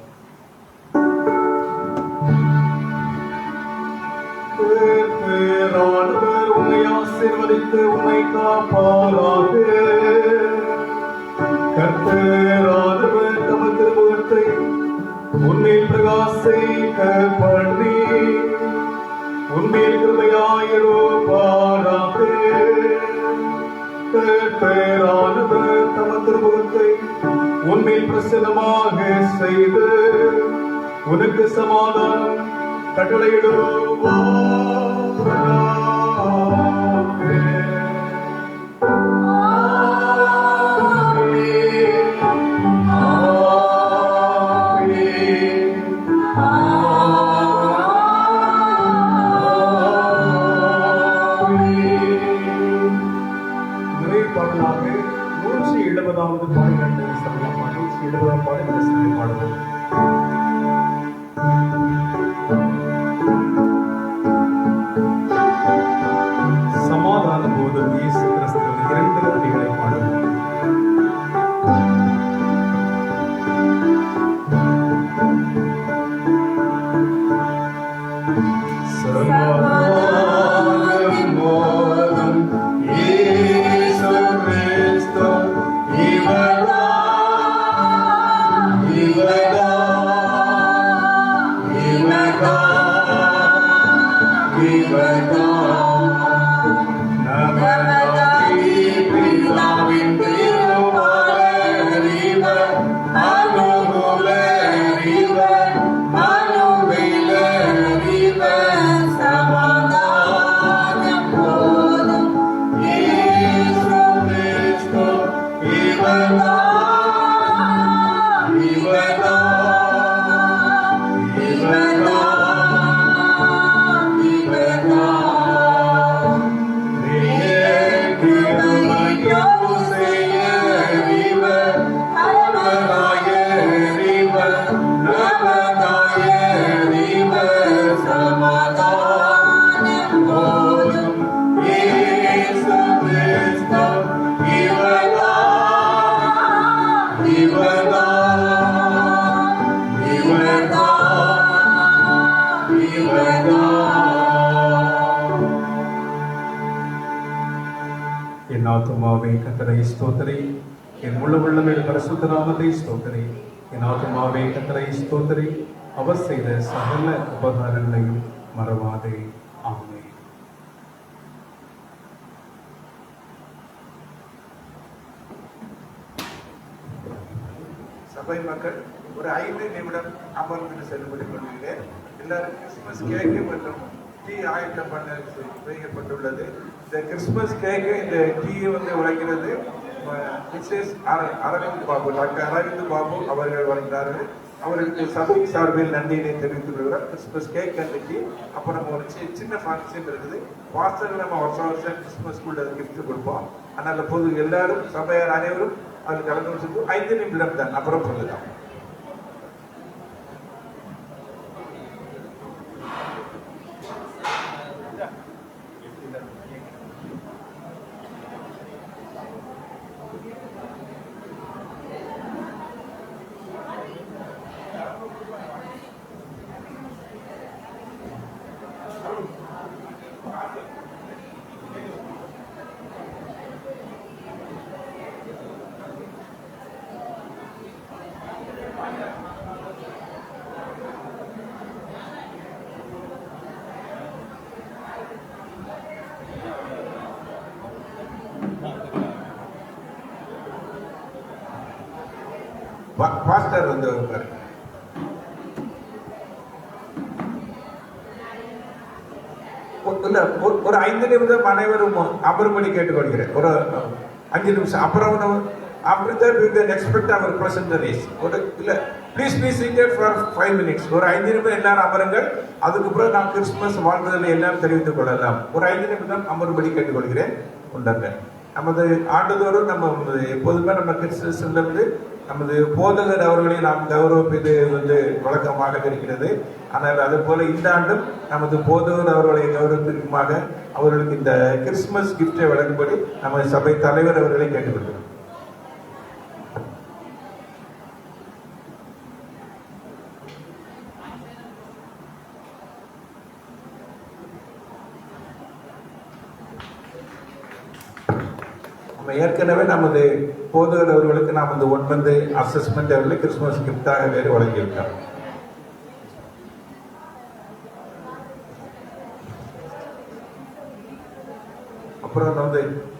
உன்னை ஆசீர்வதித்து உன்னை காப்பாராக. கர்த்தரானவர் தமது திருமுகத்தை உன்மேல் பிரகாசிக்க பண்ணி உன்மேல் கிருபையாயிருப்பாராக. கர்த்தரானவர் தமது திருமுகத்தை உன்மேல் பிரசன்னமாக செய்து உனக்கு சமாதானம் கட்டளையிடுவார். நிறைப்பாடலாக 170வது பாடல் பாடி 170வது பாடல் பாடுவோம். சமாதான போதும் இயேசு கிறிஸ்துவின் 2 அடிகளை பாடுவோம். சமாதானம் போதும் இயேசு கிறிஸ்து இவரா என் ஆத்துமாவே கர்த்தரை ஸ்தோத்திரி, என் முழு உள்ளமே பரிசுத்த நாமத்தை ஸ்தோத்திரி. என் ஆத்துமாவே கர்த்தரை ஸ்தோத்திரி, அவர் செய்த சகல உபகாரங்களையும் மறவாதே. ஆமென். சபை மக்கள் ஒரு 5 நிமிடம் அமர்ந்து செல்லுபடி கொள்கிறேன். எல்லாரும் கிறிஸ்துமஸ் கேக்கு மற்றும் டீ ஆயத்தம் பண்ண செய்யப்பட்டுள்ளது. இந்த கிறிஸ்துமஸ் கேக்கு இந்த டீயை வழங்குகிறது மிஸ்ஸஸ் அரவிந்த் பாபு, டாக்டர் அரவிந்த் பாபு அவர்கள் வழங்கினார்கள். அவருக்கு சபை சார்பில் நன்றியினை தெரிவித்துக் கொள்கிறார். Christmas cake and tea. அப்புறம் ஒரு சின்ன ஃபங்க்ஷன் இருக்குது. வாசல் நம்ம வருஷம் வருஷம் கிறிஸ்துமஸ் ஸ்கூல்ல கிஃப்ட் கொடுப்போம். அதனால பொது எல்லாரும் சபையார் அனைவரும் அதில் கலந்து வச்சுட்டு 5 நிமிடம் தான், அப்புறம் சொல்லலாம். பாஸ்டர் ஒரு 5 நிமிடம் அனைவரும் அமரும்படி கேட்டுக்கொள்கிறேன். ஒரு 5 நிமிஷம். அப்புறம் after that we can expect our presentaries. Please be seated for 5 minutes. ஒரு 5 நிமிடம் எல்லாரும் அமருங்கள். அதுக்கப்புறம் நாம் கிறிஸ்துமஸ் வாழ்த்துதலை எல்லாம் தெரிவித்துக் கொள்ளலாம். ஒரு 5 நிமிடம் அமரும்படி கேட்டுக்கொள்கிறேன். உண்டாங்க. நமது ஆண்டுதோறும் நம்ம எப்போதுமே நம்ம கிறிஸ்துமஸ்ல நமது போதகர் அவர்களை நாம் கௌரவிப்பது வழக்கமாக இருக்கிறது. ஆனால் அது போல இந்த ஆண்டும் நமது போதகர் அவர்களை கௌரவத்திற்குமாக அவர்களுக்கு இந்த கிறிஸ்துமஸ் கிஃப்டை வழங்கும்படி நம்ம சபை தலைவர் அவர்களை கேட்டுக்கொள்கிறோம். ஏற்கனவே நமது போதகர் அவர்களுக்கு நாம் இந்த 1 month அசஸ்மெண்ட் அவர்களை கிறிஸ்துமஸ் கிஃப்டாக வேறு வழங்கியிருக்கிறோம். அப்புறம்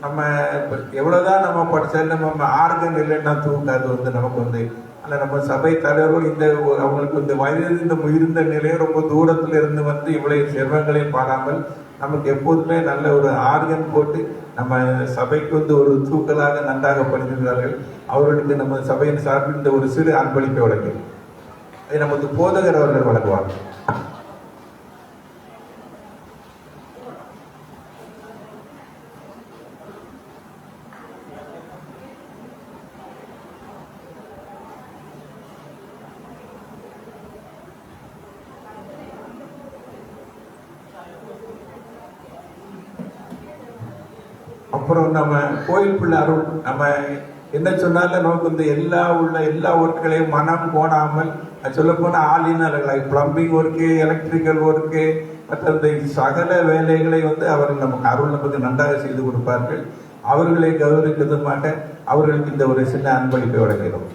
நம்ம எவ்வளவுதான் நம்ம படிச்சாலும் நம்ம ஆர்கன் இல்லைன்னா தூக்காது நமக்கு ஆனால் நம்ம சபை தலைவர்கள் இந்த அவங்களுக்கு இந்த வயதில் இந்த முதிர்ந்த நிலையை ரொம்ப தூரத்துல இருந்து இவ்வளவு செல்வங்களையும் பாராமல் நமக்கு எப்போதுமே நல்ல ஒரு ஆர்கன் போட்டு நம்ம சபைக்கு ஒரு தூக்கலாக நன்றாக பணிகிறார்கள். அவர்களுக்கு நம்ம சபையின் சார்பில் இந்த ஒரு சிறு அன்பளிப்பை வழங்கும். அதை நமது போதகர் அவர்கள் வழங்குவார்கள். அப்புறம் நம்ம கோயில் பிள்ளை அருள் நம்ம என்ன சொன்னாலும் நமக்கு எல்லா ஒர்க்குகளையும் மனம் போடாமல் சொல்ல போனா ஆளினர்களாக பிளம்பிங் ஒர்க்கு, எலக்ட்ரிக்கல் ஒர்க்கு, மற்ற சகல வேலைகளை அவர்கள் நமக்கு அருள் நமக்கு நன்றாக செய்து கொடுப்பார்கள். அவர்களை கௌரவிக்கிறதுமாக அவர்களுக்கு இந்த ஒரு சின்ன அன்பளிப்பை வழங்குகிறோம்.